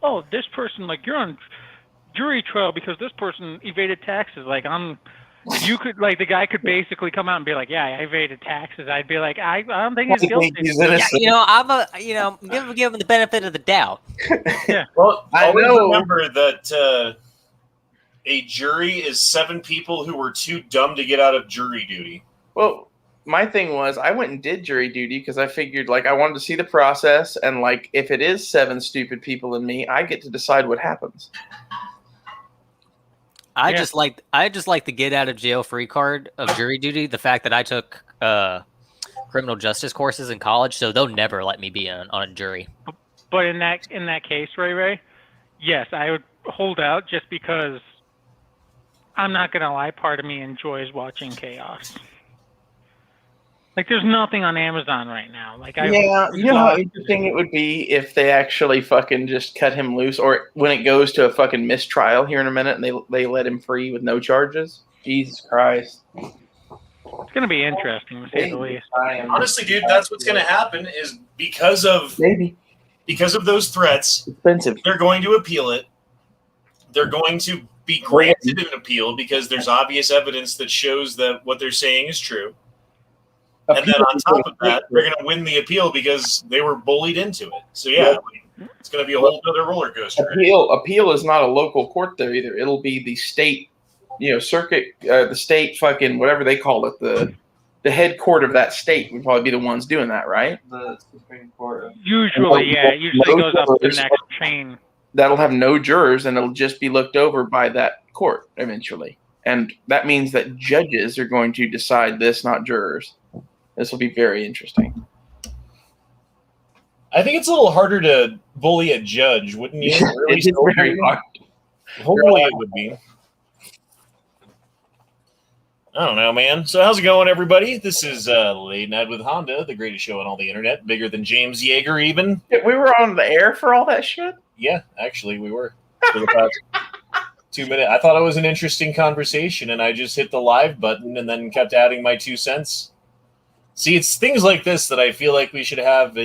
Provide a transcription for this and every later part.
oh, this person, like, you're on jury trial because this person evaded taxes. Like, you could, like, the guy could basically come out and be like, yeah, I evaded taxes. I'd be like, I don't think he's guilty. Yeah, give him the benefit of the doubt. Yeah. Well, always remember that a jury is 7 people who were too dumb to get out of jury duty. Well, my thing was I went and did jury duty because I figured like I wanted to see the process, and like if it is 7 stupid people and me, I get to decide what happens. I just like the get out of jail free card of jury duty. The fact that I took criminal justice courses in college, so they'll never let me be on a jury. But in that case, Ray, yes, I would hold out just because I'm not gonna lie. Part of me enjoys watching chaos. Like, there's nothing on Amazon right now. Like, you know how interesting it would be if they actually fucking just cut him loose, or when it goes to a fucking mistrial here in a minute and they let him free with no charges. Jesus Christ. It's gonna be interesting, to say the least. Honestly, dude, that's what's gonna happen is because of those threats, they're going to appeal it. They're going to be granted an appeal because there's obvious evidence that shows that what they're saying is true. And then on top of that, they're going to win the appeal because they were bullied into it. So, yeah, it's going to be a whole other roller coaster. Appeal is not a local court there either. It'll be the state, circuit, the state fucking, whatever they call it, the head court of that state would probably be the ones doing that, right? The Supreme Court. Usually, yeah. It usually goes up the next chain. That'll have no jurors, and it'll just be looked over by that court eventually. And that means that judges are going to decide this, not jurors. This will be very interesting. I think it's a little harder to bully a judge, wouldn't you? It is very hard. Hopefully it would be. I don't know, man. So how's it going, everybody? This is Late Night with Honda, the greatest show on all the internet, bigger than James Yeager even. We were on the air for all that shit? Yeah, actually, we were. For the past 2 minutes. I thought it was an interesting conversation, and I just hit the live button and then kept adding my 2 cents. See, it's things like this that I feel like we should have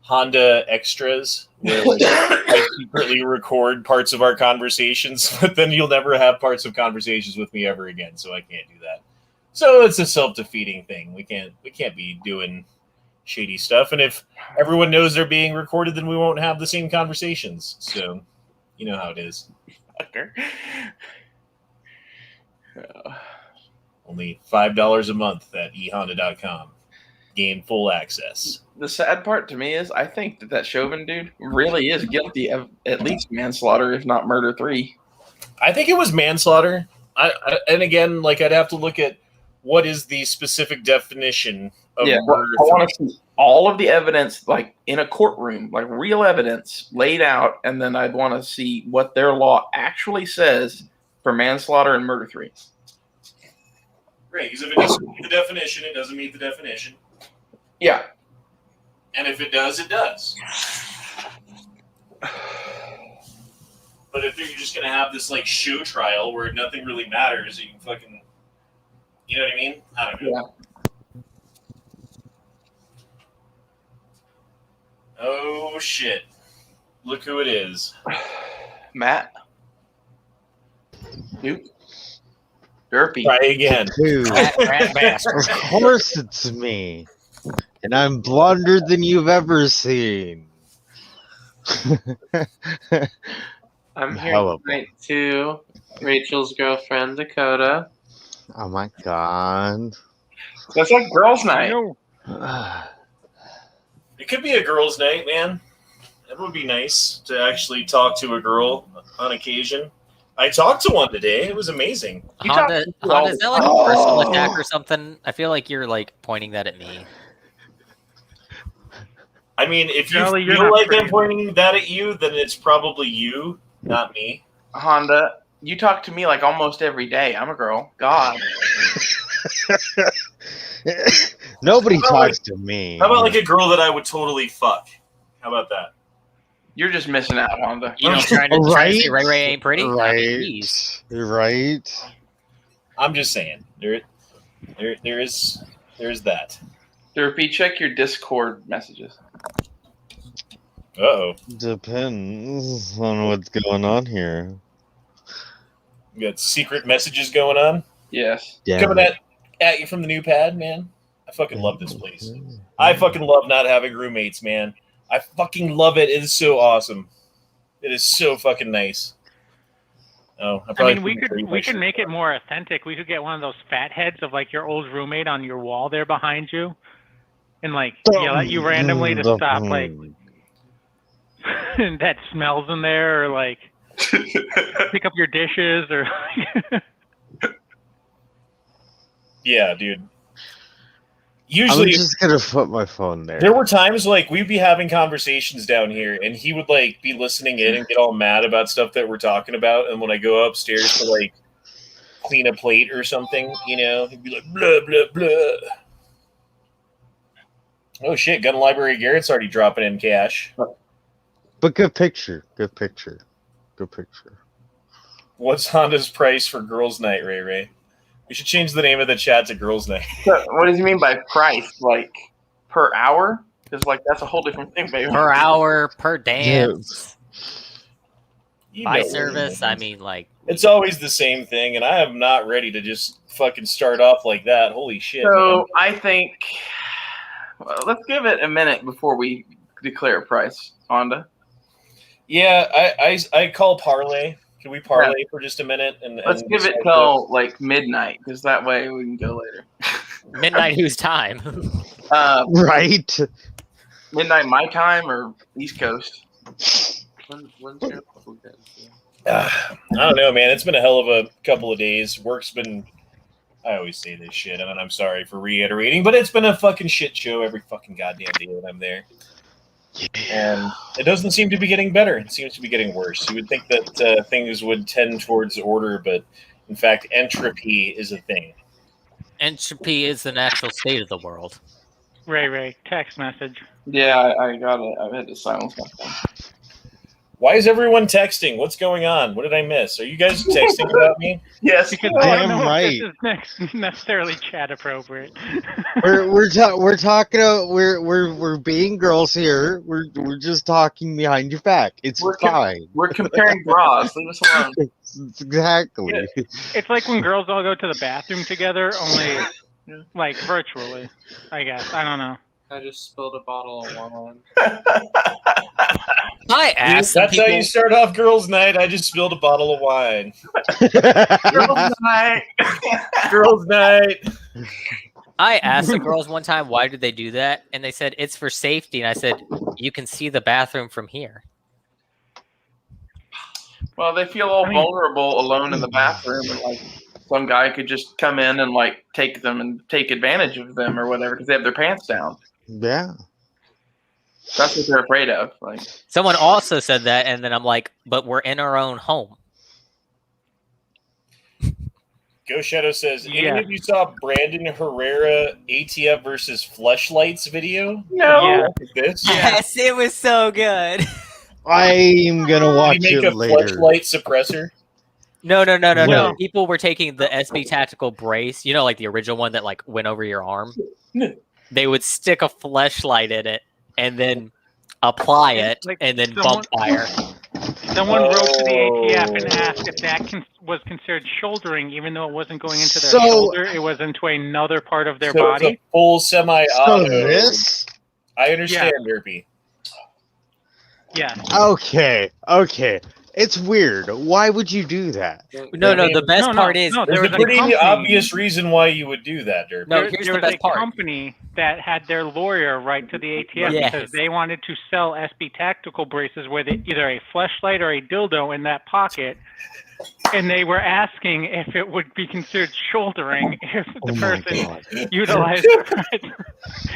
Honda extras where I secretly record parts of our conversations, but then you'll never have parts of conversations with me ever again, so I can't do that. So it's a self-defeating thing. We can't be doing shady stuff, and if everyone knows they're being recorded, then we won't have the same conversations. So you know how it is. Only $5 a month at ehonda.com. Gain full access. The sad part to me is I think that Chauvin dude really is guilty of at least manslaughter, if not murder 3. I think it was manslaughter. And again, I'd have to look at what is the specific definition of murder 3. I want to see all of the evidence, in a courtroom, real evidence laid out, and then I'd want to see what their law actually says for manslaughter and murder 3. Right, because if it doesn't meet the definition, it doesn't meet the definition. Yeah. And if it does, it does. But if you're just going to have this, show trial where nothing really matters, you can fucking... You know what I mean? I don't know. Yeah. Oh, shit. Look who it is. Matt. Duke. Derpy. Try again. Dude, of course it's me. And I'm blonder than you've ever seen. I'm here tonight too. Rachel's girlfriend, Dakota. Oh my god. That's like girls' night. It could be a girls' night, man. It would be nice to actually talk to a girl on occasion. I talked to one today. It was amazing. Honda, is that a personal attack or something? I feel like you're pointing that at me. I mean, if you feel like I'm pointing that at you, then it's probably you, not me. Honda, you talk to me almost every day. I'm a girl. God. Nobody talks to me. How about a girl that I would totally fuck? How about that? You're just missing out, Honda. Trying to say Ray ain't pretty? Right. Right. I'm just saying. There's that. Derpy, check your Discord messages. Uh-oh. Depends on what's going on here. We got secret messages going on. Yes. Coming at you from the new pad, man. I fucking love this place. I fucking love not having roommates, man. I fucking love it. It is so awesome. It is so fucking nice. Oh, I mean, we could make it more authentic. We could get one of those fat heads of like your old roommate on your wall there behind you, and like yell at you randomly to stop like that smells in there, or like pick up your dishes, or yeah, dude. I'm Usually, just gonna put my phone there. There were times like we'd be having conversations down here, and he would like be listening in and get all mad about stuff that we're talking about. And when I go upstairs to like clean a plate or something, you know, he'd be like blah blah blah. Oh shit! Gun Library Garrett's already dropping in cash. But good picture. Good picture. Good picture. What's Honda's price for Girls' Night, Ray Ray? We should change the name of the chat to Girls' Night. So, what does he mean by price? Like per hour? Because like that's a whole different thing, baby. Per hour, per dance, You by know service. what it I is. mean, like It's always the same thing, and I am not ready to just fucking start off like that. Holy shit! So man. I think let's give it a minute before we declare a price, Honda. Yeah, I call parlay. Can we parlay for just a minute? And Let's give it till like midnight, because that way we can go later. midnight whose time? Right? Midnight my time or East Coast? When's your weekend? I don't know, man. It's been a hell of a couple of days. Work's been. I always say this shit, and I'm sorry for reiterating, but it's been a fucking shit show every fucking goddamn day that I'm there. And it doesn't seem to be getting better. It seems to be getting worse. You would think that things would tend towards order, but in fact, entropy is a thing. Entropy is the natural state of the world. Ray, text message. Yeah, I got it. I had to silence my phone. Why is everyone texting? What's going on? What did I miss? Are you guys texting about me? Yes, Because I don't Damn know right. if this is necessarily chat appropriate. We're talking. We're being girls here. We're just talking behind your back. It's fine. we're comparing bras. Leave us alone. Exactly. It's like when girls all go to the bathroom together, only like virtually. I guess I don't know. I just spilled a bottle of wine. I asked some That's how people. you start off girls' night. I just spilled a bottle of wine. Girls' night. Girls' night. I asked the girls one time why did they do that, and they said it's for safety. And I said, you can see the bathroom from here. Well, they feel all vulnerable alone in the bathroom, and like some guy could just come in and like take them and take advantage of them or whatever because they have their pants down. Yeah. That's what they're afraid of. Like Someone also said that, and then I'm like, but we're in our own home. Ghost Shadow says, Yeah. any of you saw Brandon Herrera ATF versus Fleshlights video? no. Yeah. Like this? Yes, it was so good. I'm gonna watch Did he make it a later. Fleshlight suppressor? No. Wait. People were taking the SB tactical brace, you know, like the original one that like went over your arm. They would stick a fleshlight in it and then apply it Like and then someone- bump fire. Someone wrote to the ATF and asked if that was considered shouldering, even though it wasn't going into their shoulder, it was into another part of their So it's body. a full So semi-auto. this. I understand, Derpy. Yeah. Okay. It's weird. Why would you do that? No, the best part is no, There's there a was a pretty company- obvious reason why you would do that, Derpy. No, there, here's there the was best a part. company that had their lawyer write to the ATF Yes. because they wanted to sell SB tactical braces with either a fleshlight or a dildo in that pocket, and they were asking if it would be considered shouldering if the Oh my person God. utilized it.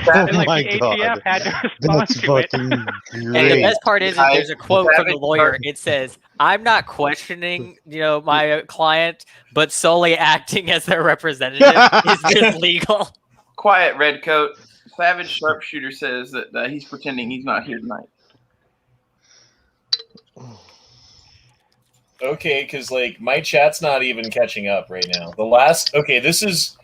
Oh And like my the God. ATF had to respond That's to it. fucking And the great. best part is there's a quote from the lawyer. It says, "I'm not questioning, my client, but solely acting as their representative. Is this legal?" Quiet, Redcoat. Savage Sharpshooter says that he's pretending he's not here tonight. Okay, because like my chat's not even catching up right now. This is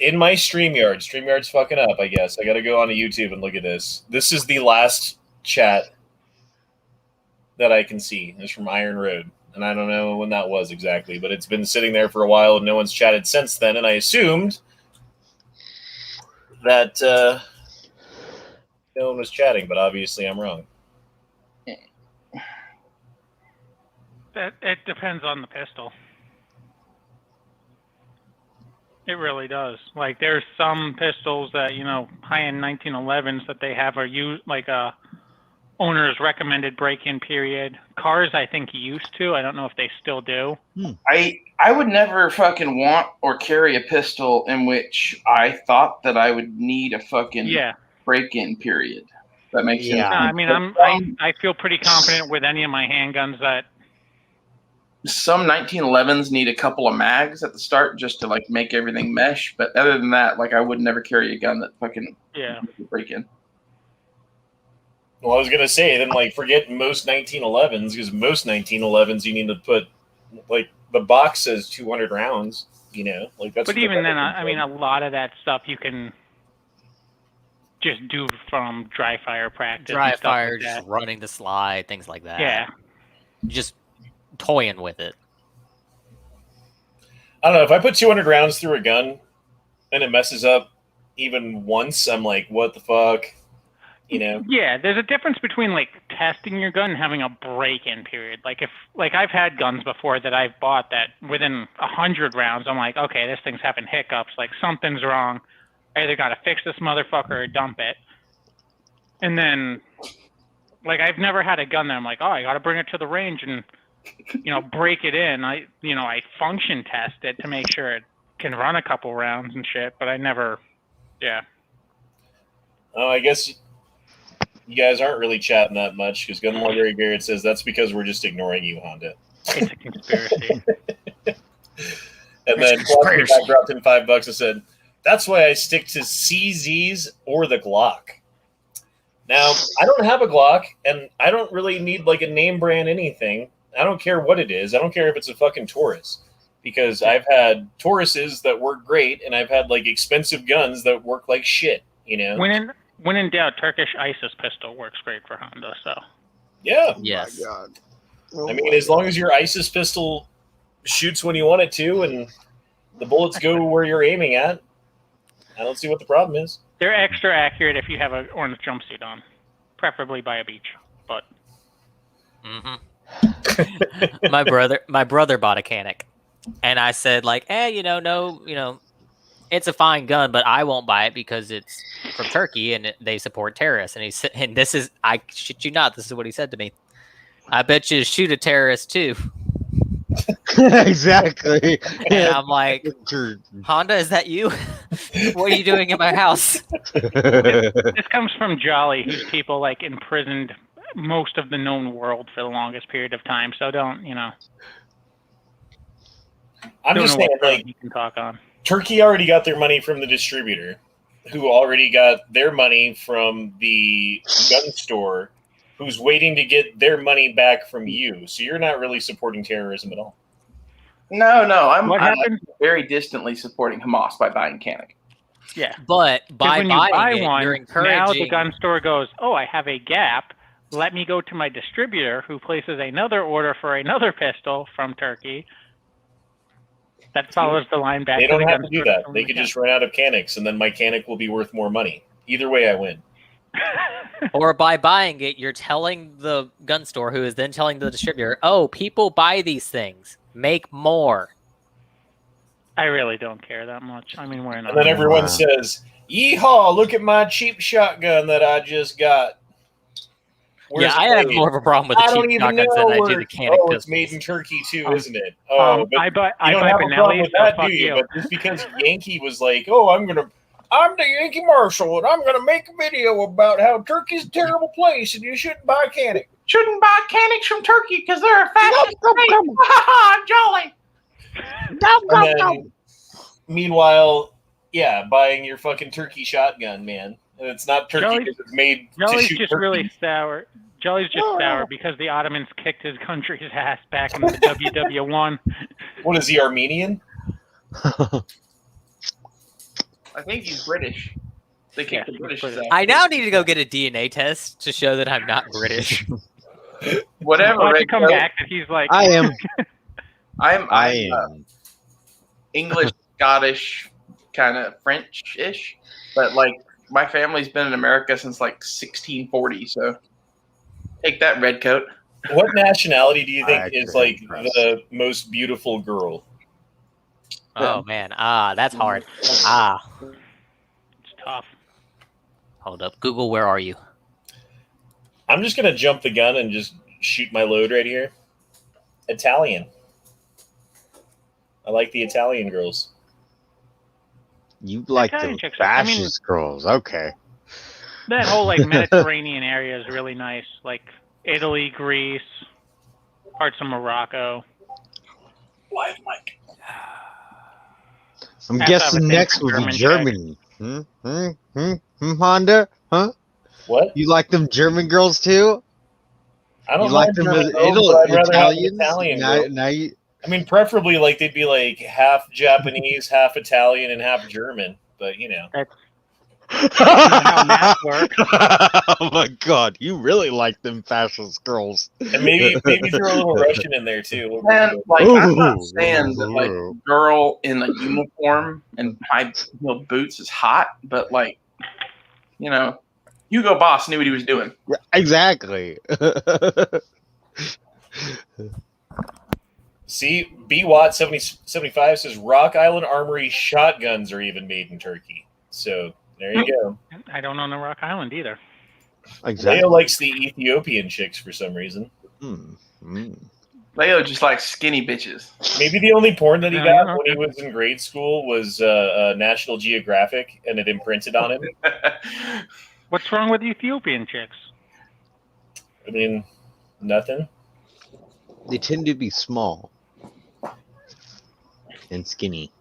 in my StreamYard. StreamYard's fucking up, I guess. I gotta go on to YouTube and look at this. This is the last chat that I can see is from Iron Road. And I don't know when that was exactly, but it's been sitting there for a while and no one's chatted since then. And I assumed that no one was chatting, but obviously I'm wrong. It depends on the pistol. It really does. Like, there's some pistols that, high-end 1911s that they have are used like a owner's recommended break-in period. Cars, I think, used to. I don't know if they still do. I would never fucking want or carry a pistol in which I thought that I would need a fucking break-in period. That makes sense. Yeah. No, I mean, I feel pretty confident with any of my handguns that some 1911s need a couple of mags at the start just to like make everything mesh, but other than that, like I would never carry a gun that fucking break in. Well, I was gonna say then, like, forget most 1911s because most 1911s you need to put like the box says 200 rounds. Like that's. But even then, I mean, a lot of that stuff you can just do from dry fire practice. Dry and stuff fire, like just that. running the slide, things like that. Yeah. Just toying with it. I don't know if I put 200 rounds through a gun and it messes up even once. I'm like, what the fuck? Yeah, there's a difference between like testing your gun and having a break-in period. Like I've had guns before that I've bought that within 100 rounds, I'm like, okay, this thing's having hiccups. Like something's wrong. I either got to fix this motherfucker or dump it. And then, like, I've never had a gun that I'm like, oh, I got to bring it to the range and break it in. I function test it to make sure it can run a couple rounds and shit, but I never, Oh, I guess you guys aren't really chatting that much because Gun Library Garrett says that's because we're just ignoring you, Honda. it's a conspiracy. And then I dropped in $5 and said, that's why I stick to CZs or the Glock. Now, I don't have a Glock, and I don't really need like a name brand anything. I don't care what it is. I don't care if it's a fucking Taurus. Because I've had Tauruses that work great, and I've had like expensive guns that work like shit, When in doubt, Turkish ISIS pistol works great for Honda, so. Yeah. Yes. Oh my God. I mean, as long as your ISIS pistol shoots when you want it to, and the bullets go where you're aiming at, I don't see what the problem is. They're extra accurate if you have an orange jumpsuit on, preferably by a beach. But my brother bought a Canic, and I said like, it's a fine gun, but I won't buy it because it's from Turkey and they support terrorists. And he said, and this is, I shit you not, this is what he said to me. I bet you shoot a terrorist too. Exactly. And I'm like, Honda, is that you? What are you doing in my house? this comes from Jolly, whose people like imprisoned most of the known world for the longest period of time. So don't, I'm just saying, like, you can talk on. Turkey already got their money from the distributor, who already got their money from the gun store, who's waiting to get their money back from you. So you're not really supporting terrorism at all. No, I'm What happened? very distantly supporting Hamas by buying Canic. Yeah. But by when you buying buy it, one, you're encouraging. now the gun store goes, oh, I have a gap. Let me go to my distributor who places another order for another pistol from Turkey. That follows the line back. They to don't the have gun to do store that. They could just run out of Canics, and then my Canic will be worth more money. Either way, I win. Or by buying it, you're telling the gun store, who is then telling the distributor, oh, people buy these things. Make more. I really don't care that much. I mean, we're not. And then everyone says, yeehaw, look at my cheap shotgun that I just got. Where's I have more of a problem with the cheap shotguns than I do the Canic pistols. it's made in Turkey too, isn't it? Oh, but I buy you don't have a problem Benelli, with so that, fuck do you? you. But just because Yankee was like, oh, I'm the Yankee Marshal, and I'm going to make a video about how Turkey's a terrible place, and you shouldn't buy Canic. Shouldn't buy Canics from Turkey because they're a fascist state. I'm Jolly. And then, meanwhile, buying your fucking Turkey shotgun, man. And it's not Turkey because it's made to Jolly's shoot just turkey. really sour. Jolly's just sour because the Ottomans kicked his country's ass back in the WW1. What is he, Armenian? I think he's British. They kicked the British ass. I now need to go get a DNA test to show that I'm not British. Whatever. Watch Red it come Coat. back that he's like, I am. I'm am. English, Scottish, kind of French-ish, but like my family's been in America since like 1640. So take that, Red Coat. What nationality do you think I is actually like am impressed. the most beautiful girl? Oh man, that's hard. it's tough. Hold up, Google, where are you? I'm just gonna jump the gun and just shoot my load right here. Italian. I like the Italian girls. You like Italian the chicks, I mean- fascist girls. Okay. That whole like Mediterranean area is really nice, like Italy, Greece, parts of Morocco. Live mic. I'm Have to have a guessing thing next for would be German Germany. Honda? Huh? What? You like them German girls too? I don't You like mind them German as girls, but I'd rather have an Italians? Italian Now, girl. now you. I mean, preferably like they'd be like half Japanese, half Italian, and half German. But you know, How math works. Oh my god, you really like them fascist girls. and maybe throw a little Russian in there too. Man, like I'm not Ooh. saying that like girl in a uniform and high heel boots is hot, but like, you know, Hugo Boss knew what he was doing. Exactly. See, BWatt 7075 says Rock Island Armory shotguns are even made in Turkey. So there you go. I don't own a Rock Island either. Exactly. Leo likes the Ethiopian chicks for some reason. Leo just likes skinny bitches. Maybe the only porn that he Yeah, got yeah, when he was in grade school was National Geographic, and it imprinted on him. What's wrong with Ethiopian chicks? I mean, nothing. They tend to be small and skinny.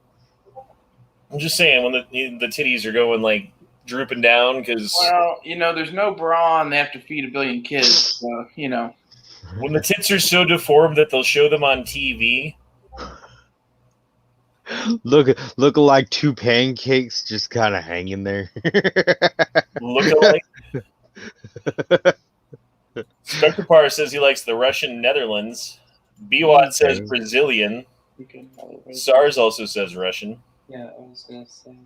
I'm just saying when the titties are going like drooping down because Well, you know, there's no bra and they have to feed a billion kids. So, you know. when the tits are so deformed that they'll show them on TV. Look like two pancakes just kind of hanging there. Look-alike. Spectre Par says he likes the Russian Netherlands. BWatt says Okay. Brazilian. You can probably wait. SARS also says Russian. Yeah, I was gonna say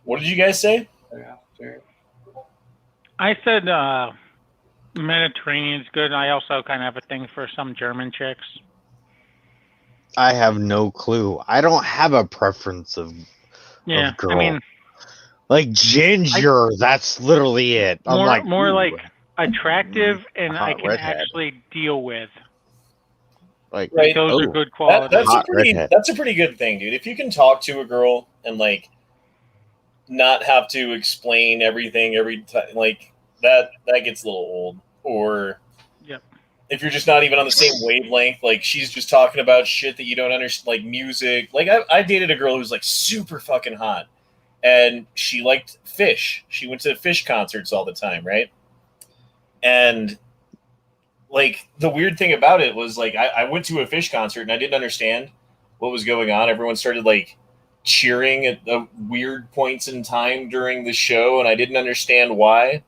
What did you guys say? thereafter. I said Mediterranean's good. I also kind of have a thing for some German chicks. I have no clue. I don't have a preference of Yeah, girl. I mean, like ginger. That's literally it. I'm more like more ooh. like attractive and I hot can redhead. actually deal with. Like Right. Those are oh. good qualities. Hot redhead. That's a pretty good thing, dude. If you can talk to a girl and like not have to explain everything every time, like that gets a little old. Or Yep. if you're just not even on the same wavelength, like she's just talking about shit that you don't understand, like music. Like I dated a girl who was like super fucking hot, and she liked Fish. She went to Fish concerts all the time, right? And like the weird thing about it was like I went to a Fish concert and I didn't understand what was going on. Everyone started like cheering at the weird points in time during the show, and I didn't understand why.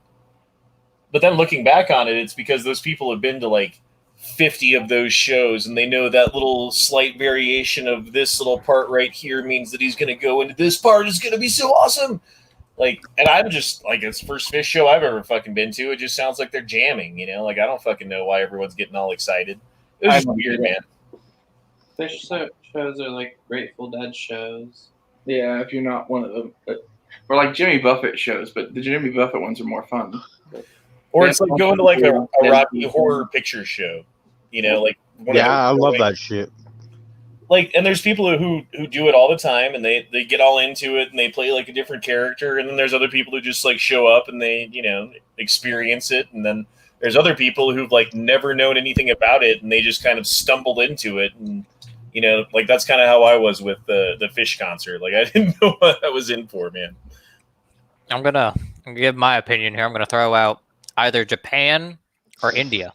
But then looking back on it, it's because those people have been to like 50 of those shows, and they know that little slight variation of this little part right here means that he's going to go into this part. It's going to be so awesome. Like, and I'm just like, it's the first Fish show I've ever fucking been to. It just sounds like they're jamming, you know? Like, I don't fucking know why everyone's getting all excited. It was just weird, man. Fish shows are like Grateful Dead shows. Yeah, if you're not one of them. Or like Jimmy Buffett shows, but the Jimmy Buffett ones are more fun. Or it's like going to like a Rocky Horror Picture Show, you know? Like, one of Yeah, I those, love like, that shit. like, and there's people who do it all the time, and they get all into it, and they play like a different character, and then there's other people who just like show up and they, you know, experience it, and then there's other people who've like never known anything about it, and they just kind of stumbled into it, and you know, like that's kind of how I was with the Fish concert. Like I didn't know what I was in for, man. I'm gonna give my opinion here. I'm gonna throw out either Japan or India.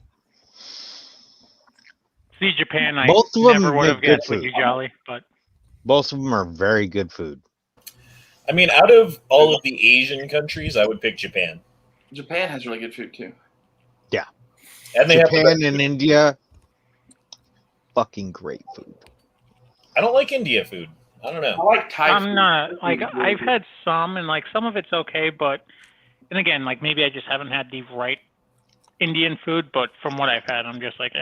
See, Japan, I Both of them never would have make good guessed with food. you, Jolly, but Both of them are very good food. I mean, out of all of the Asian countries, I would pick Japan. Japan has really good food too. And they have the Japan best and food. India, fucking great food. I don't like India food. I don't I know. like Thai I'm food. not like I've had some, and like some of it's okay, but and again, like maybe I just haven't had the right Indian food. But from what I've had, I'm just like,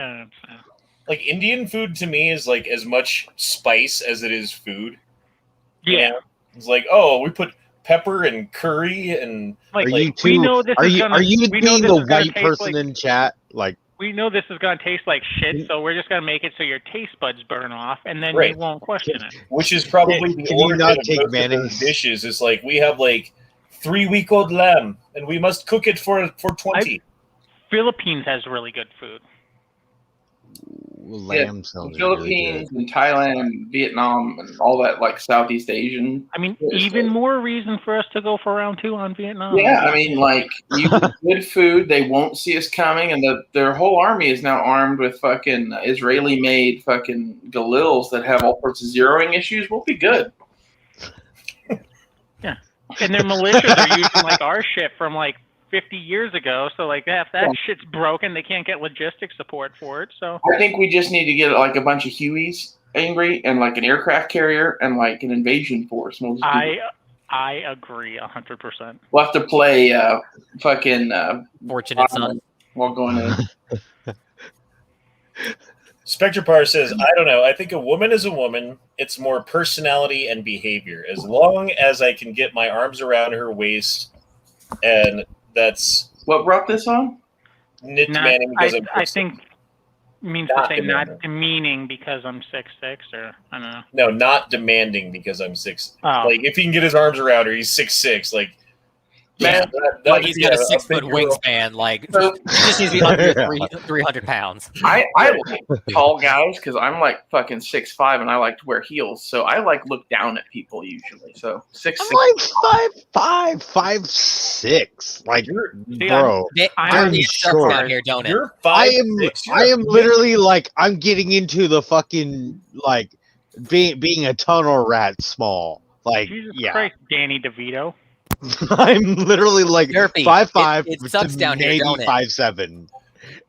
Like Indian food to me is like as much spice as it is food. You yeah. know? It's like, oh, we put pepper and curry and Like Are you we too? know this Are is you gonna. are you we know being this the is gonna white taste person like, in chat? Like, we know this is gonna taste like shit, so we're just gonna make it so your taste buds burn off, and then Right. you won't question it. which is probably the Can you origin not of take most of mayonnaise? those dishes. Is like we have like 3-week-old lamb and we must cook it for 20. Philippines has really good food. lamb sounds really Philippines good. and Thailand and Vietnam and all that like Southeast Asian. I mean, It's even like- more reason for us to go for round 2 on Vietnam. Yeah, I mean, like you get good food, they won't see us coming, and their whole army is now armed with fucking Israeli-made fucking Galils that have all sorts of zeroing issues. We'll be good. And their militias are using like our shit from like 50 years ago. So like if that shit's broken, they can't get logistic support for it. So I think we just need to get like a bunch of Hueys angry and like an aircraft carrier and like an invasion force. We'll, just I agree 100%. we'll have to play fucking Fortunate son. while going in. Spectre Par says, I don't know. I think a woman is a woman. It's more personality and behavior. As long as I can get my arms around her waist, and that's What brought this on? knit Not, demanding because I'm I think means Not to say not demanding. demeaning because I'm 6'6", or I don't know. no, not demanding because I'm 6. Oh. Like if he can get his arms around her, he's 6'6". Like Yeah. that, Like he's got a 6 big foot girl. wingspan. Like So he just needs to be under 300 pounds. I like tall guys because I'm like fucking 6'5" and I like to wear heels. So I like look down at people usually. So 6'6". I'm like 5'5", 5'6". Like, See, bro, I'm Dirty short. short down here, don't it? You're I 5'6". am. I am literally like I'm getting into the fucking like being a tunnel rat small. Like, Jesus yeah, Christ, Danny DeVito. I'm literally like Derpy, 5'5" it sucks to down here, maybe don't it? 5'7". Dude,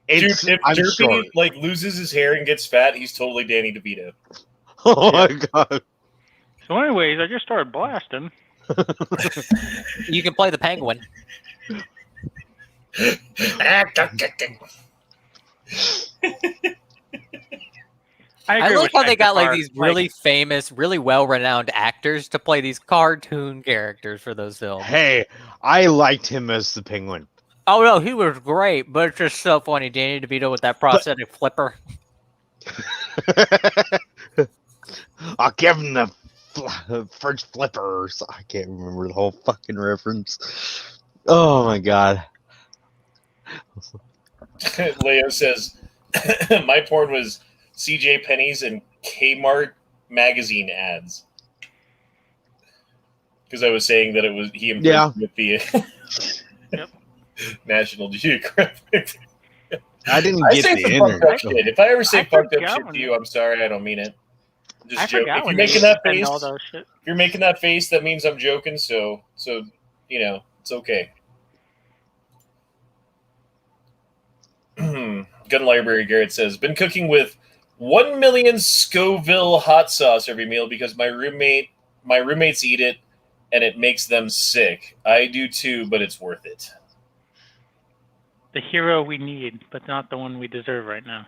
It's if I'm Derpy short. like loses his hair and gets fat, he's totally Danny DeVito. Oh my god. So anyways, I just started blasting. You can play the penguin. I I agree like with how they got Spectre like Bar. these really famous, really well-renowned actors to play these cartoon characters for those films. Hey, I liked him as the penguin. Oh no, he was great, but it's just so funny, Danny DeVito with that prosthetic flipper. I'll give him the first flippers. I can't remember the whole fucking reference. Oh my god. Leo says, my porn was CJ Penney's and Kmart magazine ads. Because I was saying that it was he improved with the Yep. National Geographic. I didn't I get say the some internet. fucked up shit. If I ever say I fucked up forgot shit when to you, I'm sorry. I don't mean it. I'm just I joking. forgot If you're when making they that send face, all those shit. if you're making that face, that means I'm joking. So you know, it's okay. Gun Library Garrett says, been cooking with 1 million Scoville hot sauce every meal because my roommates eat it and it makes them sick. I do too, but it's worth it. The hero we need, but not the one we deserve right now.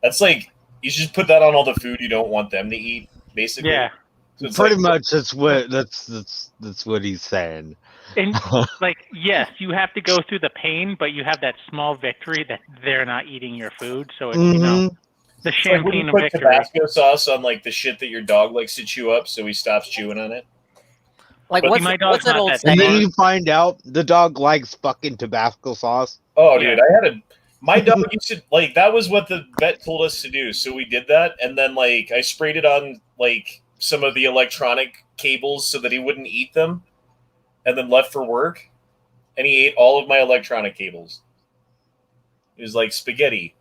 That's like you should just put that on all the food you don't want them to eat, basically. Yeah. So it's Pretty like, much that's what he's saying. And like, yes, you have to go through the pain, but you have that small victory that they're not eating your food. So it's, you know, the it's like when you champagne of put victory. Tabasco sauce on like the shit that your dog likes to chew up, so he stops chewing on it. Like But what's, my dog's what's that not old that saying? And then smart. you find out the dog likes fucking Tabasco sauce. Oh, Yeah. dude, my dog used to like that was what the vet told us to do, so we did that, and then like I sprayed it on like some of the electronic cables so that he wouldn't eat them, and then left for work, and he ate all of my electronic cables. It was like spaghetti.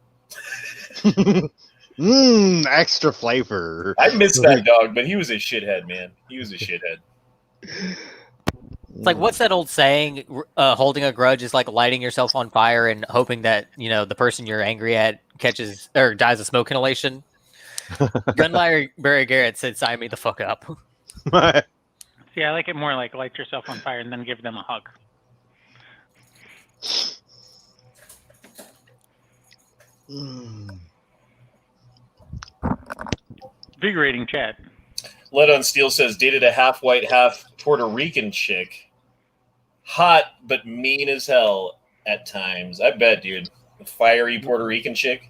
Extra flavor. I miss that dog, but he was a shithead, man. He was a shithead. It's like, what's that old saying? Holding a grudge is like lighting yourself on fire and hoping that, the person you're angry at catches or dies of smoke inhalation. Gunfire Barry Garrett said, sign me the fuck up. See, I like it more like light yourself on fire and then give them a hug. Invigorating chat. Lead on Steel says, dated a half white, half Puerto Rican chick. Hot, but mean as hell at times. I bet, dude. A fiery Puerto Rican chick.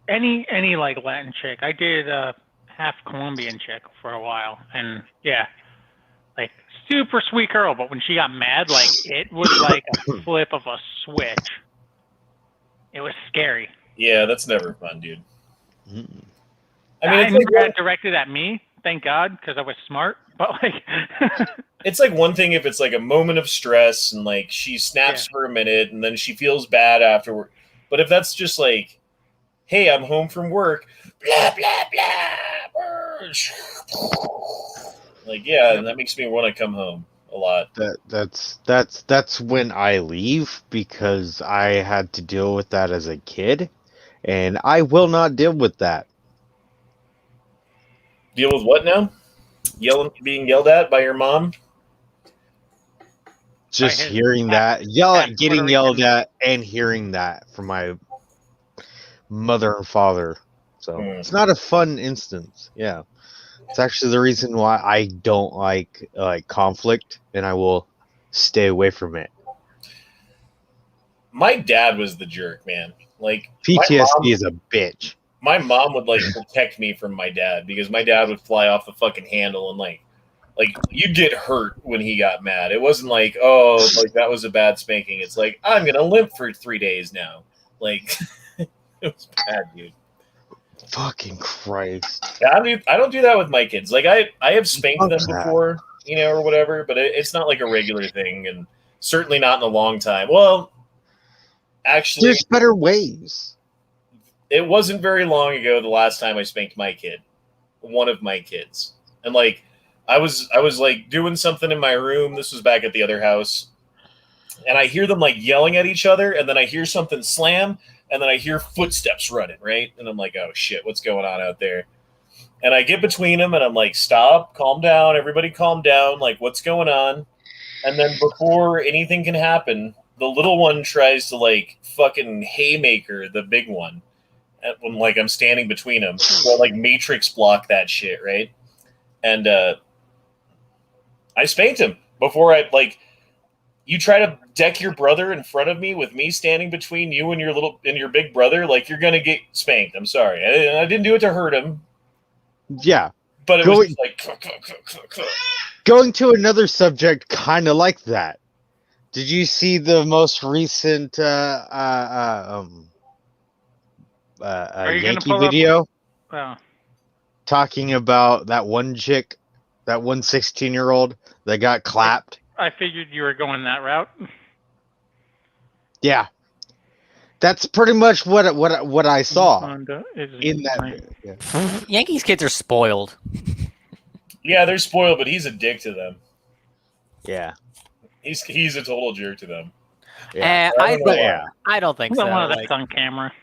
Any like Latin chick. I dated a half Colombian chick for a while, and yeah, like super sweet girl. But when she got mad, like it was like a flip of a switch. It was scary. Yeah, that's never fun, dude. I mean, never got directed at me, thank God, because I was smart. But like, it's like one thing if it's like a moment of stress and like she snaps for a minute and then she feels bad afterward. But if that's just like, hey, I'm home from work, blah blah blah, like that makes me want to come home a lot. That's when I leave because I had to deal with that as a kid, and I will not deal with that. Deal with what now? Being yelled at by your mom? Just hearing that, getting yelled at, and hearing that from my mother and father. So it's not a fun instance. Yeah, it's actually the reason why I don't like conflict, and I will stay away from it. My dad was the jerk, man. Like PTSD is a bitch. My mom would like protect me from my dad because my dad would fly off the fucking handle and like you'd get hurt when he got mad. It wasn't like, that was a bad spanking. It's like, I'm gonna limp for 3 days now. Like it was bad, dude. Fucking Christ. Yeah, I don't do that with my kids. Like I have spanked them before, or whatever, but it's not like a regular thing, and certainly not in a long time. Well, actually, there's better ways. It wasn't very long ago the last time I spanked my kid, one of my kids. And like I was like doing something in my room. This was back at the other house. And I hear them like yelling at each other, and then I hear something slam, and then I hear footsteps running, right? And I'm like, oh shit, what's going on out there? And I get between them and I'm like, stop, calm down, everybody calm down, like what's going on? And then before anything can happen, the little one tries to like fucking haymaker the big one. When like I'm standing between them, or like matrix block that shit, right? And I spanked him before you try to deck your brother in front of me with me standing between you and your big brother, like you're gonna get spanked. I'm sorry, I didn't do it to hurt him. Yeah, but it was just like going to another subject, kind of like that. Did you see the most recent Yankee video talking about that one chick, that 16-year-old that got clapped? I figured you were going that route. Yeah, that's pretty much what I saw in that video. Yeah. Yankees kids are spoiled. Yeah, they're spoiled, but he's a dick to them. Yeah, he's a total jerk to them. Yeah, I don't think so. One of that's on camera.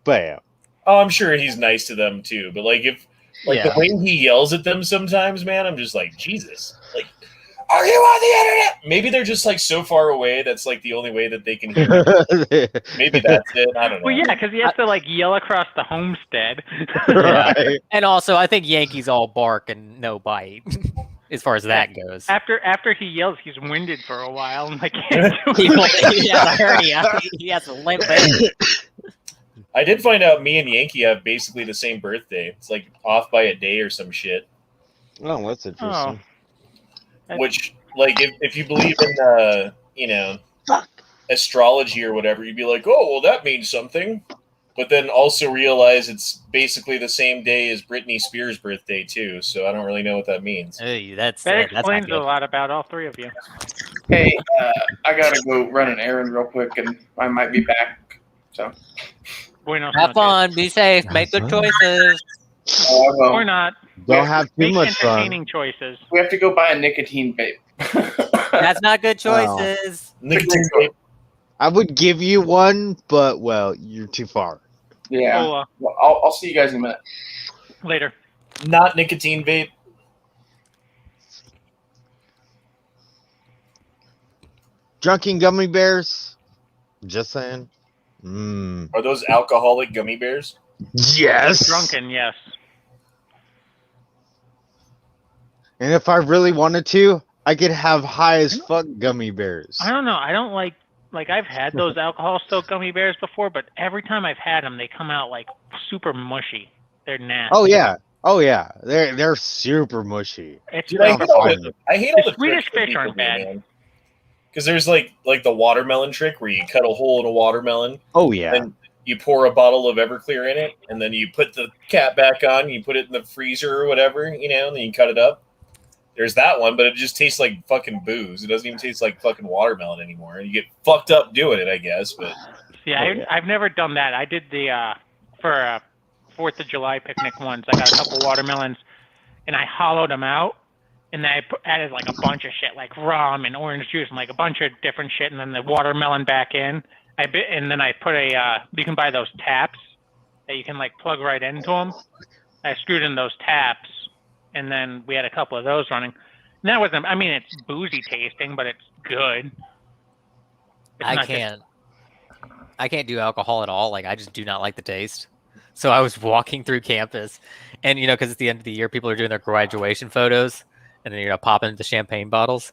But yeah. Oh, I'm sure he's nice to them too. But like the way he yells at them sometimes, man, I'm just like, Jesus. Like, are you on the internet? Maybe they're just like so far away that's like the only way that they can hear it. Maybe that's it. I don't know. Well, yeah, because he has to like yell across the homestead. Right. And also, I think Yankees all bark and no bite. As far as that goes. After he yells, he's winded for a while, and I can't do it. He has a hernia. He has a limp. I did find out me and Yankee have basically the same birthday. It's like off by a day or some shit. Oh, that's interesting. Which, like, if you believe in, astrology or whatever, you'd be like, oh, well, that means something. But then also realize it's basically the same day as Britney Spears' birthday, too. So I don't really know what that means. Hey, that that's explains a lot about all three of you. Hey, I gotta go run an errand real quick, and I might be back. So have fun, be safe, make good choices. Or not. Don't have too Make much fun. entertaining choices. We have to go buy a nicotine vape. That's not good Wow. choices. Nicotine vape. I would give you one, but well, you're too far. Yeah. Cola. Well, I'll see you guys in a minute. Later. Not nicotine vape. Drunken gummy bears. Just saying. Are those alcoholic gummy bears? Yes. Drunken, yes. And if I really wanted to, I could have high as fuck gummy bears. I don't know. I don't like I've had those alcohol soaked gummy bears before, but every time I've had them, they come out like super mushy. They're nasty. Oh yeah. They're super mushy. It's Dude, I hate all the The Swedish tricks that fish people aren't do, bad. man. Because there's like the watermelon trick where you cut a hole in a watermelon, Oh yeah. and you pour a bottle of Everclear in it, and then you put the cap back on, you put it in the freezer or whatever, and then you cut it up. There's that one, but it just tastes like fucking booze. It doesn't even taste like fucking watermelon anymore. And you get fucked up doing it, I guess. But See, yeah. I've never done that. I did the for a 4th of July picnic once. I got a couple watermelons, and I hollowed them out, and then I added like a bunch of shit, like rum and orange juice and like a bunch of different shit, and then the watermelon back in. And then I put you can buy those taps that you can like plug right into them. I screwed in those taps, and then we had a couple of those running. And that wasn't, I mean, it's boozy tasting, but it's good. I can't do alcohol at all. Like, I just do not like the taste. So I was walking through campus, and because it's the end of the year, people are doing their graduation photos, and then popping the champagne bottles.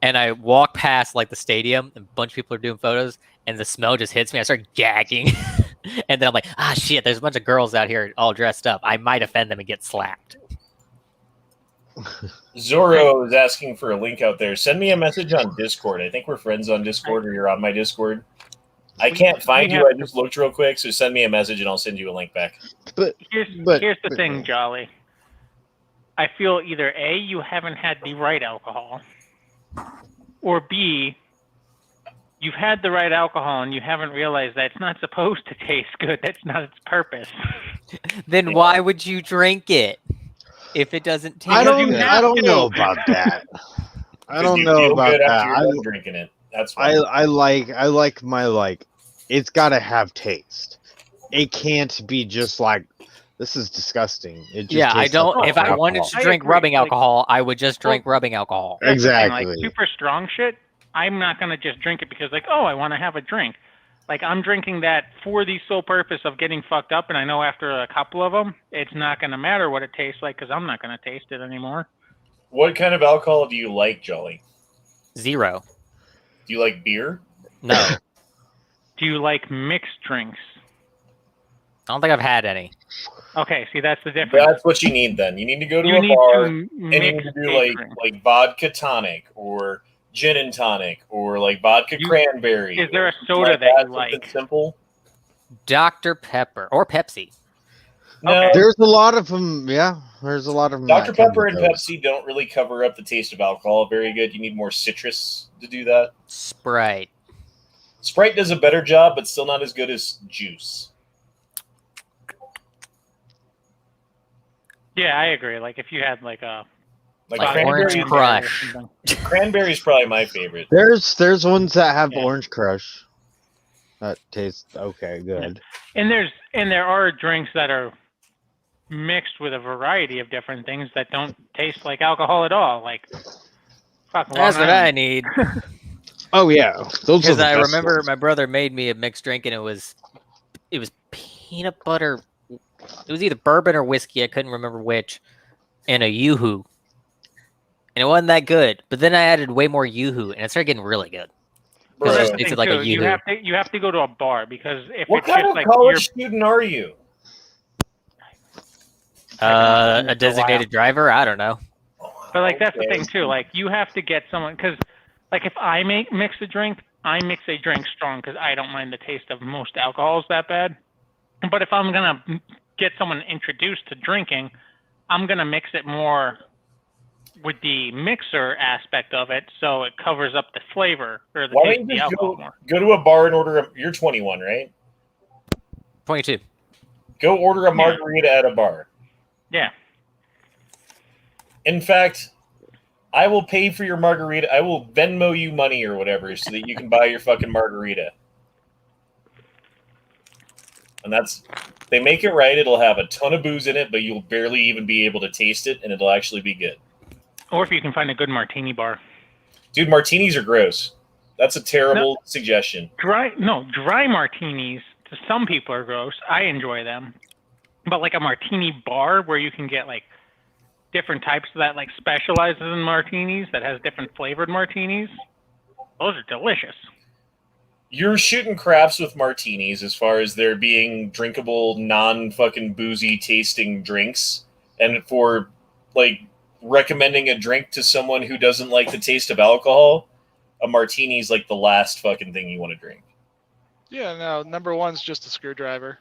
And I walk past like the stadium, and a bunch of people are doing photos, and the smell just hits me. I start gagging, and then I'm like, shit! There's a bunch of girls out here all dressed up. I might offend them and get slapped. Zorro is asking for a link out there. Send me a message on Discord. I think we're friends on Discord, or you're on my Discord. I can't find you. I just looked real quick, so send me a message and I'll send you a link back. But here's the thing, Jolly. I feel either A, you haven't had the right alcohol, or B, you've had the right alcohol and you haven't realized that it's not supposed to taste good. That's not its purpose. Then why would you drink it if it doesn't taste I good? don't know about that. I don't know feel about good that. after you're done drinking it. That's why. I like my it's gotta have taste. It can't be just like this is disgusting. It just I don't. like If I alcohol. wanted to I drink agree, rubbing like- alcohol, I would just drink rubbing alcohol. That's the thing, Exactly. like super strong shit, I'm not going to just drink it because like, oh, I want to have a drink. Like I'm drinking that for the sole purpose of getting fucked up, and I know after a couple of them, it's not going to matter what it tastes like because I'm not going to taste it anymore. What kind of alcohol do you like, Jolly? 0. Do you like beer? No. Do you like mixed drinks? I don't think I've had any. Okay, see that's the difference. That's what you need then. You need to go to You a need bar to and you mix need to do a like drink. vodka tonic or gin and tonic or like vodka cranberry. Is there a or soda something that you something like? Simple. Dr. Pepper or Pepsi. No, Okay. There's a lot of them. Yeah, there's a lot of them. Dr. that come Pepper with and those. Pepsi don't really cover up the taste of alcohol very good. You need more citrus to do that. Sprite. Sprite does a better job, but still not as good as juice. Yeah, I agree. Like if you had like a Like Like Orange cranberry, Crush. cranberry's probably my favorite. There's ones that have Yeah. Orange Crush. That tastes okay, good. And there are drinks that are mixed with a variety of different things that don't taste like alcohol at all. Like fuck, That's Long what I Island. need. Oh yeah, those are Because the I best remember ones. my brother made me a mixed drink, and it was peanut butter. It was either bourbon or whiskey. I couldn't remember which, and a yoo-hoo. And it wasn't that good. But then I added way more yoo-hoo, and it started getting really good. Well, It that's just the tasted thing like a too. You yoo-hoo. have to go to a bar because if What it's kind just of like college student are you? A designated driver? I don't know. But like that's the Okay. thing too. Like you have to get someone because like if I mix a drink, I mix a drink strong because I don't mind the taste of most alcohols that bad. But if I'm gonna get someone introduced to drinking, I'm gonna mix it more with the mixer aspect of it, so it covers up the flavor or the Why taste don't of you the just alcohol more. go to a bar and order you're 21, right? 22. Go order a margarita at a bar. Yeah. In fact, I will pay for your margarita. I will Venmo you money or whatever so that you can buy your fucking margarita. And they make it right. It'll have a ton of booze in it, but you'll barely even be able to taste it, and it'll actually be good. Or if you can find a good martini bar. Dude, martinis are gross. That's a terrible suggestion. Dry martinis to some people are gross. I enjoy them. But like a martini bar where you can get like different types that like specializes in martinis that has different flavored martinis, those are delicious. You're shooting craps with martinis as far as there being drinkable, non-fucking boozy tasting drinks. And for like recommending a drink to someone who doesn't like the taste of alcohol, a martini is like the last fucking thing you want to drink. Yeah, no, number one's just a screwdriver.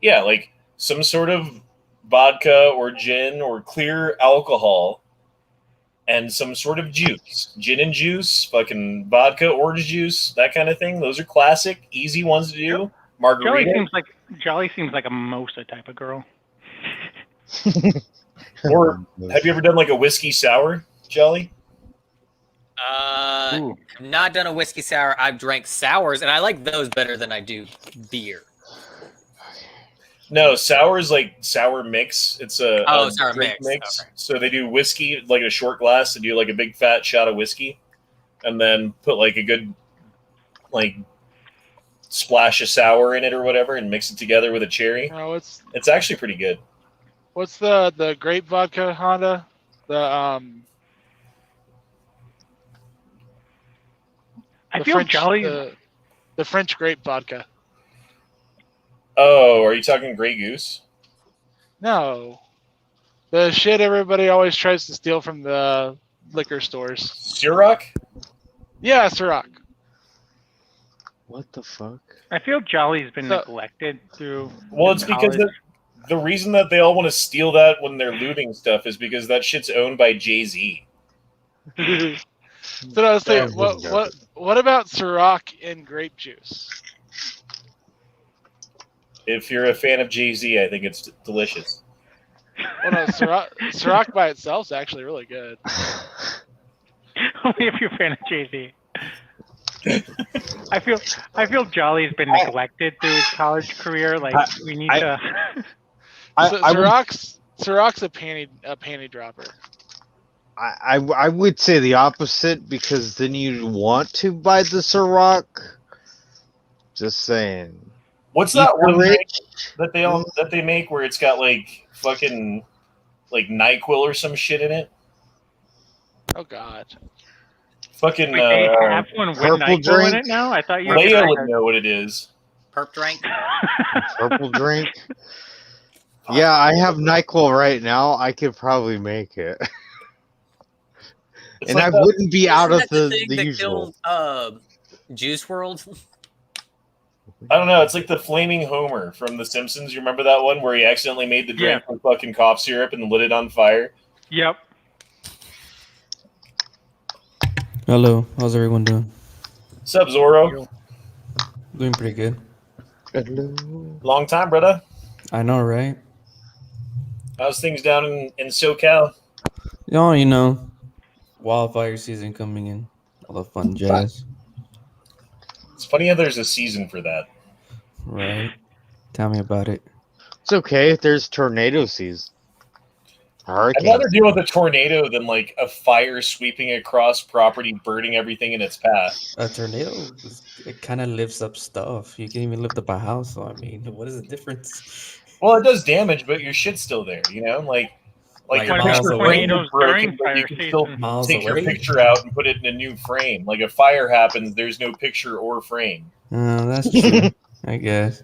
Yeah, like some sort of vodka or gin or clear alcohol and some sort of juice. Gin and juice, fucking vodka, orange juice, that kind of thing. Those are classic, easy ones to do. Margarita. Jolly seems like a mimosa type of girl. Or have you ever done like a whiskey sour, Jolly? Not done a whiskey sour. I've drank sours, and I like those better than I do beer. No, sour is like sour mix. It's a sour drink mix. Okay. So they do whiskey, like a short glass. They do like a big fat shot of whiskey, and then put like a good like splash of sour in it or whatever, and mix it together with a cherry. No, It's actually pretty good. what's the grape vodka, Honda? I feel French, Jolly. the French grape vodka. Oh, are you talking Grey Goose? No, the shit everybody always tries to steal from the liquor stores. Ciroc? Yeah, Ciroc. What the fuck? I feel Jolly's been neglected through. Well, it's because the reason that they all want to steal that when they're looting stuff is because that shit's owned by Jay-Z. So I was saying, what about Ciroc in grape juice? If you're a fan of Jay-Z, I think it's delicious. Well, no, Ciroc by itself is actually really good. Only if you're a fan of Jay-Z. I feel Jolly's been neglected through his college career. Like we need to. Ciroc's a panty dropper. I would say the opposite because then you'd want to buy the Ciroc. Just saying. What's that one drink that they make where it's got like fucking like NyQuil or some shit in it? Oh God. Fucking they have one with NyQuil in it now? I thought you Leia would know what it is. Perp drink. Purple drink. Yeah, I have NyQuil right now. I could probably make it. And like I wouldn't be out of the usual. Killed, Juice World. I don't know. It's like the Flaming Homer from The Simpsons. You remember that one where he accidentally made the drink with fucking cough syrup and lit it on fire? Yep. Hello, how's everyone doing? What's up, Zorro? Doing pretty good. Hello. Long time, brother. I know, right? How's things down in SoCal? Oh, you know, wildfire season coming in. All the fun jazz. It's funny how there's a season for that. Right. Tell me about it. It's okay. There's tornado season. Hurricane. I'd rather deal with a tornado than like a fire sweeping across property, burning everything in its path. A tornado, it kind of lifts up stuff. You can even lift up a house. So, I mean, what is the difference? Well, it does damage, but your shit's still there, you know? Like your miles picture away. frame is broken, but you can still Miles take your away. picture out and put it in a new frame. Like, if fire happens, there's no picture or frame. That's true. I guess.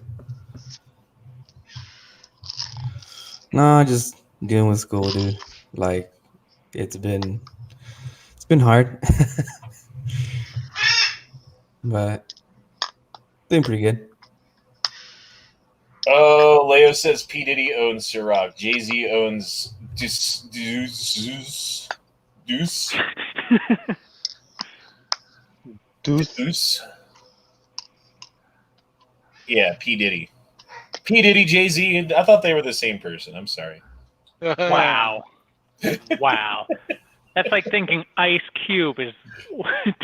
No, just dealing with school, dude. Like, it's been hard, but doing pretty good. Oh, Leo says P. Diddy owns Ciroc. Jay-Z owns Deuce. Deuce. Yeah, P. Diddy. P. Diddy, Jay-Z. I thought they were the same person. I'm sorry. Wow. Wow. That's like thinking Ice Cube is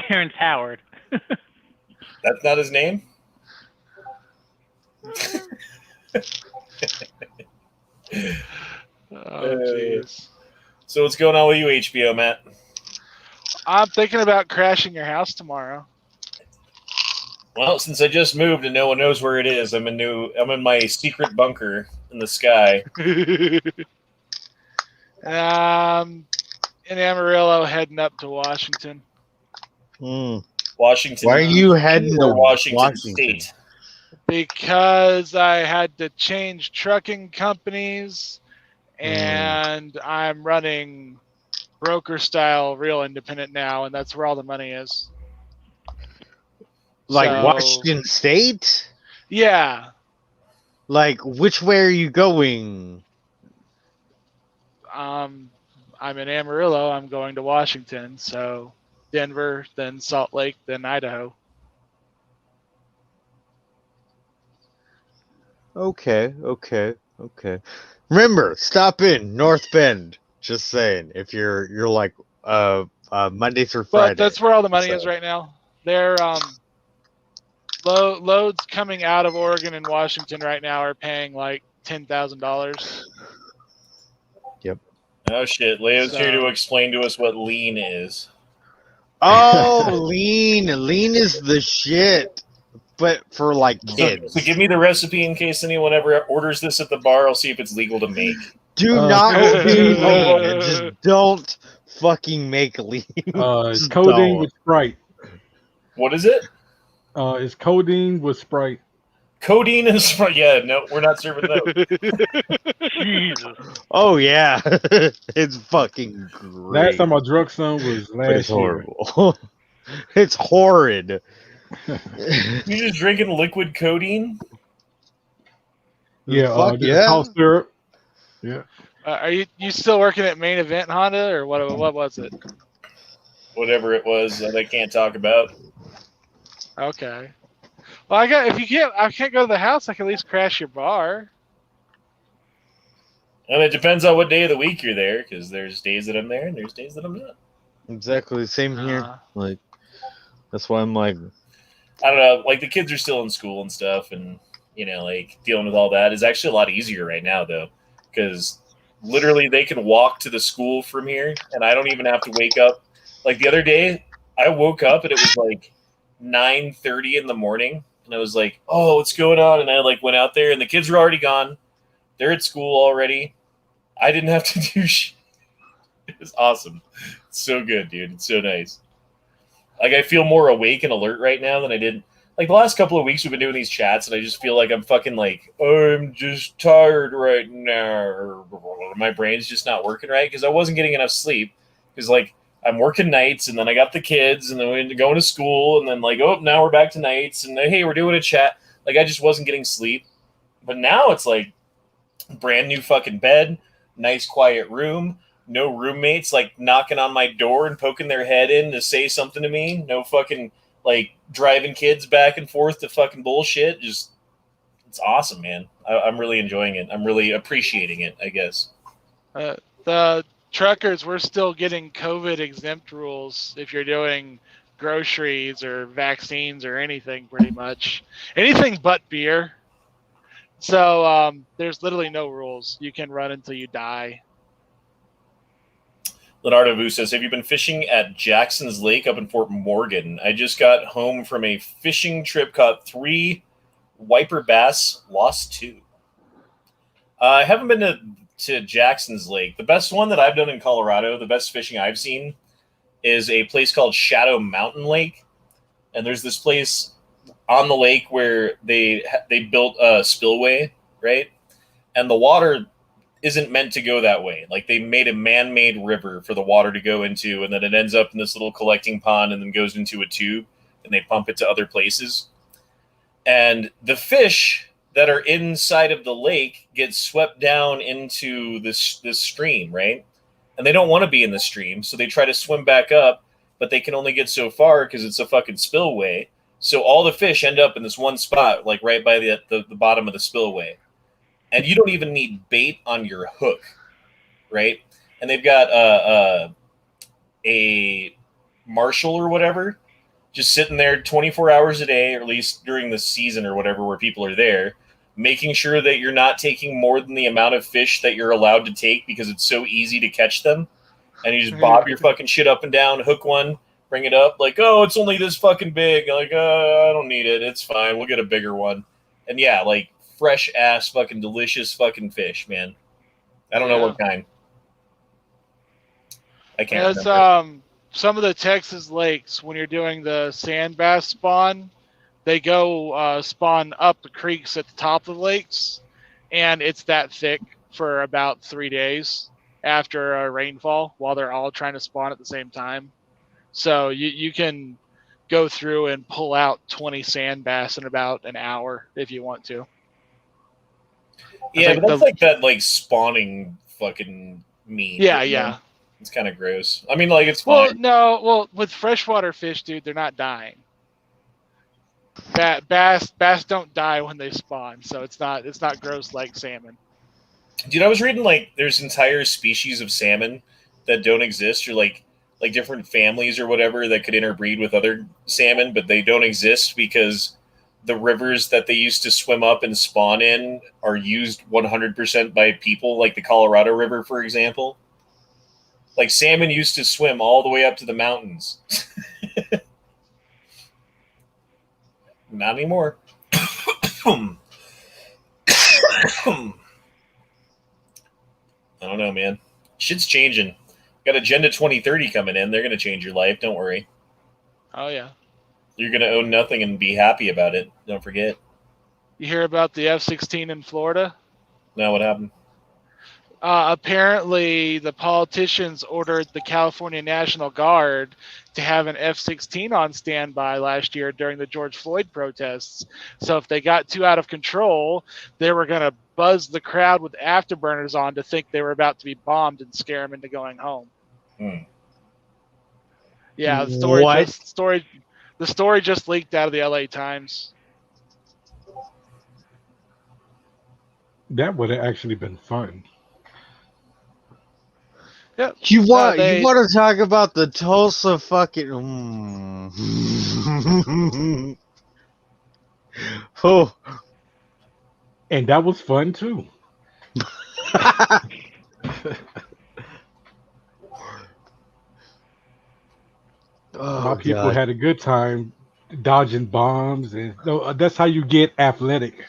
Terrence Howard. That's not his name? Oh, jeez. So what's going on with you, HBO, Matt? I'm thinking about crashing your house tomorrow. Well, since I just moved and no one knows where it is, I'm in my secret bunker in the sky. In Amarillo, heading up to Washington. Washington. Why are you heading to or Washington Washington? State? Because I had to change trucking companies, and I'm running broker style real independent now, and that's where all the money is. Like So- Washington State? Yeah. Like, which way are you going? I'm in Amarillo. I'm going to Washington. So Denver, then Salt Lake, then Idaho. Okay. Remember, stop in North Bend. Just saying, if you're like Monday through Friday. But that's where all the money is right now. They're loads coming out of Oregon and Washington right now are paying like $10,000. Oh shit! Leo's So- here to explain to us what lean is. Oh, lean is the shit, but for like kids. So give me the recipe in case anyone ever orders this at the bar. I'll see if it's legal to make. Do not be lean. Just don't fucking make lean. It's Just codeine don't. with Sprite. What is it? It's codeine with Sprite. Codeine and Sprite. Yeah, no, we're not serving those. Jesus. Oh yeah, it's fucking great. Last time I drunk some was But it's last year. horrible. It's horrid. You just drinking liquid codeine? Yeah, Fuck this yeah. cough syrup. Yeah. Are you still working at Main Event Honda, or what was it? Whatever it was that I can't talk about. Okay. Well, I can't go to the house. I can at least crash your bar. And it depends on what day of the week you're there, because there's days that I'm there and there's days that I'm not. Exactly the same here. Uh, Like, that's why I'm like, I don't know. Like the kids are still in school and stuff, and like dealing with all that is actually a lot easier right now, though, because literally they can walk to the school from here, and I don't even have to wake up. Like the other day, I woke up and it was like 9:30 in the morning, and I was like, "Oh, what's going on?" And I like went out there, and the kids were already gone. They're at school already. I didn't have to do shit. It was awesome. It's so good, dude. It's so nice. Like I feel more awake and alert right now than I did. Like the last couple of weeks we've been doing these chats, and I just feel like I'm fucking like, I'm just tired right now. My brain's just not working right because I wasn't getting enough sleep. Because like I'm working nights, and then I got the kids, and then we're going to school, and then like, oh, now we're back to nights, and then, hey, we're doing a chat. Like I just wasn't getting sleep. But now it's like brand new fucking bed, nice quiet room, no roommates like knocking on my door and poking their head in to say something to me. No fucking like driving kids back and forth to fucking bullshit. Just it's awesome, man. I'm really enjoying it. I'm really appreciating it, I guess. the truckers, we're still getting COVID exempt rules if you're doing groceries or vaccines or anything, pretty much anything but beer. So there's literally no rules. You can run until you die. Leonardo Vu says, have you been fishing at Jackson's Lake up in Fort Morgan? I just got home from a fishing trip, caught 3 wiper bass, lost 2. I haven't been to Jackson's Lake. The best one that I've done in Colorado, the best fishing I've seen, is a place called Shadow Mountain Lake. And there's this place on the lake where they built a spillway, right? And the water isn't meant to go that way. Like they made a man-made river for the water to go into, and then it ends up in this little collecting pond and then goes into a tube, and they pump it to other places. And the fish that are inside of the lake get swept down into this stream, right? And they don't want to be in the stream, so they try to swim back up, but they can only get so far because it's a fucking spillway. So all the fish end up in this one spot, like right by the bottom of the spillway. And you don't even need bait on your hook, right? and they've got a marshal or whatever just sitting there 24 hours a day, or at least during the season or whatever where people are there, making sure that you're not taking more than the amount of fish that you're allowed to take because it's so easy to catch them. And you just bob your fucking shit up and down, hook one, bring it up, like, oh, it's only this fucking big. Like, I don't need it. It's fine. We'll get a bigger one. And yeah, like fresh ass fucking delicious fucking fish, man. I don't know what kind. I can't remember. Some of the Texas lakes, when you're doing the sand bass spawn, they go spawn up the creeks at the top of the lakes, and it's that thick for about 3 days after a rainfall while they're all trying to spawn at the same time. So you can go through and pull out 20 sand bass in about an hour if you want to. Yeah, but that's like that like spawning fucking meat. Yeah, yeah. It's kind of gross. I mean, like, it's fine. Well, with freshwater fish, dude, they're not dying. Bass don't die when they spawn, so it's not gross like salmon. Dude, I was reading like there's entire species of salmon that don't exist, or like different families or whatever that could interbreed with other salmon, but they don't exist because the rivers that they used to swim up and spawn in are used 100% by people, like the Colorado River, for example. Like, salmon used to swim all the way up to the mountains. Not anymore. I don't know, man. Shit's changing. Got Agenda 2030 coming in. They're going to change your life. Don't worry. Oh, yeah. You're going to own nothing and be happy about it. Don't forget. You hear about the F-16 in Florida? No, what happened? Apparently, the politicians ordered the California National Guard to have an F-16 on standby last year during the George Floyd protests. So if they got too out of control, they were going to buzz the crowd with afterburners on to think they were about to be bombed and scare them into going home. Yeah, the story just leaked out of the LA Times. That would have actually been fun. Yep. You want to talk about the Tulsa fucking? Oh, and that was fun too. My people had a good time dodging bombs, and that's how you get athletic.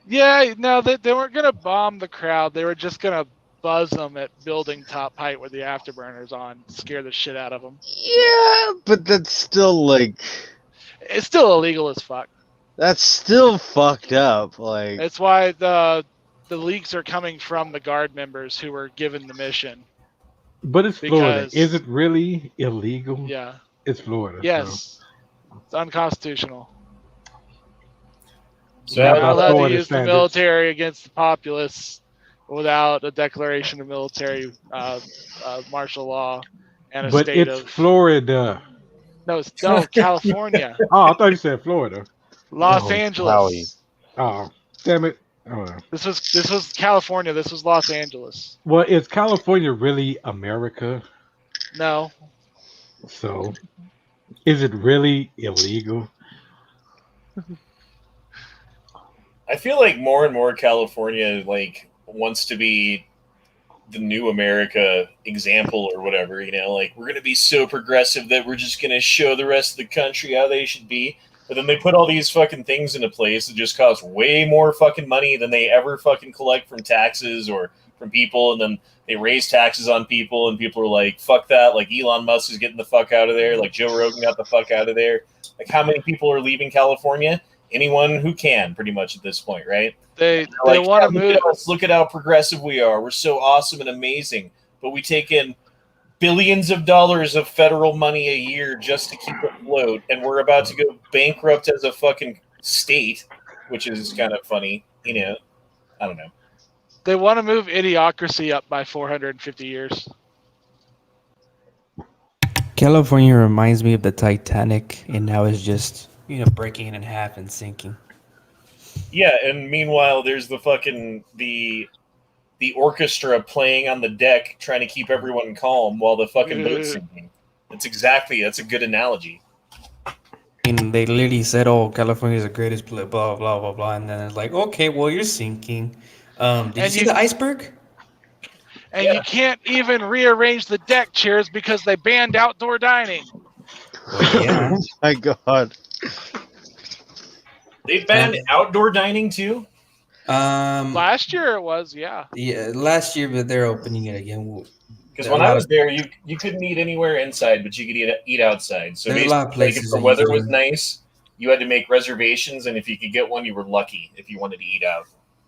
Yeah, no, they weren't gonna bomb the crowd. They were just gonna buzz them at building top height with the afterburners on, scare the shit out of them. Yeah, but that's still like, it's still illegal as fuck. That's still fucked up. Like, that's why the leaks are coming from the Guard members who were given the mission. But it's Florida. Is it really illegal? Yeah, it's Florida. Yes, so. It's unconstitutional. So you're not allowed to use the military against the populace without a declaration of military martial law and a state of... But it's Florida. No, it's California. Oh, I thought you said Florida. Los Angeles. Oh, damn it. Oh, no. This was California. This was Los Angeles. Well, is California really America? No. So, is it really illegal? I feel like more and more California wants to be the new America example or whatever, you know, like, we're going to be so progressive that we're just going to show the rest of the country how they should be. But then they put all these fucking things into place that just cost way more fucking money than they ever fucking collect from taxes or from people. And then they raise taxes on people and people are like, fuck that. Like, Elon Musk is getting the fuck out of there. Like, Joe Rogan got the fuck out of there. Like, how many people are leaving California? Anyone who can, pretty much at this point, right? They want to move. Look at how progressive we are. We're so awesome and amazing, but we take in billions of dollars of federal money a year just to keep it afloat, and we're about to go bankrupt as a fucking state, which is kind of funny, you know. I don't know. They want to move idiocracy up by 450 years. California reminds me of the Titanic, and now it's just breaking it in half and sinking. Yeah, and meanwhile, there's the the orchestra playing on the deck, trying to keep everyone calm while the fucking boat's sinking. That's a good analogy. And they literally said, "Oh, California is the greatest place," blah blah blah blah, and then it's like, "Okay, well, you're sinking." Did you see the iceberg? And you can't even rearrange the deck chairs because they banned outdoor dining. Well, yeah. Oh my god. They banned outdoor dining too? Last year it was, yeah. Yeah, last year, but they're opening it again. Because when I was there, you couldn't eat anywhere inside, but you could eat outside. So There's a lot of basically, like, if places the that weather you was can- nice, you had to make reservations, and if you could get one, you were lucky if you wanted to eat out.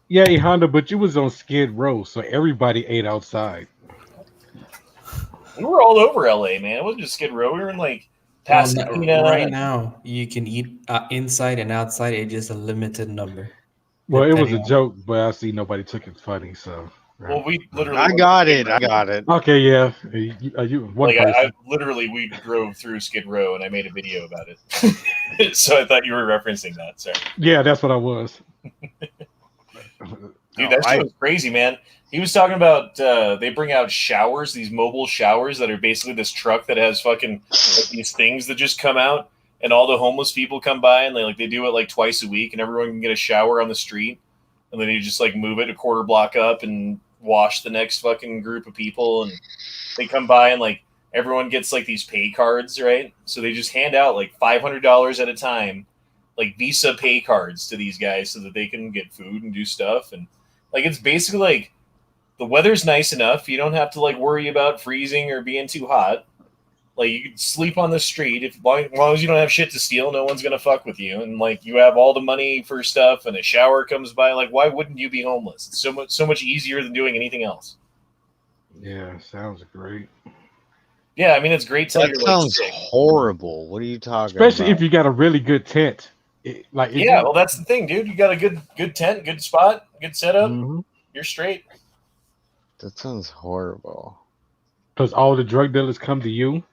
Yeah, Honda, but you was on Skid Row, so everybody ate outside. We were all over LA, man. It wasn't just Skid Row. We were in like Pasadena. Right now, you can eat inside and outside. It's just a limited number. Well, it was a Depending on- joke, but I see nobody took it funny, so. Well, we literally. I got it. Okay, yeah. You one Like person. we drove through Skid Row and I made a video about it. So I thought you were referencing that. Sorry. Yeah, that's what I was. Dude, that shit was crazy, man. He was talking about they bring out showers, these mobile showers that are basically this truck that has fucking like, these things that just come out, and all the homeless people come by and they do it like twice a week, and everyone can get a shower on the street, and then you just like move it a quarter block up and wash the next fucking group of people, and they come by and like everyone gets like these pay cards, right? So they just hand out like $500 at a time, like Visa pay cards to these guys so that they can get food and do stuff, and like it's basically like the weather's nice enough. You don't have to like worry about freezing or being too hot. Like you can sleep on the street as long as you don't have shit to steal. No one's gonna fuck with you, and like you have all the money for stuff, and a shower comes by. Like why wouldn't you be homeless? It's so much easier than doing anything else. Yeah, sounds great. Yeah, I mean it's great. Till That you're like sounds sick. horrible. What are you talking Especially about? if you got a really good tent. Yeah, well that's the thing, dude. You got a good tent, good spot, good setup. Mhm. You're straight. That sounds horrible. Because all the drug dealers come to you.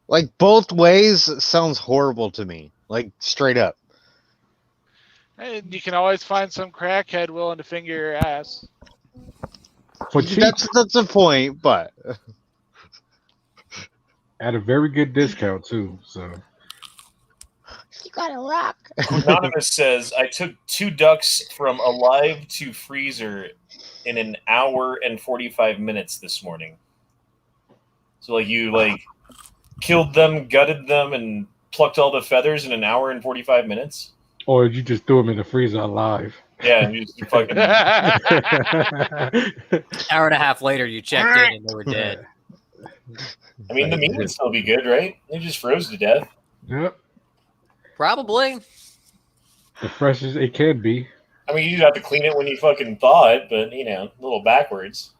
Like both ways sounds horrible to me. Like straight up. And you can always find some crackhead willing to finger your ass. For cheap. That's a point, but At a very good discount too. So you gotta rock. Anonymous says, I took 2 ducks from alive to freezer in an hour and 45 minutes this morning. So like you like killed them, gutted them, and plucked all the feathers in an hour and 45 minutes? or you just threw them in the freezer alive. Yeah, and you just fucking Hour and a half later, you checked in and they were dead. I mean the meat would still be good, right? They just froze to death. Yep. Probably. The freshest it can be. I mean, you'd have to clean it when you fucking thaw it, but you know, a little backwards.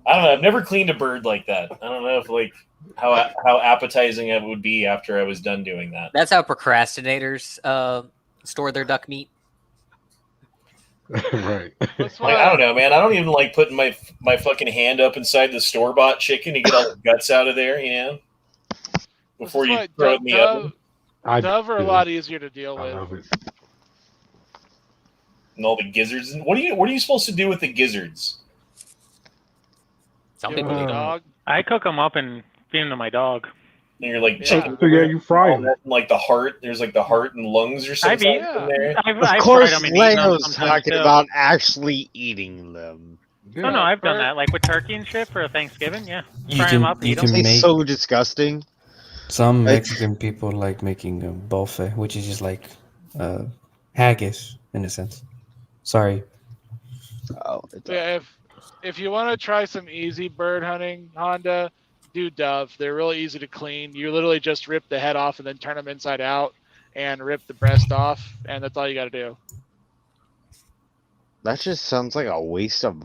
I don't know. I've never cleaned a bird like that. I don't know if like how appetizing it would be after I was done doing that. That's how procrastinators store their duck meat. Right. That's Like, I don't know, man. I don't even like putting my fucking hand up inside the store bought chicken to get all the guts out of there, you know, before you throw it in the oven. Dove are a lot easier to deal I with. love it. And all the gizzards. And what are you supposed to do with the gizzards? Some Give people them a do. dog. I cook them up and feed them to my dog. And you're like Yeah. chicken. So yeah, you fry all them. that, and, like the heart. There's like the heart and lungs or something in there. I've Of course, fried them and eaten them Leo's sometimes, talking too. about actually eating them. No, I've done that, like with turkey and shit for Thanksgiving. Yeah, You fry can- them up, you eat them. can It's make- so disgusting. Some Like- Mexican people like making a buffet, which is just like haggis in a sense. Sorry. Oh, Yeah, if you want to try some easy bird hunting, Honda, do dove. They're really easy to clean. You literally just rip the head off and then turn them inside out and rip the breast off, and that's all you got to do. that just sounds like a waste of.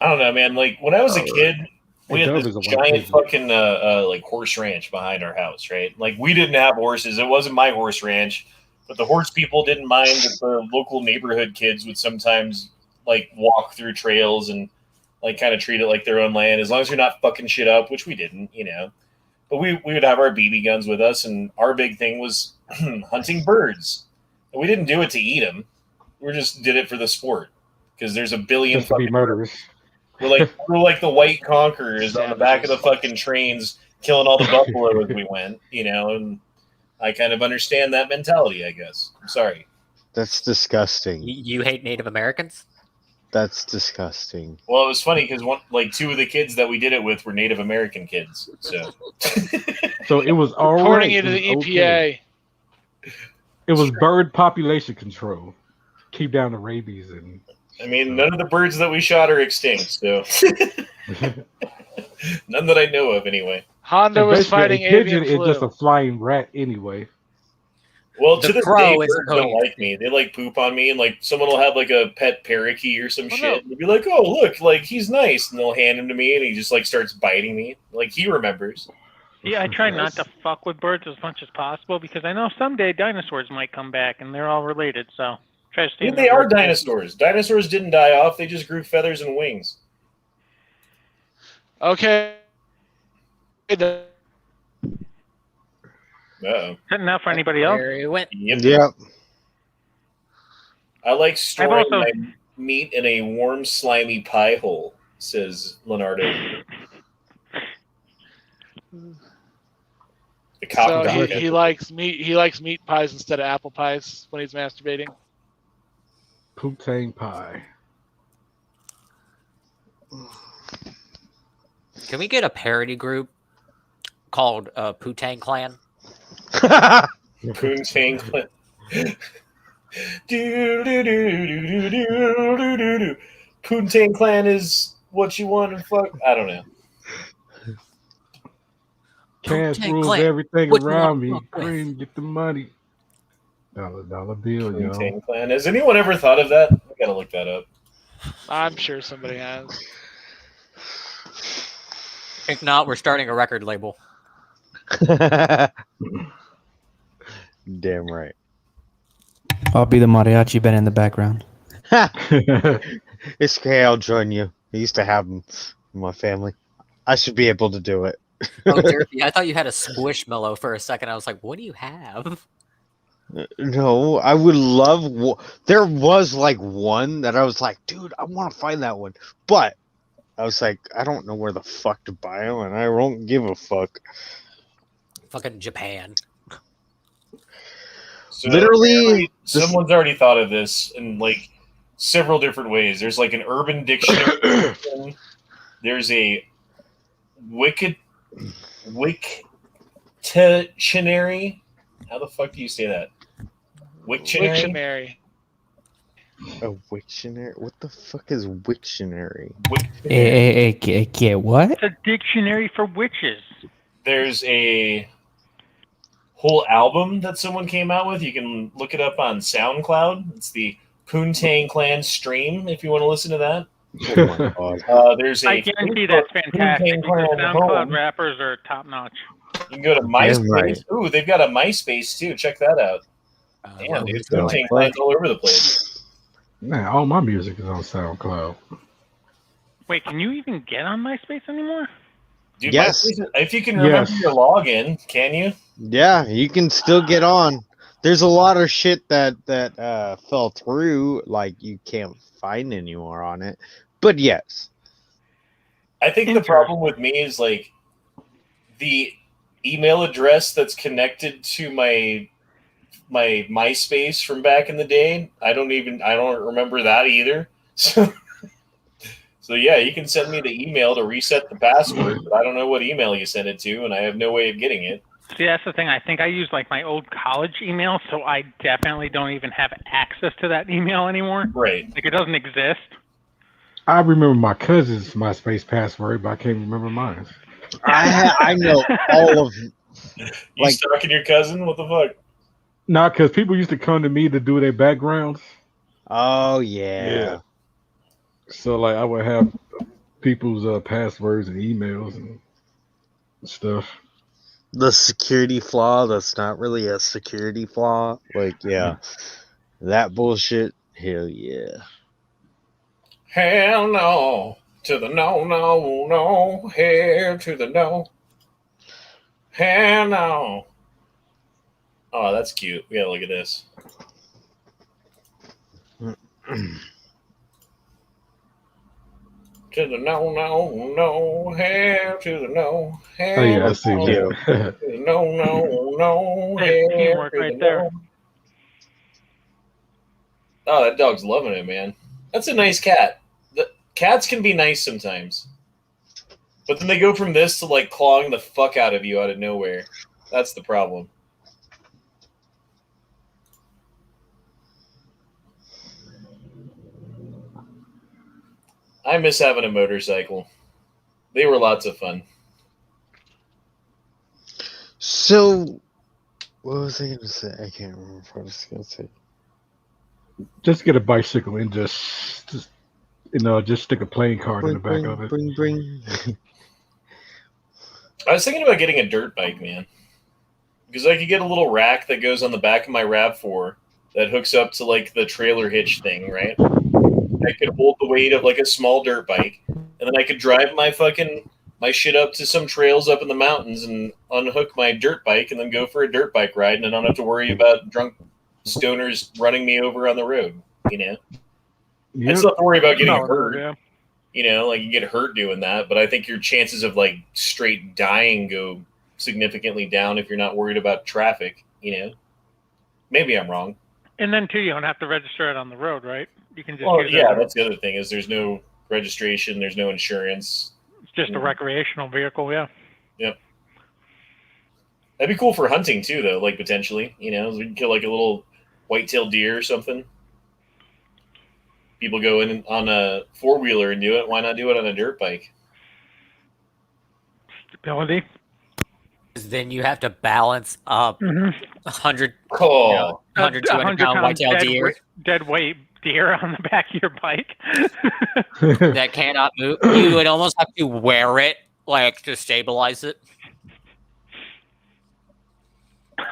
I don't know, man. Like when I was a kid, we had Dove this is a giant one-piece. fucking like horse ranch behind our house, right? Like we didn't have horses. It wasn't my horse ranch, but the horse people didn't mind that the local neighborhood kids would sometimes like walk through trails and like kind of treat it like their own land, as long as you're not fucking shit up, which we didn't, you know. But we would have our BB guns with us, and our big thing was hunting birds. And we didn't do it to eat them. We just did it for the sport. because there's a billion Just to be fucking murderous. we're like the white conquerors on the back of the fucking trains, killing all the buffalo as we went, and I kind of understand that mentality, I guess. I'm sorry. That's disgusting. You hate Native Americans? That's disgusting. Well, it was funny because two of the kids that we did it with were Native American kids. So, So it was all According right. to the It was EPA. okay. It was bird population control. Keep down the rabies and. I mean, none of the birds that we shot are extinct, so none that I know of, anyway. Honda was Basically, fighting a pigeon avian flu. is just a flying rat anyway. Well, The to this crow day, isn't birds don't hooting. like me. They poop on me, and someone will have a pet parakeet or some Well, shit. no. And they'll be like, "Oh, look, he's nice," and they'll hand him to me, and he just starts biting me. He remembers. Yeah, I try not to fuck with birds as much as possible because I know someday dinosaurs might come back and they're all related. So try to stay. Yeah, in the they are bird space. dinosaurs. Dinosaurs didn't die off; they just grew feathers and wings. Okay. Uh-oh. Good enough for anybody else. There it went. Yep. I like storing also- my meat in a warm, slimy pie hole, says Leonardo. The cop So guy. he likes meat. He likes meat pies instead of apple pies when he's masturbating. Poutine pie. Can we get a parody group called Poontang Clan? Poontang Clan. Do. Poontang Clan is what you want to fuck. I don't know. Cash Poontang rules Clan. everything What you around want me. to fuck with? Green, get the money. Dollar bill, yo. Poontang Clan. Has anyone ever thought of that? I gotta look that up. I'm sure somebody has. If not, we're starting a record label. Damn right. I'll be the mariachi band in the background. It's okay, I'll join you. I used to have them in my family. I should be able to do it. Oh, Derpy, I thought you had a Squishmallow for a second. I was like, what do you have? No, I would love. There was one that I was like, dude, I want to find that one, but I was like, I don't know where the fuck to buy them, and I don't give a fuck. Fucking Japan. So Literally, someone's already thought of this in several different ways. There's an urban dictionary. There's a Wiktionary. How the fuck do you say that? Wiktionary? A Wiktionary? What the fuck is Wiktionary? Hey, what? It's a dictionary for witches. There's a whole album that someone came out with. You can look it up on SoundCloud. It's the Poontang Clan Stream, if you want to listen to that. Oh my god. There's I guarantee that's fantastic. Poontang Because Clan SoundCloud home. rappers are top notch. You can go to MySpace. right. Ooh, they've got a MySpace too. Check that out. Damn, dude, Poontang Clan's all over the place. Man, all my music is on SoundCloud. Wait, can you even get on MySpace anymore? Dude, Yes. MySpace, if you can remember Yes. your login, can you? Yeah, you can still get on. There's a lot of shit that fell through, you can't find anymore on it. But yes. I think the problem with me is the email address that's connected to my MySpace from back in the day. I don't remember that either. So yeah, you can send me the email to reset the password, but I don't know what email you sent it to, and I have no way of getting it. See, that's the thing. I think I use my old college email, so I definitely don't even have access to that email anymore. Right. It doesn't exist. I remember my cousin's MySpace password, but I can't remember mine. I know all of You stalking your cousin? What the fuck? Nah, because people used to come to me to do their backgrounds. Oh yeah. So I would have people's passwords and emails and stuff. The security flaw that's not really a security flaw. That bullshit. Hell yeah. Hell no. To the no, no, no. Hell to the no. Hell no. Oh, that's cute. We gotta look at this. To the no, no, no, hell to the no, hell Oh yeah, I see no, that. to the no, no, no, Hey, hell teamwork to the right there. no. Oh, that dog's loving it, man. That's a nice cat. The cats can be nice sometimes, but then they go from this to like clawing the fuck out of you out of nowhere. That's the problem. I miss having a motorcycle. They were lots of fun. So, what was I going to say? I can't remember what I was going to say. Just get a bicycle and just just stick a playing card in the back of it. Bring. I was thinking about getting a dirt bike, man. Because I could get a little rack that goes on the back of my RAV4 that hooks up to like the trailer hitch thing, right? I could hold the weight of like a small dirt bike, and then I could drive my shit up to some trails up in the mountains and unhook my dirt bike and then go for a dirt bike ride, and I don't have to worry about drunk stoners running me over on the road, you know? I still have to worry about getting hurt. Yeah. You know, like you get hurt doing that, but I think your chances of like straight dying go significantly down if you're not worried about traffic, you know? Maybe I'm wrong. And then too, you don't have to register it on the road, right? You can just use yeah, it. that's the other thing is there's no registration, there's no insurance. It's just a recreational vehicle, yeah. Yep. That'd be cool for hunting too, though. Like potentially, you know, we can kill like a little white-tailed deer or something. People go in on a 4-wheeler and do it. Why not do it on a dirt bike? Stability. Then you have to balance up 100, Oh, 100 200 pound white-tailed deer Dead weight deer on the back of your bike. that cannot move. You would almost have to wear it, like, to stabilize it.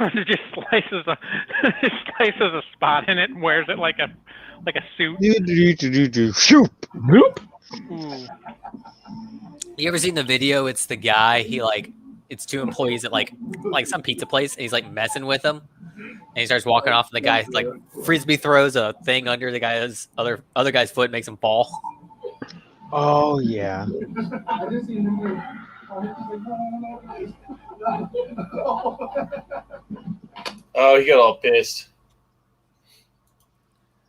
It just slices a spot in it and wears it like a suit. Shoot! Nope. Ooh. You ever seen the video? It's the guy. It's 2 employees at like some pizza place, and he's like messing with them, and he starts walking off, and the guy like frisbee throws a thing under the guy's other guy's foot, and makes him fall. Oh yeah. Oh, he got all pissed.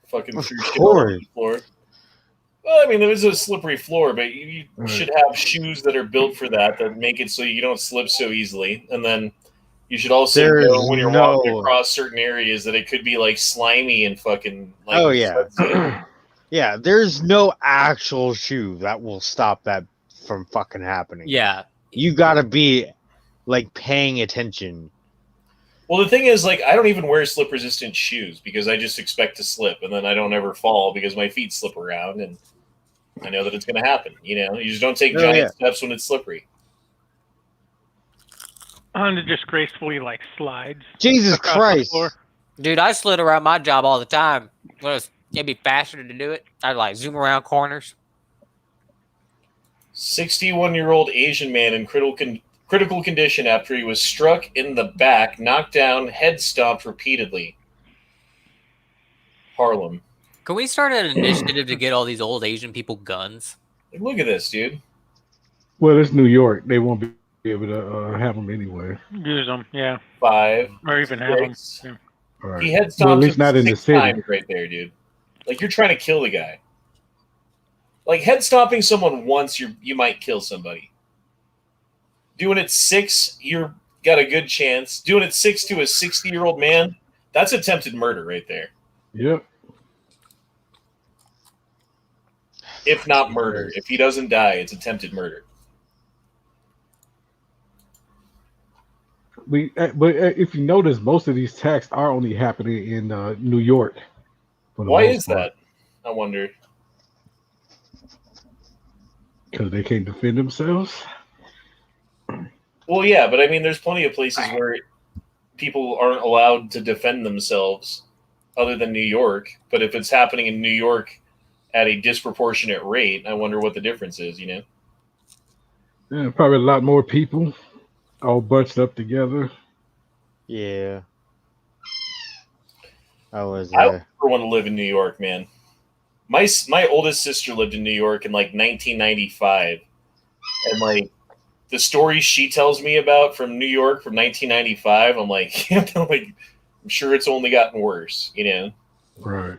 Fucking threw shit all over the floor. Well, I mean, there is a slippery floor, but you should have shoes that are built for that make it so you don't slip so easily. And then you should also know when you're walking across certain areas that it could be like slimy and fucking. Like, oh yeah. Yeah, there's no actual shoe that will stop that from fucking happening. Yeah. You gotta be like paying attention. Well, the thing is, like, I don't even wear slip-resistant shoes because I just expect to slip, and then I don't ever fall because my feet slip around, and I know that it's going to happen. You know, you just don't take giant steps when it's slippery. And it just gracefully like slides. Jesus Christ, dude! I slid around my job all the time. It'd be faster to do it. I'd like zoom around corners. 61-year-old Asian man in critical condition after he was struck in the back, knocked down, head stomped repeatedly. Harlem. Can we start an initiative to get all these old Asian people guns? Like, look at this, dude. Well, it's New York. They won't be able to have them anyway. Use them, yeah. 5, or even have them. Yeah. Right. He head stomped at least not in the 6 city. times right there, dude. Like, you're trying to kill the guy. Like, head stomping someone once, you might kill somebody. Doing it 6, you're got a good chance. Doing it 6 to a 60-year-old man, that's attempted murder right there. Yep. If not murder. If he doesn't die, it's attempted murder. But if you notice, most of these attacks are only happening in New York. Why is that? I wonder. Because they can't defend themselves. Well, yeah, but I mean, there's plenty of places where people aren't allowed to defend themselves other than New York. But if it's happening in New York at a disproportionate rate, I wonder what the difference is, you know? Yeah, probably a lot more people all bunched up together. Yeah. I would never want to live in New York, man. My oldest sister lived in New York in like 1995, and like the stories she tells me about from New York from 1995, I'm like, I'm sure it's only gotten worse, you know. Right.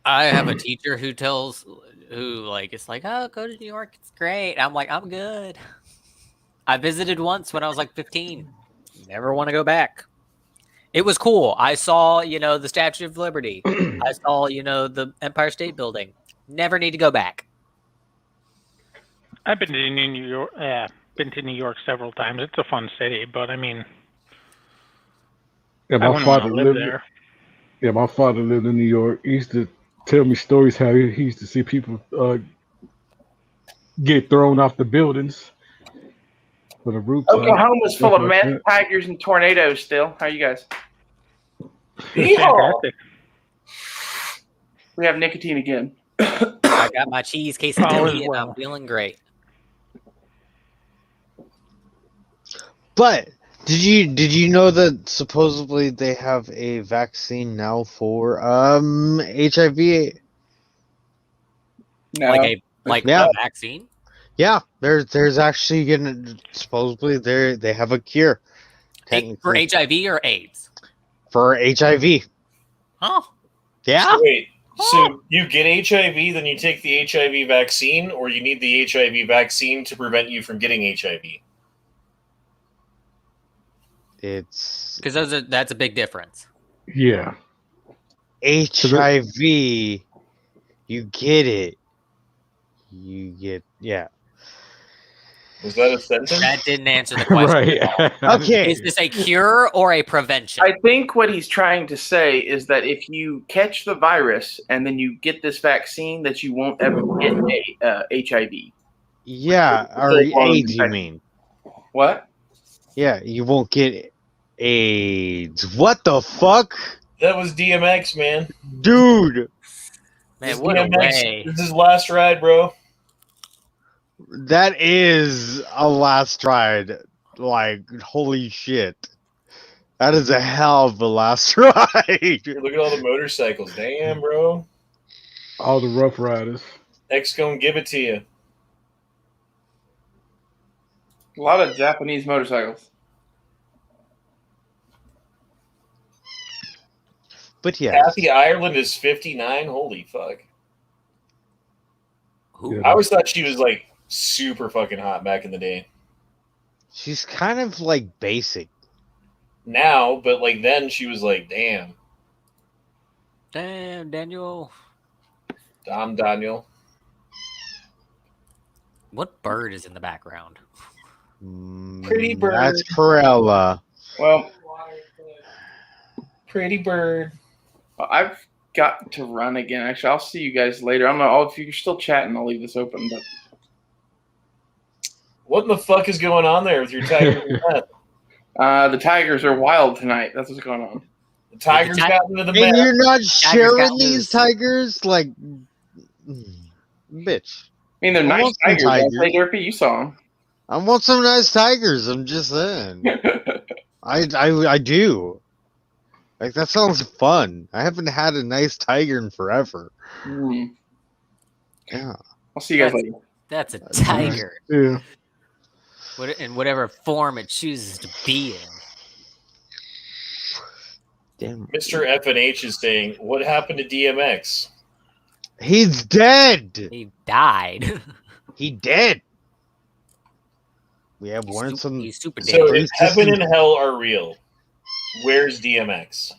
I have a teacher who it's like, oh, go to New York, it's great. I'm like, I'm good. I visited once when I was like 15. Never want to go back. It was cool. I saw, the Statue of Liberty. I saw, the Empire State Building. Never need to go back. I've been to New York. Been to New York several times. It's a fun city, but I mean, Yeah, I my wouldn't want father to live lived. there. Yeah, my father lived in New York. He used to tell me stories how he used to see people get thrown off the buildings for the rooftop. Oklahoma's full stuff of like meth, that. tigers, and tornadoes still. How are you guys? Fantastic. We have nicotine again. I got my cheese All quesadilla is and well. I'm feeling great. But did you know that supposedly they have a vaccine now for HIV? No. Like Yeah. a vaccine? Yeah, there's actually supposedly they have a cure. For HIV or AIDS? For HIV. Huh? Yeah. Wait, so you get HIV, then you take the HIV vaccine, or you need the HIV vaccine to prevent you from getting HIV? It's Because that's a big difference. Yeah. HIV. You get it. You get Was that a sentence? That didn't answer the question. Right. At all. Okay. Is this a cure or a prevention? I think what he's trying to say is that if you catch the virus and then you get this vaccine, that you won't ever get HIV. Yeah, or AIDS, you mean? What? Yeah, you won't get AIDS. What the fuck? That was DMX, man. Dude, Man, what a way. This is his last ride, bro. that is a last ride. Like, holy shit. That is a hell of a last ride. Look at all the motorcycles. Damn, bro. All the Rough Riders. X gonna give it to you. A lot of Japanese motorcycles. But yeah. Kathy Ireland is 59. Holy fuck. Who? Yeah. I always thought she was like super fucking hot back in the day. She's kind of like basic. Now, but like then she was like, damn. Damn, Daniel. I'm Daniel. What bird is in the background? Pretty bird. That's Corella. Well, Pretty bird. I've got to run again. Actually, I'll see you guys later. I don't know if you're still chatting. I'll leave this open. But What in the fuck is going on there with your tiger and meth? the Tigers are wild tonight. That's what's going on. The tigers got into the And meth. you're not sharing got these loose. tigers? Like, bitch. I mean, they're I nice want some tigers. tigers. Hey, Durfee, you saw them. I want some nice tigers. I'm just saying. I do. Like, that sounds fun. I haven't had a nice tiger in forever. Yeah. I'll see you guys later. That's a tiger. Yeah. In whatever form it chooses to be in. Damn. Mr. F&H is saying, what happened to DMX? He's dead. He died. He dead. We have learned some. He's super So dead. if heaven and hell are real, where's DMX?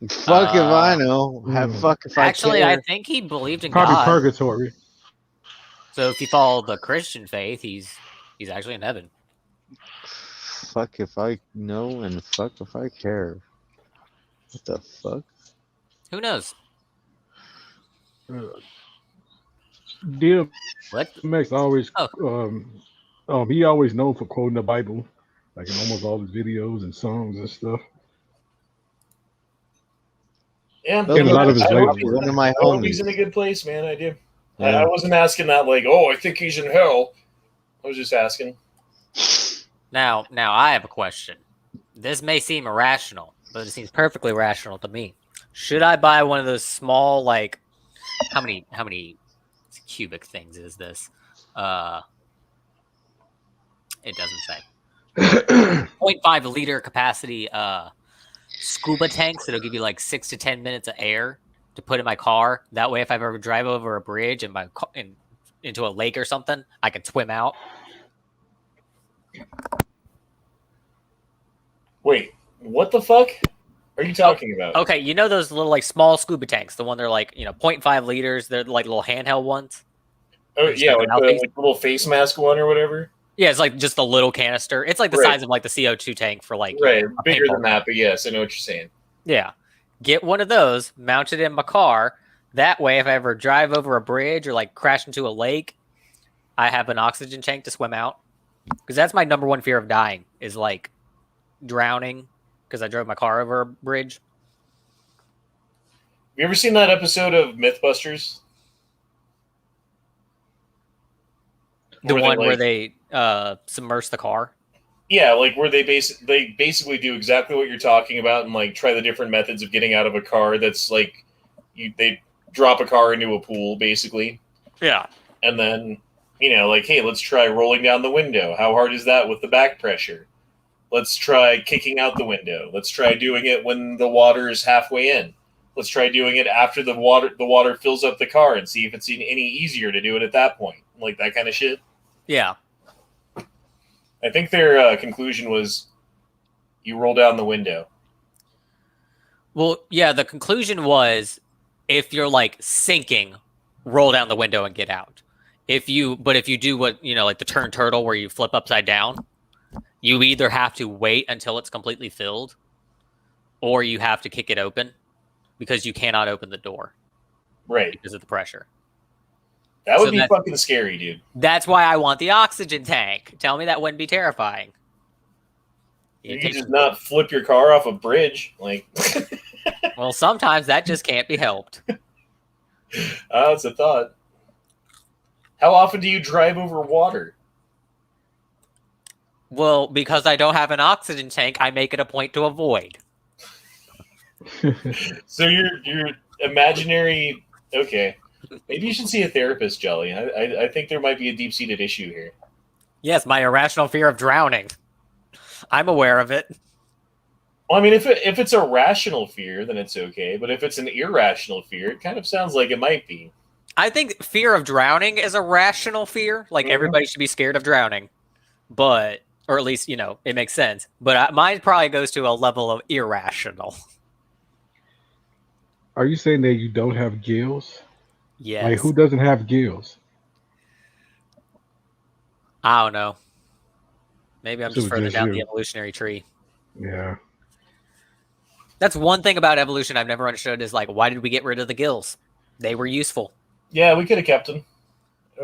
Fuck if I know. Fuck if Actually, I I care. think he believed in Probably God. purgatory. So if you follow the Christian faith, he's actually in heaven. Fuck if I know and fuck if I care. What the fuck? Who knows? DMX always Oh. he always known for quoting the Bible, like in almost all his videos and songs and stuff. Yeah, And a lot of his I later hope work. One of my I hope he's homies. in a good place, man. I do. Yeah. I wasn't asking that like, oh, I think he's in hell. I was just asking. Now I have a question. This may seem irrational, but it seems perfectly rational to me. Should I buy one of those small, like, how many cubic things is this? It doesn't say. 0.5 liter capacity scuba tanks that'll give you like 6 to 10 minutes of air to put in my car. That way, if I ever drive over a bridge and into a lake or something, I can swim out. Wait, what the fuck are you talking about? Okay, you know those little like small scuba tanks, the one they're like 0.5 liters. They're like little handheld ones. Oh yeah, like the little face mask one or whatever. Yeah, it's like just a little canister. It's like the size of like the CO2 tank for like bigger than that. But yes, I know what you're saying. Yeah, get one of those, mount it in my car. That way, if I ever drive over a bridge or like crash into a lake, I have an oxygen tank to swim out. Because that's my number one fear of dying is like drowning because I drove my car over a bridge. You ever seen that episode of Mythbusters? The one where they submerge the car? Yeah, like where they basically do exactly what you're talking about and like try the different methods of getting out of a car that's like they drop a car into a pool basically. Yeah. And then, like, hey, let's try rolling down the window. How hard is that with the back pressure? Let's try kicking out the window. Let's try doing it when the water is halfway in. Let's try doing it after the water fills up the car and see if it's any easier to do it at that point. Like that kind of shit. Yeah. I think their conclusion was you roll down the window. Well, yeah, the conclusion was if you're like sinking, roll down the window and get out. If you do what, like the turn turtle where you flip upside down, you either have to wait until it's completely filled or you have to kick it open because you cannot open the door. Right. Because of the pressure. That would be fucking scary, dude. That's why I want the oxygen tank. Tell me that wouldn't be terrifying. You can just not flip your car off a bridge. Like, well, sometimes that just can't be helped. That's a thought. How often do you drive over water? Well, because I don't have an oxygen tank, I make it a point to avoid. So your imaginary... Okay. Maybe you should see a therapist, Jelly. I think there might be a deep-seated issue here. Yes, my irrational fear of drowning. I'm aware of it. Well, I mean, if it's a rational fear, then it's okay. But if it's an irrational fear, it kind of sounds like it might be. I think fear of drowning is a rational fear. Like, everybody should be scared of drowning. But, or at least, it makes sense. But mine probably goes to a level of irrational. Are you saying that you don't have gills? Yes. Like, who doesn't have gills? I don't know. Maybe I'm just further down the you. evolutionary tree. Yeah. That's one thing about evolution I've never understood is, like, why did we get rid of the gills? They were useful. Yeah, we could have kept them.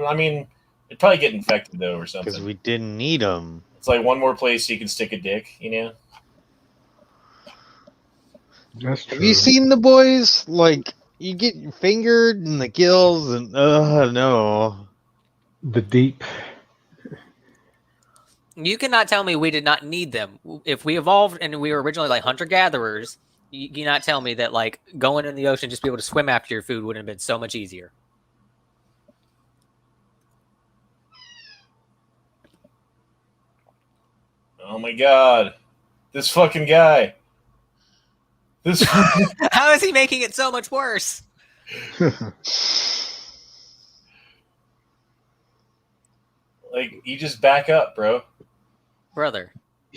I mean, it'd probably get infected, though, or something. Because we didn't need them. It's like one more place you can stick a dick, That's true. Have you seen The Boys? Like, you get fingered in the gills and, no. The deep. You cannot tell me we did not need them. If we evolved and we were originally like hunter-gatherers, you cannot tell me that like going in the ocean just be able to swim after your food would have been so much easier. Oh my god. This fucking guy. How is he making it so much worse? Like, you just back up, bro. Brother.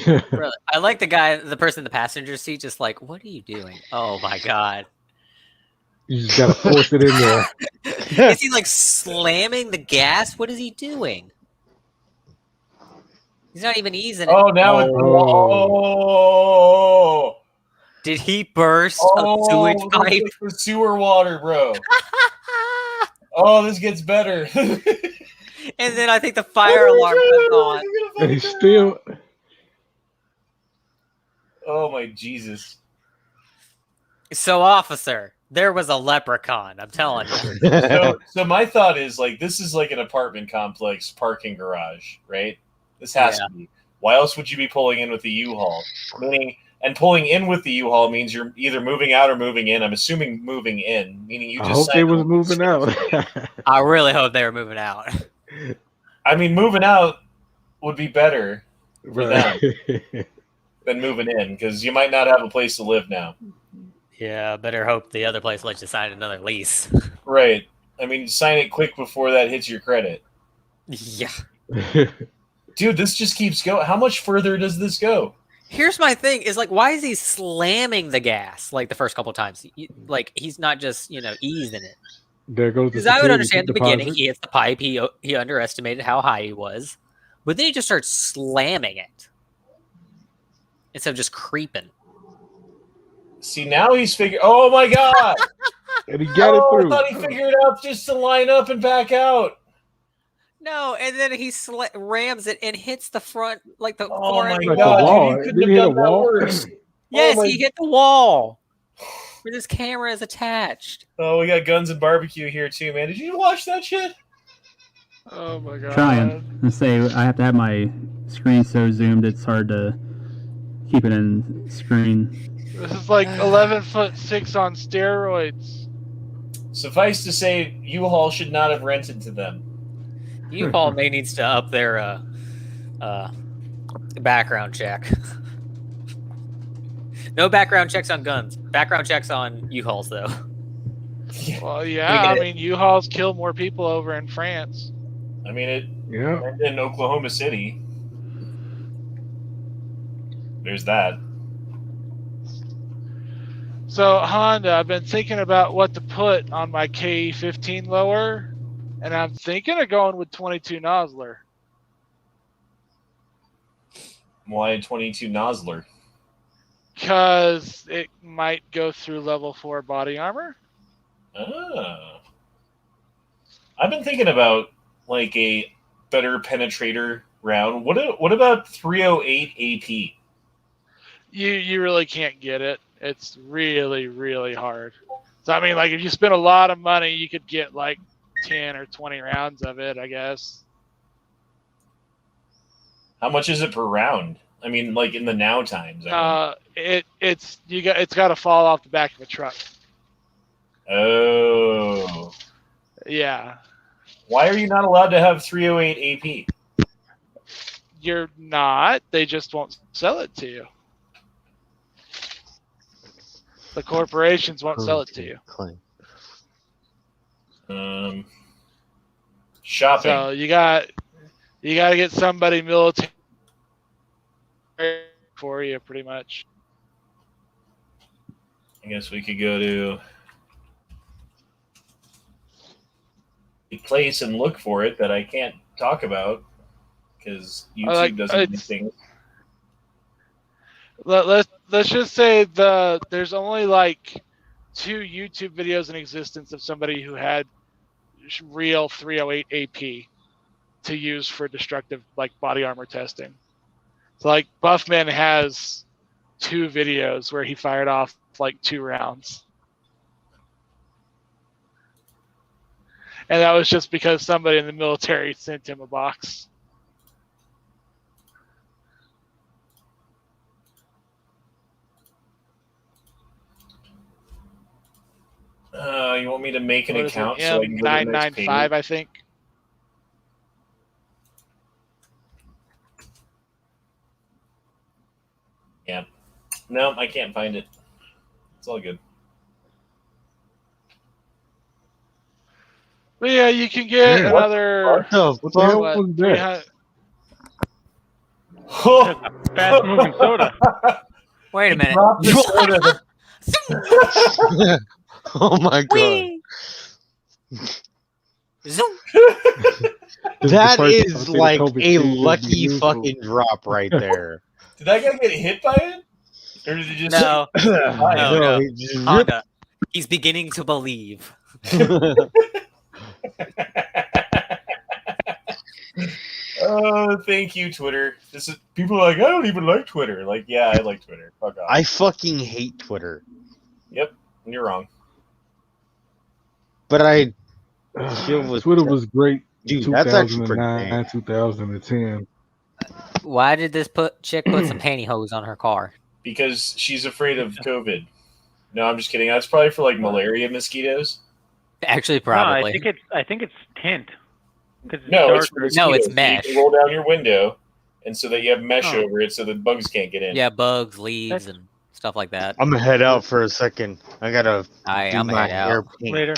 I like the person in the passenger seat just like, what are you doing? Oh my god. You just gotta force it in there. Is he like slamming the gas? What is he doing? He's not even easing it. Oh, now it's... Oh! Did he burst a sewage pipe? Like the sewer water, bro. Oh, this gets better. And then I think the fire alarm goes on. And he's still... Oh, my Jesus. So, officer, there was a leprechaun. I'm telling you. So my thought is, like, this is like an apartment complex parking garage, right? This has to be. Why else would you be pulling in with a U-Haul? Meaning, And pulling in with the U-Haul means you're either moving out or moving in. I'm assuming moving in, meaning you I just hope they signed was a- moving out. I really hope they were moving out. I mean, moving out would be better Right. than moving in, because you might not have a place to live now. Yeah, better hope the other place lets you sign another lease. Right. I mean, sign it quick before that hits your credit. Yeah. Dude, this just keeps going. How much further does this go? Here's my thing: is like, why is he slamming the gas like the first couple times? Like he's not just easing it. There goes the Because I would security understand at the beginning deposit. he hits the pipe, he underestimated how high he was, but then he just starts slamming it instead of just creeping. See, now he's figured. Oh my god! And he got it I through. thought he figured out just to line up and back out. No, and then he rams it and hits the front, like the Oh far my end Like wall. the wall. god! You Did couldn't he have hit a done that wall? worse. Yes, Oh my- he hit the wall where this camera is attached. Oh, we got guns and barbecue here too, man. Did you watch that shit? Oh my god. Trying. I say I have to have my screen so zoomed it's hard to keep it in screen. This is like 11'6" on steroids. Suffice to say, U-Haul should not have rented to them. U-Haul may needs to up their background check. No background checks on guns. Background checks on U-Hauls, though. Well, yeah, I mean, U-Hauls kill more people over in France. I mean, it Yeah. and in Oklahoma City. There's that. So, Honda, I've been thinking about what to put on my KE15 lower, and I'm thinking of going with 22 Nosler. Why 22 Nosler? Because it might go through level 4 body armor. Oh. I've been thinking about like a better penetrator round. What about 308 AP? You really can't get it. It's really, really hard. So, I mean, like, if you spend a lot of money, you could get like 10 or 20 rounds of it, I guess. How much is it per round? I mean, like in the now times. It's got to fall off the back of a truck. Oh. Yeah. Why are you not allowed to have 308 AP? You're not. They just won't sell it to you. The corporations won't sell it to you. Shopping. So you got to get somebody military for you, pretty much. I guess we could go to a place and look for it that I can't talk about because YouTube doesn't do things. Let's just say there's only like 2 YouTube videos in existence of somebody who had real 308 AP to use for destructive like body armor testing. So like Buffman has 2 videos where he fired off like 2 rounds. And that was just because somebody in the military sent him a box. You want me to make an What is account it? so I can go to the next page? M995, I think. Yeah. No, I can't find it. It's all good. But yeah, you can get Yeah, another. What the What the hell fuck? was that? 300 Fast moving soda. Wait a minute. Drop the soda. Oh my god. Zoom. That The first is time I like seen COVID a shit lucky be useful. fucking drop right there. Did that guy get hit by it? Or did he just No, No, no. he just ripped- Honda. He's beginning to believe. Oh, thank you, Twitter. This is people are like, I don't even like Twitter. Like, yeah, I like Twitter. Fuck off. I fucking hate Twitter. Yep, you're wrong. But I Shit was- Twitter was great in Dude, that's actually pretty 2009, big. 2010. Why did this chick put some pantyhose on her car? because she's afraid of COVID. No, I'm just kidding. That's probably for like malaria mosquitoes. Actually, probably. No, I think it's tint. No, it's for mosquitoes. No, it's So mesh. you can roll down your window, and so that you have mesh Oh. over it, so the bugs can't get in. Yeah, bugs, leaves, and stuff like that. I'm gonna head out for a second. I gotta do I'm my head hair out. paint. Later.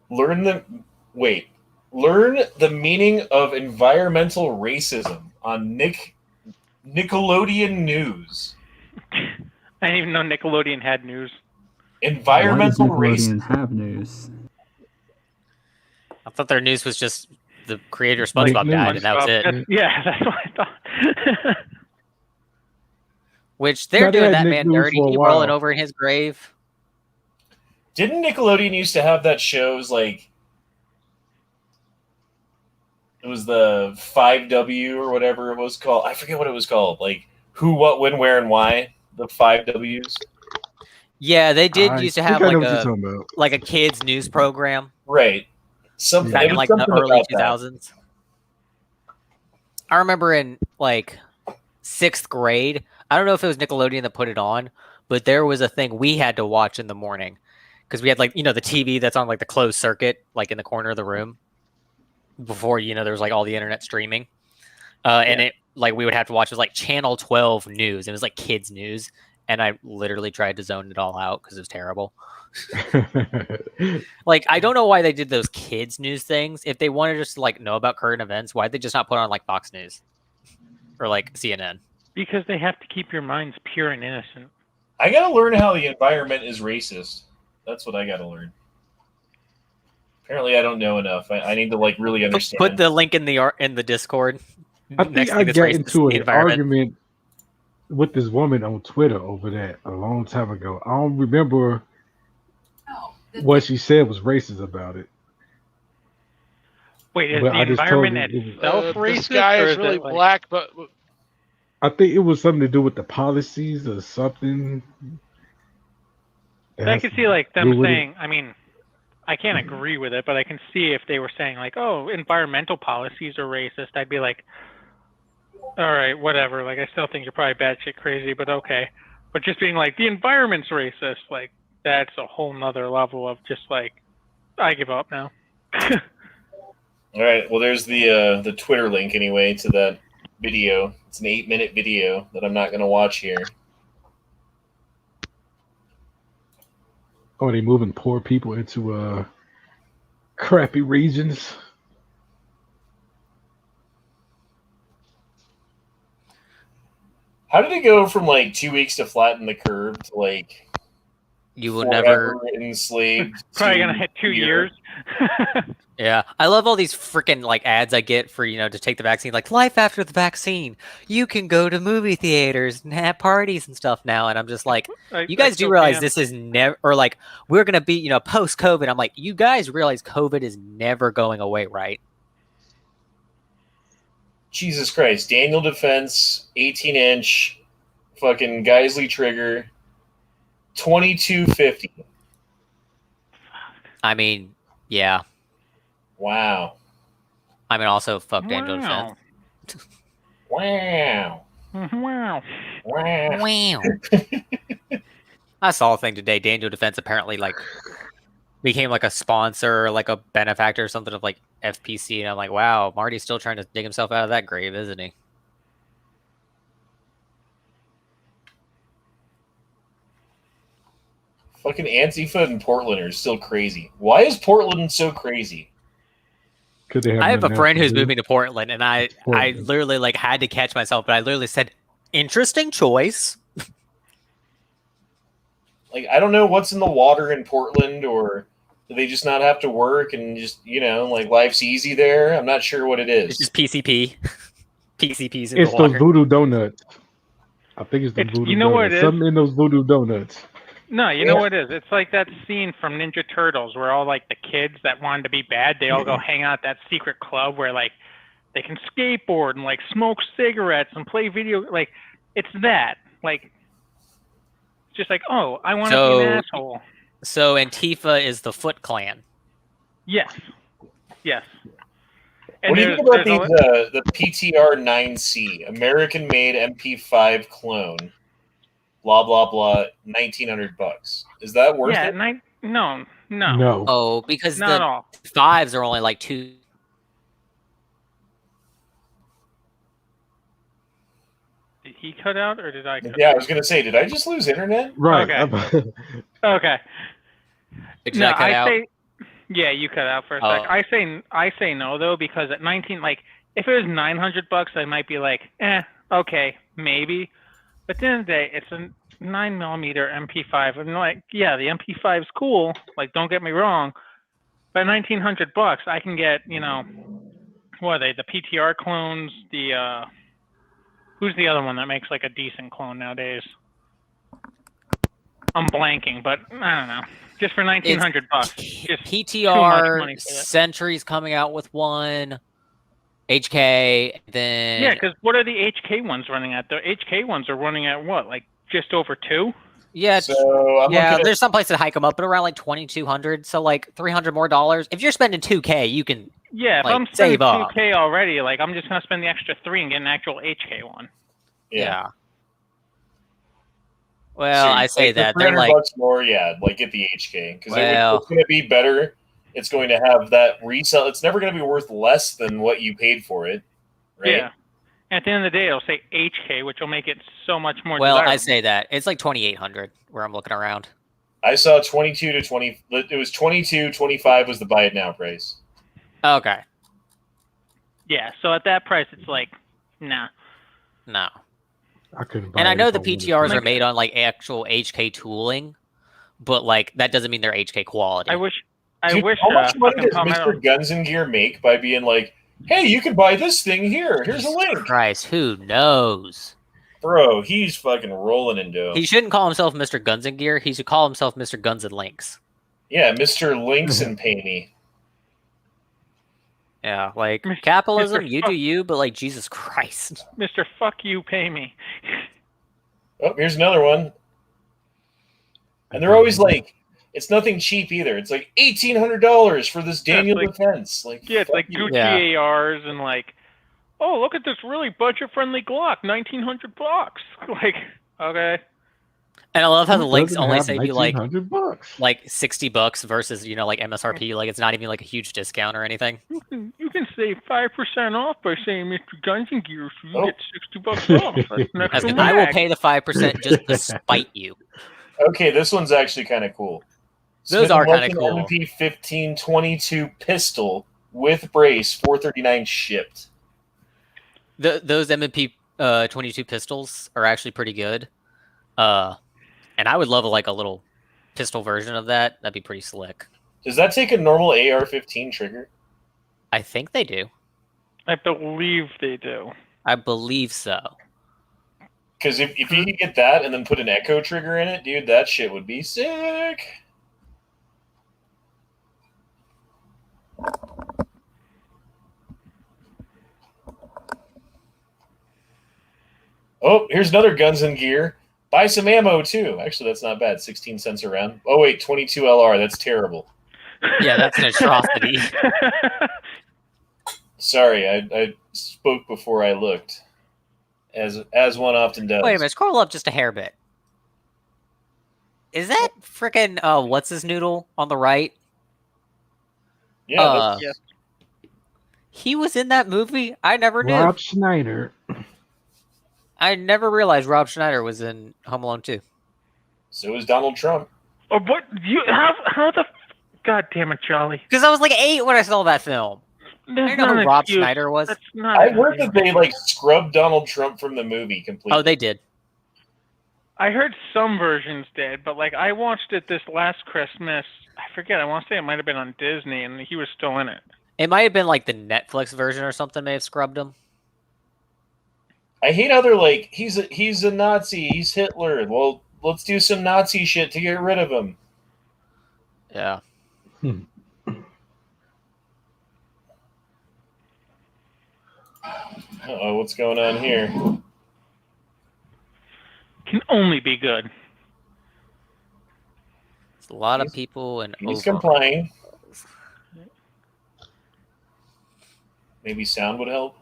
Learn the meaning of environmental racism on Nickelodeon News. I didn't even know Nickelodeon had news. Environmental Why does racism. Nickelodeon have news? I thought their news was just the creator of SpongeBob died, and that was it. Yeah, that's what I thought. Which they're No, they doing had that Nick man News dirty. for a He while. rolling over in his grave. Didn't Nickelodeon used to have that shows like it was the 5W or whatever it was called? I forget what it was called. Like who, what, when, where, and why. The 5Ws. Yeah, they did I used to think have I know what you're talking about. like a kids news program Right. Something back it in was like the something early about that. 2000s. I remember in like 6th grade. I don't know if it was Nickelodeon that put it on, but there was a thing we had to watch in the morning because we had like the TV that's on like the closed circuit, like in the corner of the room. Before there was like all the internet streaming, and it like we would have to watch it was like Channel 12 news. It was like kids news, and I literally tried to zone it all out because it was terrible. Like I don't know why they did those kids news things. If they wanted us to like know about current events, why'd they just not put on like Fox News or like CNN? Because they have to keep your minds pure and innocent. I gotta learn how the environment is racist. That's what I gotta learn. Apparently, I don't know enough. I need to like really understand. Put the link in the Discord. I think I got into an argument with this woman on Twitter over that a long time ago. I don't remember what she said was racist about it. Wait, is But the I just told environment you it was- itself racist? This guy or is is really it like... black, but I think it was something to do with the policies or something. I could see like them do with it. saying, I mean, I can't agree with it, but I can see if they were saying like, oh, environmental policies are racist, I'd be like, all right, whatever. Like, I still think you're probably batshit crazy, but okay. But just being like, the environment's racist, like, that's a whole nother level of just like, I give up now. All right. Well, there's the Twitter link anyway to that video. It's an 8-minute video that I'm not going to watch here. Oh, are they moving poor people into crappy regions? How did it go from like 2 weeks to flatten the curve to like You will forever never. enslaved? Probably to gonna hit 2 fear? years. Yeah, I love all these freaking like ads I get for to take the vaccine. Like life after the vaccine, you can go to movie theaters and have parties and stuff now. And I'm just like, you guys do realize this is never, or like we're gonna be post COVID. I'm like, you guys realize COVID is never going away, right? Jesus Christ. Daniel Defense, 18-inch, fucking Geisley trigger, 2250. I mean, yeah. Wow. I mean, also fuck Daniel Wow. Defense. Wow. Wow. Wow. Wow. I saw a thing today. Daniel Defense apparently like became like a sponsor, like a benefactor or something of like FPC, and I'm like, wow, Marty's still trying to dig himself out of that grave, isn't he? Fucking Antifa and Portland are still crazy. Why is Portland so crazy? I have a nothing friend else who's to do. moving to Portland, and I Portland. literally like had to catch myself, but I literally said, "Interesting choice." Like, I don't know what's in the water in Portland, or do they just not have to work and just, like life's easy there? I'm not sure what it is. It's just PCP. PCP's in It's the those water. voodoo donuts. I think it's the It's- voodoo you know what donuts. it is? Something in those voodoo donuts. No, you know what it is? It's like that scene from Ninja Turtles where all like the kids that wanted to be bad, they all go hang out at that secret club where like they can skateboard and like smoke cigarettes and play video. Like it's that. Like just like, oh, I want to be an asshole. So Antifa is the Foot Clan. Yes. Yes. And What do you think about the PTR 9C, American-made MP5 clone? Blah blah blah. $1,900. Is that worth it? No. Oh, because not the all. 5s are only like 2. Did he cut out or did I cut out? Yeah, I was gonna say, did I just lose internet? Right. Okay. Did I cut out? Yeah, you cut out for a sec. I say no though, because at 19, like if it was $900, I might be like, okay, maybe. But at the end of the day, it's a 9mm MP5, and like, yeah, the MP5 is cool. Like, don't get me wrong. But at $1,900, I can get, what are they? The PTR clones. The who's the other one that makes like a decent clone nowadays? I'm blanking, but I don't know. Just for $1,900, just PTR too much money for that. Century's coming out with one. HK, then Yeah, because what are the HK ones running at? The HK ones are running at what, like just over 2? Yeah, so I'm looking there's some place that hike them up, but around like $2,200. So like $300 more. If you're spending $2K, you can if I'm spending $2K already, like I'm just gonna spend the extra 3 and get an actual HK one. Yeah. Well, I say that they're like $300 more. Yeah, like get the HK because it's going to be better. It's going to have that resell. It's never going to be worth less than what you paid for it, right? Yeah. At the end of the day, it'll say HK, which will make it so much more. Well, desirable. I say that it's like $2,800 where I'm looking around. I saw 22 to 20. It was 22, 25 was the buy it now price. Okay. Yeah. So at that price, it's like, nah. No. I couldn't buy and I know the wanted PTRs to. are made on like actual HK tooling, but like that doesn't mean they're HK quality. I wish. Dude, how much money does Mr. Guns and Gear make by being like, hey, you can buy this thing here. Here's a link. Christ, who knows? Bro, he's fucking rolling in dough. He shouldn't call himself Mr. Guns and Gear. He should call himself Mr. Guns and Links. Yeah, Mr. Links and pay me. Yeah, like capitalism, you do you, but like Jesus Christ. Mr. Fuck you, pay me. Oh, here's another one. And they're always like, it's nothing cheap either. It's like $1,800 for this Daniel defense. Like, yeah, it's like Gucci ARs and like, oh, look at this really budget-friendly Glock, $1,900. Like, okay. And I love how the links only say you like $1,900. like $60 versus like MSRP. Like it's not even like a huge discount or anything. You can save 5% off by saying Mr. Guns and Gear, so you get $60 off. That's an extra I will pay the 5% just to spite you. Okay, this one's actually kind of cool. Those are kind of cool. MP 1522 pistol with brace, $439 shipped. Those MP 22 pistols are actually pretty good. And I would love a little pistol version of that. That'd be pretty slick. Does that take a normal AR-15 trigger? I think they do. I believe they do. I believe so. Because if you could get that and then put an echo trigger in it, dude, that shit would be sick. Oh, here's another Guns and Gear. Buy some ammo, too. Actually, that's not bad. 16 cents a round. Oh, wait, 22 LR. That's terrible. Yeah, that's an atrocity. Sorry, I spoke before I looked. As one often does. Wait a minute, scroll up just a hair bit. Is that frickin' what's his noodle on the right? Yeah, he was in that movie? I never knew. Rob Schneider. I never realized Rob Schneider was in Home Alone 2. So is Donald Trump. Oh, what? How the... God damn it, Charlie. Because I was like 8 when I saw that film. I didn't know who Rob Schneider was. I heard that they scrubbed Donald Trump from the movie completely. Oh, they did. I heard some versions did, but I watched it this last Christmas. I forget. I want to say it might have been on Disney, and he was still in it. It might have been the Netflix version or something. May have scrubbed him. I hate how they're like, he's a Nazi, he's Hitler. Well, let's do some Nazi shit to get rid of him. Yeah. Uh-oh, what's going on here? Can only be good. It's a lot of people and He's over. complying. Maybe sound would help.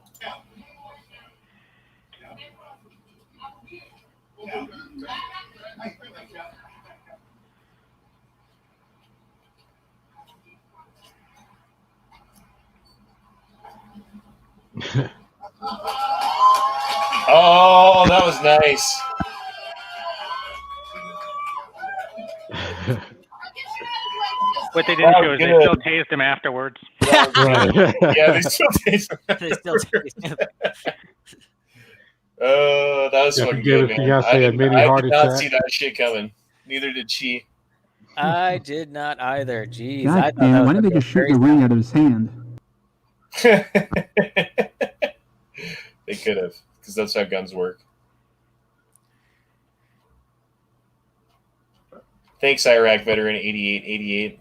Oh, that was nice. What they didn't show is they still tased him afterwards. Yeah, they still tased him. They still tased him. Oh, that was fucking good, man. I did not see that shit coming. Neither did she. I did not either. Jeez. God damn, why didn't they just shoot the ring out of his hand? They could have, because that's how guns work. Thanks, Iraq veteran 8888.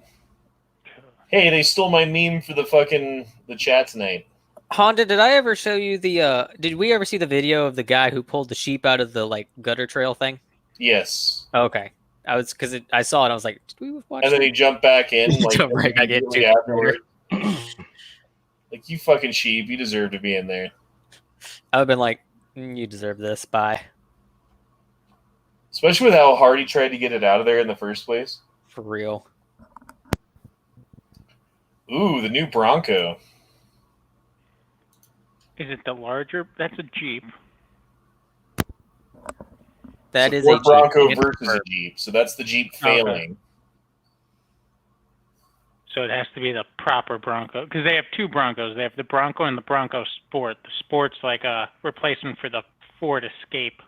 Hey, they stole my meme for the chat tonight. Honda, did I ever show you did we ever see the video of the guy who pulled the sheep out of the gutter trail thing? Yes. Okay. Because I saw it, I was like, did we watch And then he jumped back in. Jumped right back in afterward. Like, you fucking sheep, you deserve to be in there. I would have been like, you deserve this, bye. Especially with how hard he tried to get it out of there in the first place. For real. Ooh, the new Bronco. Is it the larger? That's a Jeep. That is a Bronco Jeep. versus a Jeep. So that's the Jeep failing. Okay. So it has to be the proper Bronco. Because they have two Broncos. They have the Bronco and the Bronco Sport. The Sport's like a replacement for the Ford Escape.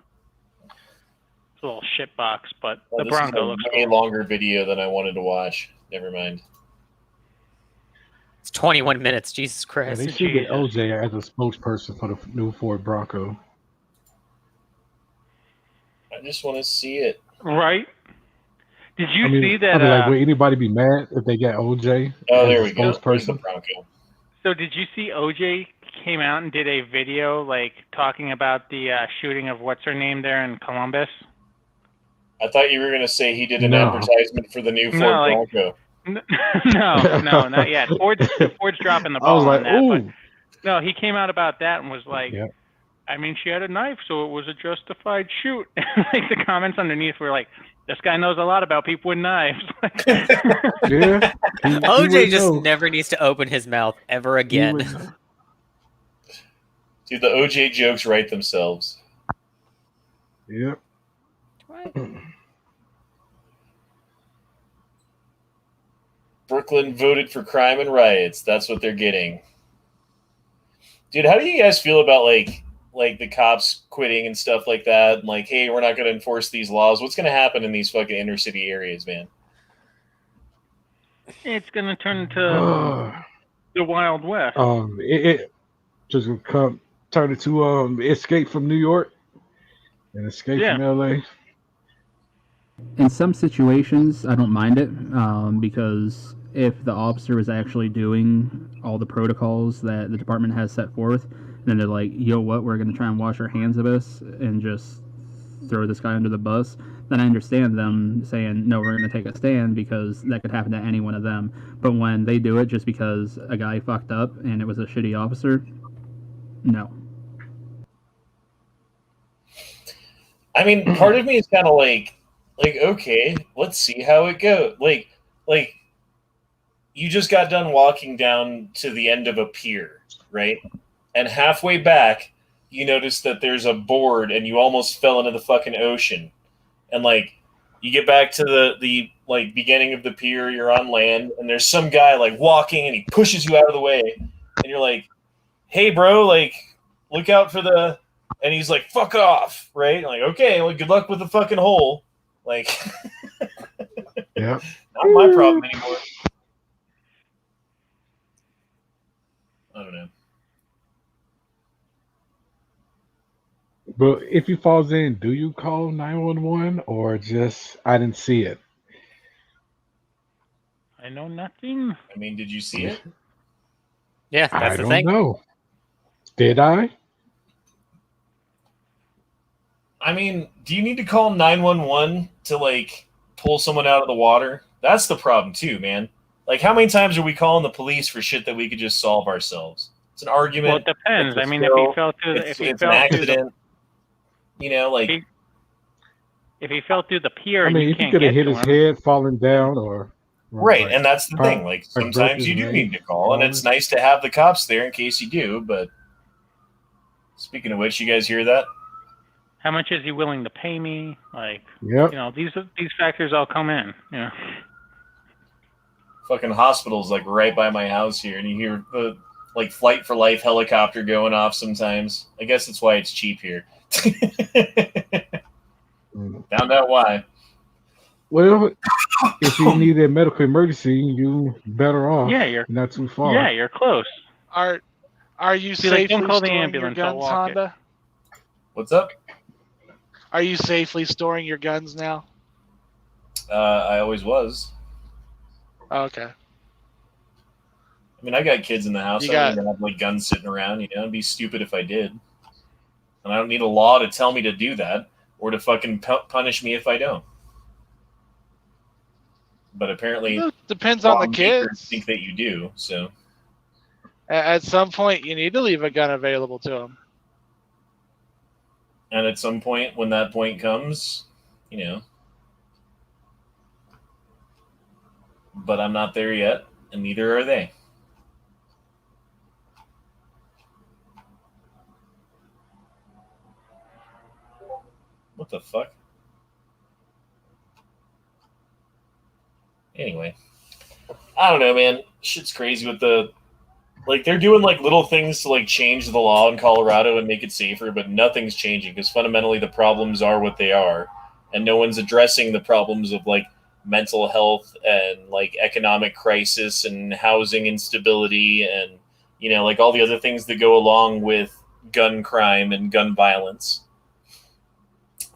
It's a little shitbox, but the Bronco looks a longer video than I wanted to watch. Never mind. It's 21 minutes. Jesus Christ. Yeah, they should get OJ as a spokesperson for the new Ford Bronco. I just want to see it. Right? Did you see that? Would anybody be mad if they got OJ? Oh, there we go. There's the Bronco. So did you see OJ came out and did a video talking about the shooting of what's her name there in Columbus? I thought you were going to say he did an advertisement for the new Ford Bronco. No, not yet. Ford's dropping the ball on that. But no, he came out about that and was like, I mean, she had a knife, so it was a justified shoot. The comments underneath were like, this guy knows a lot about people with knives. Yeah. OJ just never needs to open his mouth ever again. Dude, the OJ jokes write themselves. Yep. Brooklyn voted for crime and riots. That's what they're getting. Dude, how do you guys feel about the cops quitting and stuff like that? And hey, we're not going to enforce these laws. What's going to happen in these fucking inner city areas, man? It's going to turn into the Wild West. It just turn it to Escape from New York and Escape from LA. In some situations, I don't mind it because if the officer was actually doing all the protocols that the department has set forth, then they're like, yo, what, we're going to try and wash our hands of this and just throw this guy under the bus, then I understand them saying, no, we're going to take a stand because that could happen to any one of them. But when they do it just because a guy fucked up and it was a shitty officer, no. I mean, part of me is kind of okay, let's see how it goes. You just got done walking down to the end of a pier, right? And halfway back, you notice that there's a board and you almost fell into the fucking ocean. And you get back to the beginning of the pier, you're on land, and there's some guy walking and he pushes you out of the way. And you're like, hey bro, look out for the, and he's like, fuck off, right? Okay, well, good luck with the fucking hole. Yeah, not my problem anymore. I don't know. But if he falls in, do you call 911 or just I didn't see it? I know nothing. I mean, did you see it? Yeah, that's I the thing. don't know. Did I? I mean, do you need to call 911 to pull someone out of the water? That's the problem too, man. Like, how many times are we calling the police for shit that we could just solve ourselves? It's an argument. Well, it depends. I mean, if he fell through, if he it's fell an through accident. Like if he fell through the pier, I mean, you if he can't could have get hit to his him. head falling down, or right, and that's the thing. Like, broke sometimes his you do leg, need to call, and it's nice to have the cops there in case you do. But speaking of which, you guys hear that? How much is he willing to pay me? Like, Yep. you know, these factors all come in. You know, Fucking hospital's like right by my house here, and you hear the like Flight for Life helicopter going off sometimes. I guess that's why it's cheap here. Found out why. Well, if you need a medical emergency, you better off. Yeah, you're not too far. Yeah, you're close. Are you Be like, safely don't call the storing ambulance, your I'll guns, walk it. Honda? What's up? Are you safely storing your guns now? I always was. Okay. I mean, I got kids in the house. You I don't even have like guns sitting around. You know, it'd be stupid if I did. And I don't need a law to tell me to do that or to fucking punish me if I don't. But apparently, It depends on the lawmakers kids. think that you do. So At some point, you need to leave a gun available to them. and at some point, when that point comes, you know. But I'm not there yet, and neither are they. What the fuck? Anyway, I don't know, man. Shit's crazy with the like they're doing like little things to like change the law in Colorado and make it safer, but nothing's changing because fundamentally the problems are what they are, and no one's addressing the problems of like mental health and like economic crisis and housing instability and you know like all the other things that go along with gun crime and gun violence.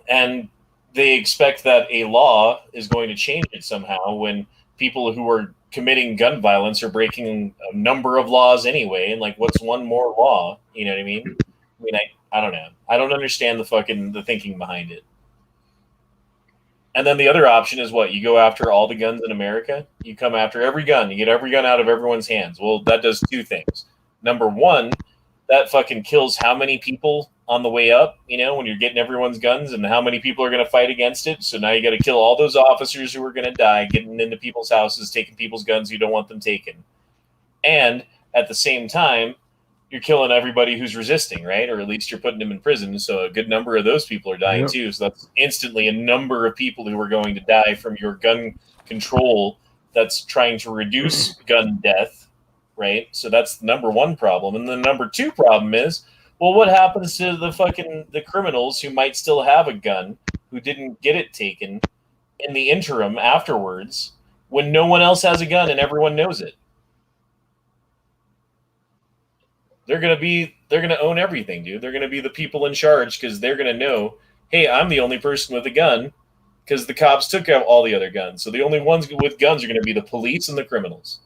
And they expect that a law is going to change it somehow when people who are committing gun violence are breaking a number of laws anyway. And like, what's one more law? You know what I mean? I don't know. I don't understand the thinking behind it. And then the other option is what? You go after all the guns in America? You come after every gun. You get every gun out of everyone's hands. Well, that does two things. Number one, that fucking kills how many people on the way up, you know, when you're getting everyone's guns and how many people are going to fight against it. So now you got to kill all those officers who are going to die, getting into people's houses, taking people's guns who don't want them taken. And at the same time, you're killing everybody who's resisting, right? Or at least you're putting them in prison. So a good number of those people are dying too. So that's instantly a number of people who are going to die from your gun control that's trying to reduce gun death, right? So that's the number one problem. And the number two problem is, well, what happens to the criminals who might still have a gun, who didn't get it taken in the interim afterwards, when no one else has a gun and everyone knows it? They're gonna own everything, dude. They're gonna be the people in charge because they're gonna know, hey, I'm the only person with a gun because the cops took out all the other guns. So the only ones with guns are gonna be the police and the criminals.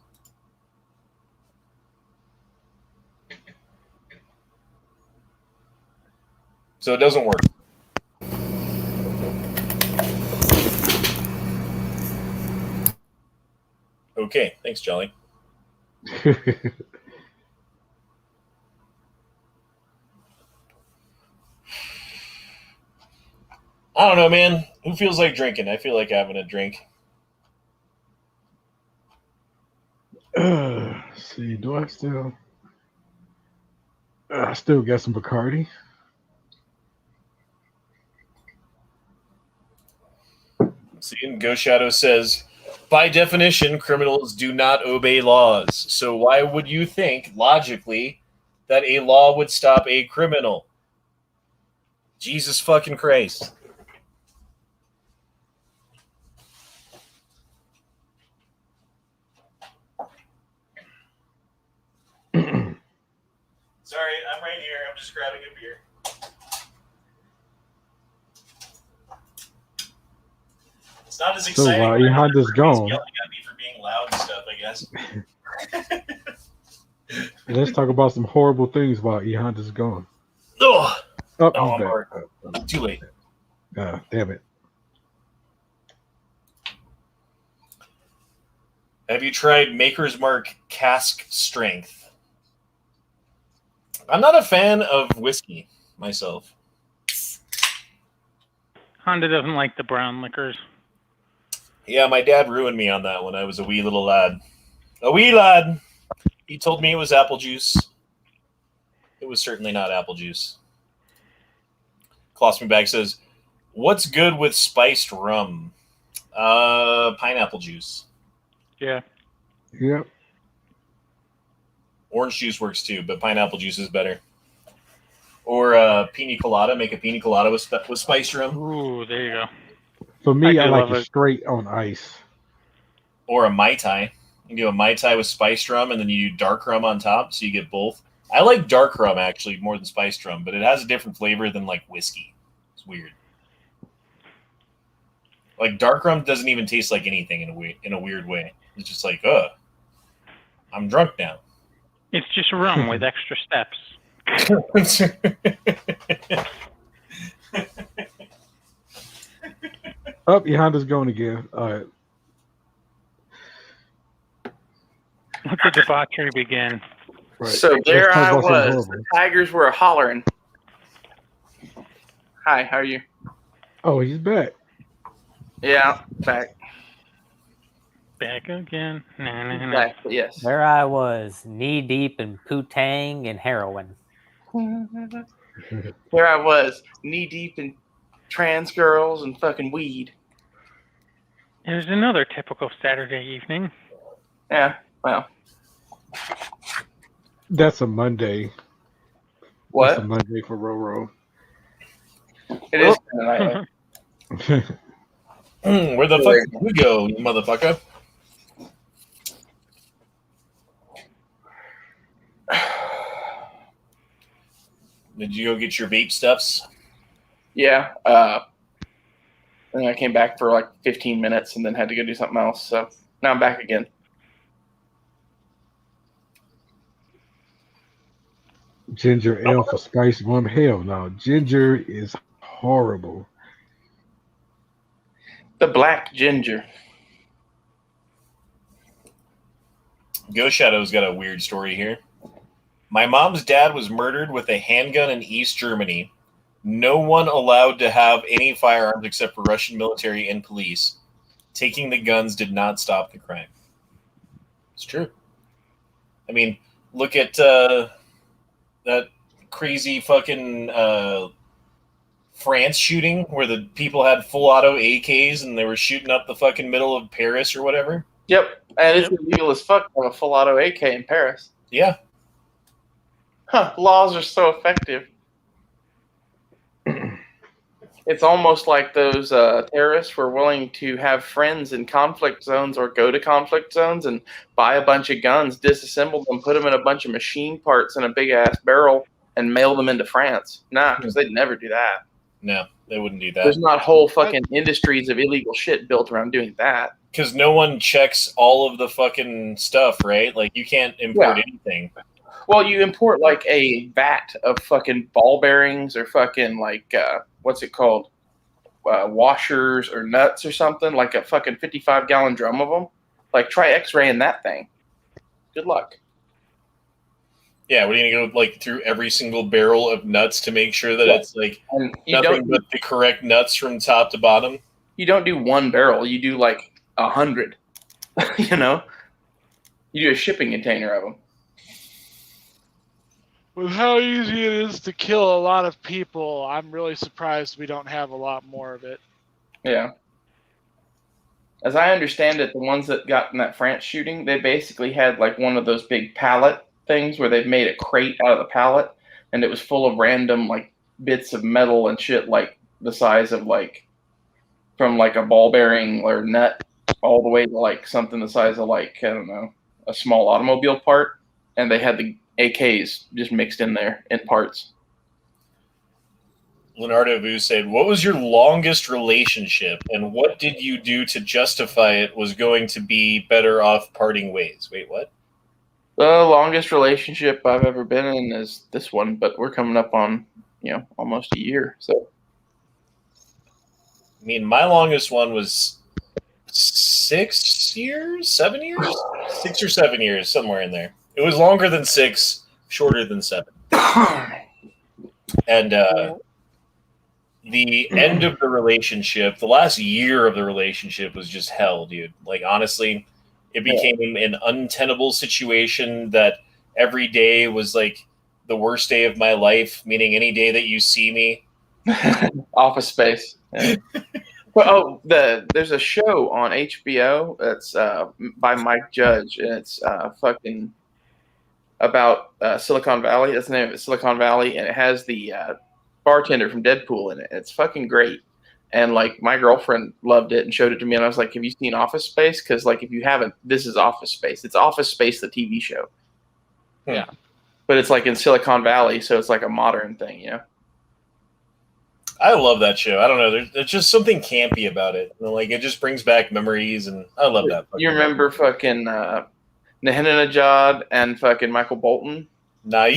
So it doesn't work. Okay, thanks, Jolly. I don't know, man. Who feels like drinking? I feel like having a drink. Let's see, do I still? I still got some Bacardi. See, and Ghost Shadow says, by definition, criminals do not obey laws. So why would you think, logically, that a law would stop a criminal? Jesus fucking Christ. Sorry, I'm right here. I'm just grabbing a beer. It's not as exciting. So your Honda's gone. Yelling at me for being loud and stuff, I guess. Let's talk about some horrible things while E Honda's gone. Oh, I'm back. Too late. Damn it. Have you tried Maker's Mark Cask Strength? I'm not a fan of whiskey myself. Honda doesn't like the brown liquors. Yeah, my dad ruined me on that when I was a wee little lad. A wee lad! He told me it was apple juice. It was certainly not apple juice. Colostomy Bag says, what's good with spiced rum? Pineapple juice. Yeah. Yep. Orange juice works too, but pineapple juice is better. Or pina colada. Make a pina colada with spiced rum. Ooh, there you go. For me, I like love it straight on ice. Or a Mai Tai. You do a Mai Tai with spiced rum, and then you do dark rum on top, so you get both. I like dark rum, actually, more than spiced rum, but it has a different flavor than, like, whiskey. It's weird. Like, dark rum doesn't even taste like anything in a weird way. It's just like, I'm drunk now. It's just rum with extra steps. Up, your Honda's going again. All right. Let the debauchery begin. Right. So there Let's talk I about something was. horrible. The Tigers were hollering. Hi, how are you? Oh, he's back. Yeah, back. Back again. Nah, nah, nah. Back, yes. There I was, knee deep in putang and heroin. There I was, knee deep in trans girls and fucking weed. It was another typical Saturday evening. Yeah, well. That's a Monday. What? That's a Monday for Roro. It is kind of like Where the fuck did you go, you motherfucker? Did you go get your vape stuffs? Yeah. And I came back for like 15 minutes and then had to go do something else. So now I'm back again. Ginger ale for spice rum. Hell no. Ginger is horrible. The black ginger. Ghost Shadow's got a weird story here. My mom's dad was murdered with a handgun in East Germany. No one allowed to have any firearms except for Russian military and police. Taking the guns did not stop the crime. It's true. I mean, look at that crazy fucking France shooting where the people had full auto AKs and they were shooting up the fucking middle of Paris or whatever. Yep. And it's illegal as fuck to have a full auto AK in Paris. Yeah. Huh. Laws are so effective. It's almost like those terrorists were willing to have friends in conflict zones or go to conflict zones and buy a bunch of guns, disassemble them, put them in a bunch of machine parts in a big-ass barrel, and mail them into France. Nah, because they'd never do that. No, they wouldn't do that. There's not whole fucking industries of illegal shit built around doing that. Because no one checks all of the fucking stuff, right? Like, you can't import anything. Well, you import like a vat of fucking ball bearings or fucking like, what's it called? Washers or nuts or something, like a fucking 55-gallon drum of them. Like, try x-raying that thing. Good luck. Yeah, what are you going to go like through every single barrel of nuts to make sure that it's like nothing but the correct nuts from top to bottom? You don't do one barrel. You do like 100. You know? You do a shipping container of them. With how easy it is to kill a lot of people, I'm really surprised we don't have a lot more of it. Yeah. As I understand it, the ones that got in that France shooting, they basically had like one of those big pallet things where they've made a crate out of the pallet, and it was full of random like bits of metal and shit like the size of like from like a ball bearing or nut all the way to like something the size of like, I don't know, a small automobile part, and they had the AKs just mixed in there in parts. Leonardo Vu said, what was your longest relationship, and what did you do to justify it was going to be better off parting ways? Wait, what? The longest relationship I've ever been in is this one, but we're coming up on, almost a year. So, I mean, my longest one was 6 years, 7 years, 6 or 7 years, somewhere in there. It was longer than 6, shorter than 7. And the end of the relationship, the last year of the relationship was just hell, dude. Like, honestly, it became an untenable situation that every day was like the worst day of my life, meaning any day that you see me. Office Space. Yeah. Well, there's a show on HBO that's by Mike Judge, and it's fucking about Silicon Valley. That's the name of it, Silicon Valley, and it has the bartender from Deadpool in it. It's fucking great. And like my girlfriend loved it and showed it to me, and I was like, "Have you seen Office Space? Because like if you haven't, this is Office Space. It's Office Space, the TV show. Yeah, but it's like in Silicon Valley, so it's like a modern thing, you know." I love that show. I don't know. There's just something campy about it. Like, it just brings back memories, and I love that. You remember fucking Nahenanajad and fucking Michael Bolton? Yeah,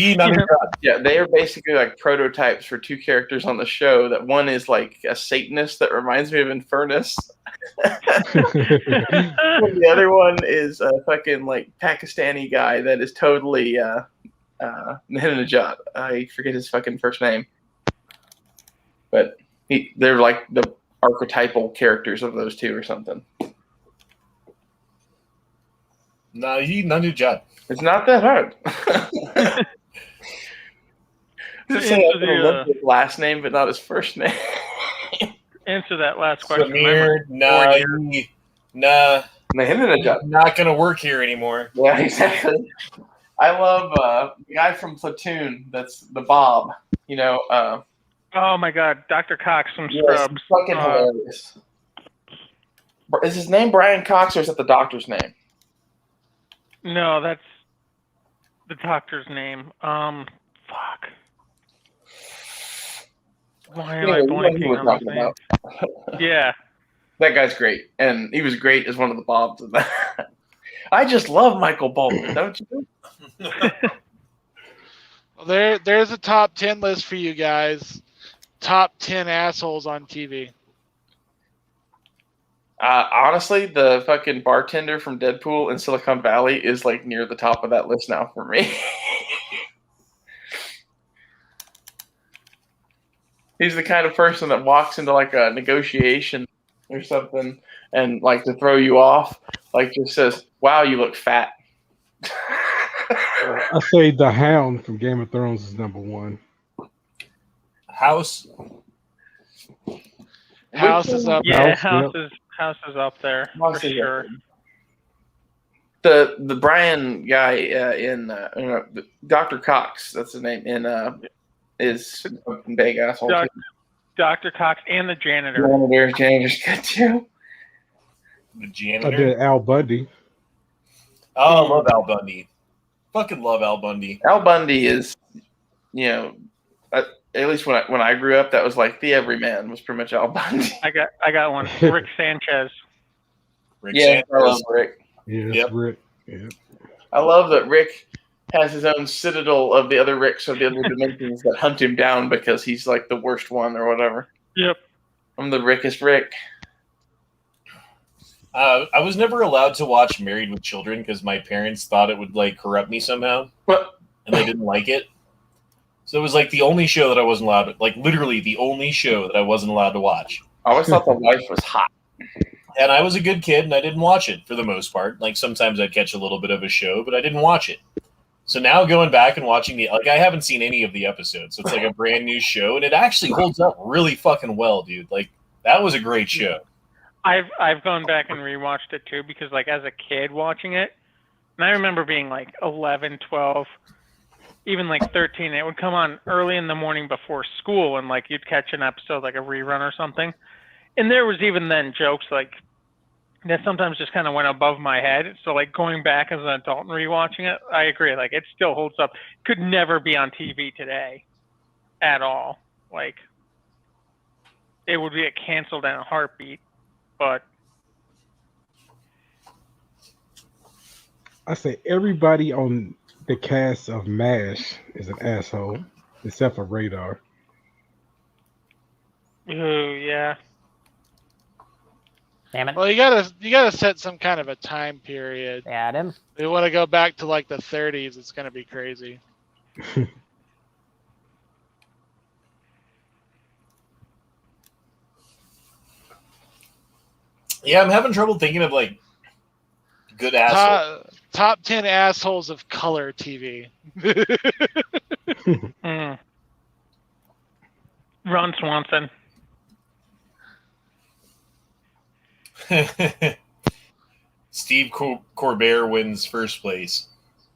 they are basically like prototypes for two characters on the show. That one is like a Satanist that reminds me of Infernus. The other one is a fucking like Pakistani guy that is totally Nahenanajad. I forget his fucking first name. But they're like the archetypal characters of those two or something. Nahenanajad. It's not that hard. Just say his last name, but not his first name. Answer that last question. Samir, not gonna work here anymore. Yeah, exactly. I love the guy from Platoon. That's the Bob. You know. Oh my God, Dr. Cox from Scrubs. Fucking hilarious. Is his name Brian Cox, or is that the doctor's name? No, that's the doctor's name. Fuck. Why am I blanking on his name? Yeah. That guy's great, and he was great as one of the Bobs in that. I just love Michael Bolton, don't you? Well, there's a top 10 list for you guys. Top 10 assholes on TV. Honestly, the fucking bartender from Deadpool in Silicon Valley is like near the top of that list now for me. He's the kind of person that walks into like a negotiation or something and like to throw you off, like just says, "Wow, you look fat." I say the Hound from Game of Thrones is number one. House is up. Yeah, House is up there for sure. The Brian guy in Dr. Cox, that's his name, is a big asshole. Dr. Cox and the janitor. Janitor's good too. The janitor. I did Al Bundy. Oh, I love Al Bundy. Fucking love Al Bundy. Al Bundy is, you know, at least when I grew up, that was like the everyman was pretty much Al Bundy. I got one. Rick Sanchez. I love Rick. Yep. Rick. Yeah. I love that Rick has his own citadel of the other Ricks of the other dimensions that hunt him down because he's like the worst one or whatever. Yep. I'm the Rickest Rick. I was never allowed to watch Married with Children because my parents thought it would like corrupt me somehow, and they didn't like it. So it was like the only show that I wasn't allowed to, like literally the only show that I wasn't allowed to watch. I always thought the wife was hot. And I was a good kid and I didn't watch it for the most part. Like sometimes I'd catch a little bit of a show, but I didn't watch it. So now going back and watching I haven't seen any of the episodes. So it's like a brand new show and it actually holds up really fucking well, dude. Like that was a great show. I've gone back and rewatched it too because like as a kid watching it, and I remember being like 11, 12, even like 13, it would come on early in the morning before school and like you'd catch an episode like a rerun or something. And there was even then jokes like that sometimes just kind of went above my head. So like going back as an adult and rewatching it, I agree. Like it still holds up. Could never be on TV today at all. Like it would be canceled in a heartbeat, but I say everybody on the cast of MASH is an asshole, except for Radar. Ooh, yeah. Damn it. Well, you gotta set some kind of a time period. Add him. We want to go back to like the 30s. It's gonna be crazy. Yeah, I'm having trouble thinking of like good assholes. Top 10 assholes of color TV. Ron Swanson. Steve Colbert wins first place.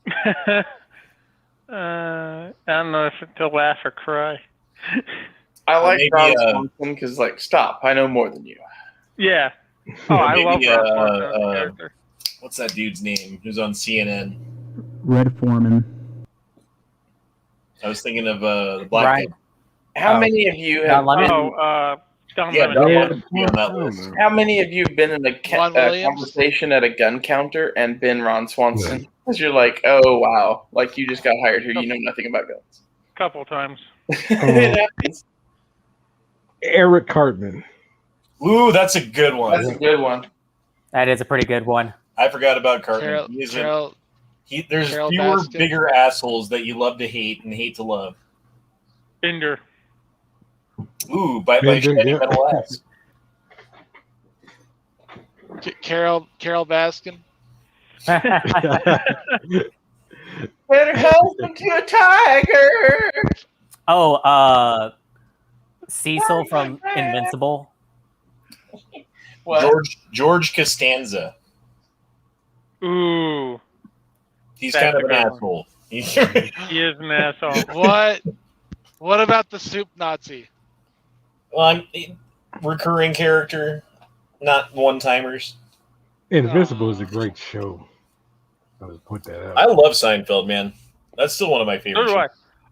I don't know if to laugh or cry. I like Maybe, Ron Swanson because, like, stop. I know more than you. Yeah. Oh, I love Maybe, Ron Swanson as a character. What's that dude's name? Who's on CNN? Red Foreman. I was thinking of the black guy. How many of you have? Don Yeah, Lemon. Don Lemon be on that list. How many of you have been in a conversation at a gun counter and been Ron Swanson? Because you're like, oh wow, like you just got hired here, you know nothing about guns. Couple times. It happens. Eric Cartman. Ooh, that's a good one. That's a good one. That is a pretty good one. I forgot about Cartman. There's Carol fewer, Baskin. bigger assholes that you love to hate and hate to love. Bender. Ooh, by Bender, shiny yeah. metal ass. Carol Baskin. Better husband to a tiger. Cecil from Invincible. What? George Costanza. Ooh. He's That's kind of a an good one. asshole. He is an asshole. What about the soup Nazi? Well, recurring character, not one-timers. Invincible is a great show. I'll just put that out. I love Seinfeld, man. That's still one of my So favorites. do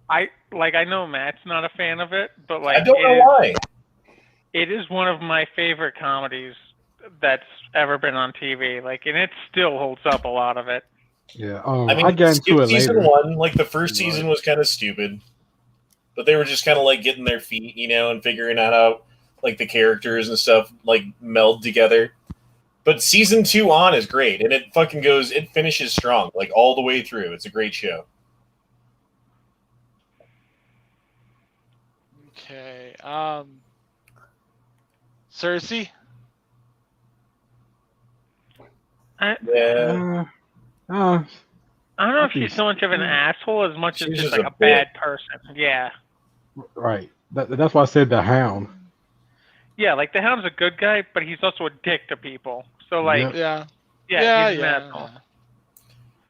I. I know Matt's not a fan of it, but like I don't know why. It is one of my favorite comedies that's ever been on TV. Like, and it still holds up a lot of it. Yeah. I mean, I got into it season later. one, like the first season was kind of stupid, but they were just kind of like getting their feet, and figuring out how like the characters and stuff like meld together. But season 2 on is great, and it finishes strong, like all the way through. It's a great show. Okay. Cersei. Yeah. I don't know if she's so much of an asshole as much as She's just just like a a bad person. Yeah. Right. That's why I said the Hound. Yeah, like the Hound's a good guy, but he's also a dick to people. So like, Yeah. he's an asshole.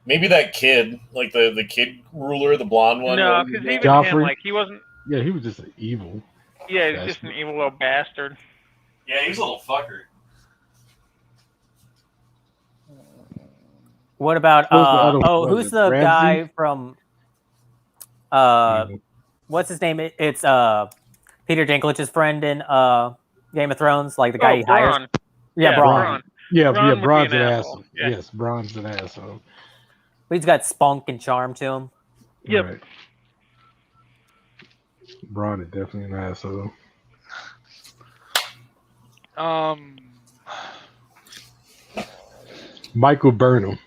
Maybe that kid, like the kid ruler, the blonde one. No, because even him, Joffrey? like he wasn't. Yeah, he was just evil. Yeah, he's just an evil little bastard. Yeah, he was a little fucker. What about who's the Ramsay? guy from what's his name? It's Peter Dinklage's friend in Game of Thrones, like the guy he hires. Bronn. Yeah, Bronn. Yeah, Bronn would be Bron's an an asshole. asshole. Yeah. Yes, Bron's an asshole. He's got spunk and charm to him. Yep. Right. Bron is definitely an asshole. Michael Burnham.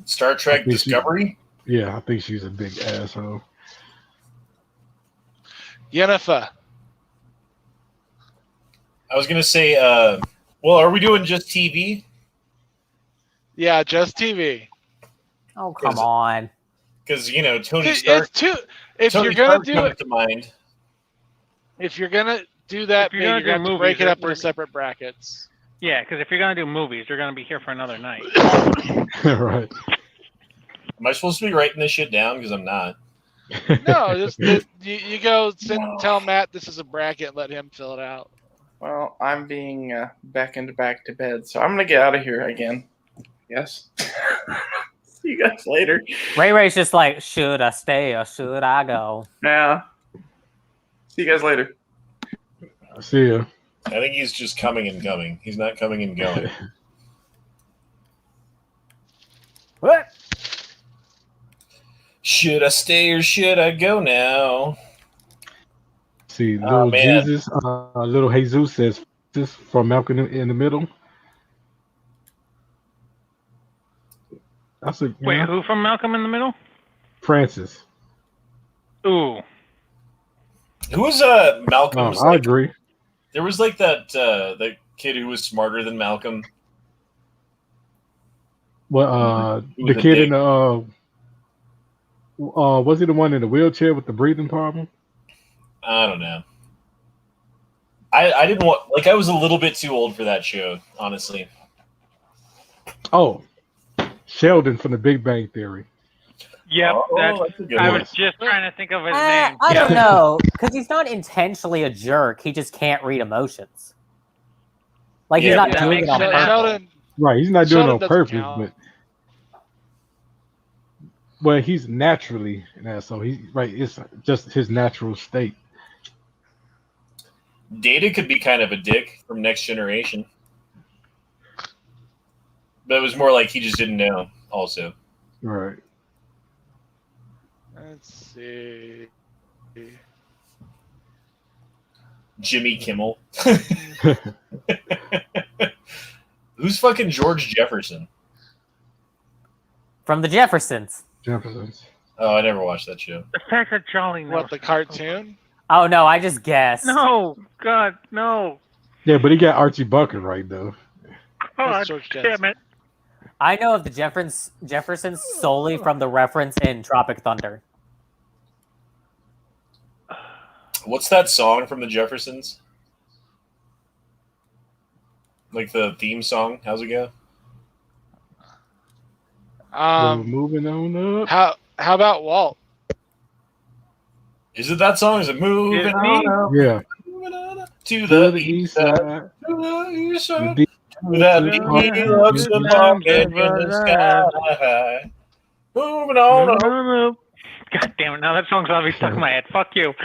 Star Trek Discovery? Yeah, I think she's a big asshole. Yennefer. I was gonna say, well, are we doing just TV? Yeah, just TV. Oh, come on. Because Tony Stark. If Tony you're gonna Stark do comes it, to mind. if you're gonna do that, If you're maybe gonna you're gonna do have to movies, break it up that's into separate brackets. Yeah, because if you're gonna do movies, you're gonna be here for another night. Right. Am I supposed to be writing this shit down? Because I'm not. No, just you go tell Matt this is a bracket and let him fill it out. Well, I'm being beckoned back to bed, so I'm gonna get out of here again. Yes. See you guys later. Ray's just like, should I stay or should I go? Yeah. See you guys later. I see ya. I think he's just coming and going. He's not coming and going. What? Should I stay or should I go now? See, Oh little man, Jesus, little Jesus says this from Malcolm in the Middle. That's a Wait, who from Malcolm in the Middle? Francis. Ooh. who was Malcolm's? I agree. There was like that the kid who was smarter than Malcolm. Well, Who was the a kid dick? in the was he the one in the wheelchair with the breathing problem? I don't know. I didn't want I was a little bit too old for that show, honestly. Oh, Sheldon from The Big Bang Theory. Yep, that's a good I one. was just trying to think of his name. I don't know, because he's not intentionally a jerk. He just can't read emotions. Like he's not doing it on purpose. Sheldon, Right, he's not doing it on doesn't purpose, count. but he's naturally an asshole. It's just his natural state. Data could be kind of a dick from Next Generation. But it was more like he just didn't know, also. Right. Let's see. Jimmy Kimmel. Who's fucking George Jefferson? From the Jeffersons. Jeffersons. Oh, I never watched that show. The fact that Jolly knows. What, the cartoon? Oh no, I just guessed. No, God, no. Yeah, but he got Archie Bunker right though. God damn it. I know of the Jeffersons solely from the reference in Tropic Thunder. What's that song from the Jeffersons? Like the theme song? How's it go? Moving on up. How about Walt? Is it that song? Is it moving on up? Yeah. Moving on up to the east side. To the east side. To that beat looks the pocket in the sky. Moving on up. God damn it! Now that song's obviously stuck in my head. Fuck you.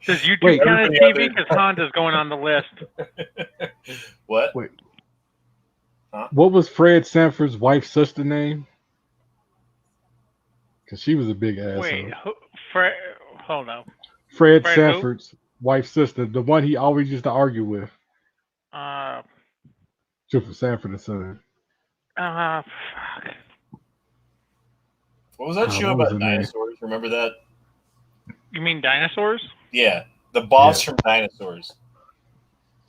Does YouTube count as TV? Because Honda's going on the list. What? Wait. Huh? What was Fred Sanford's wife's sister name? Because she was a big asshole. Wait, hold on. Fred Fred Sanford's wife's sister, the one he always used to argue with. For Sanford and Son. Fuck. What was that show what was about the name? dinosaurs? Remember that? You mean dinosaurs? Yeah. The boss from Dinosaurs.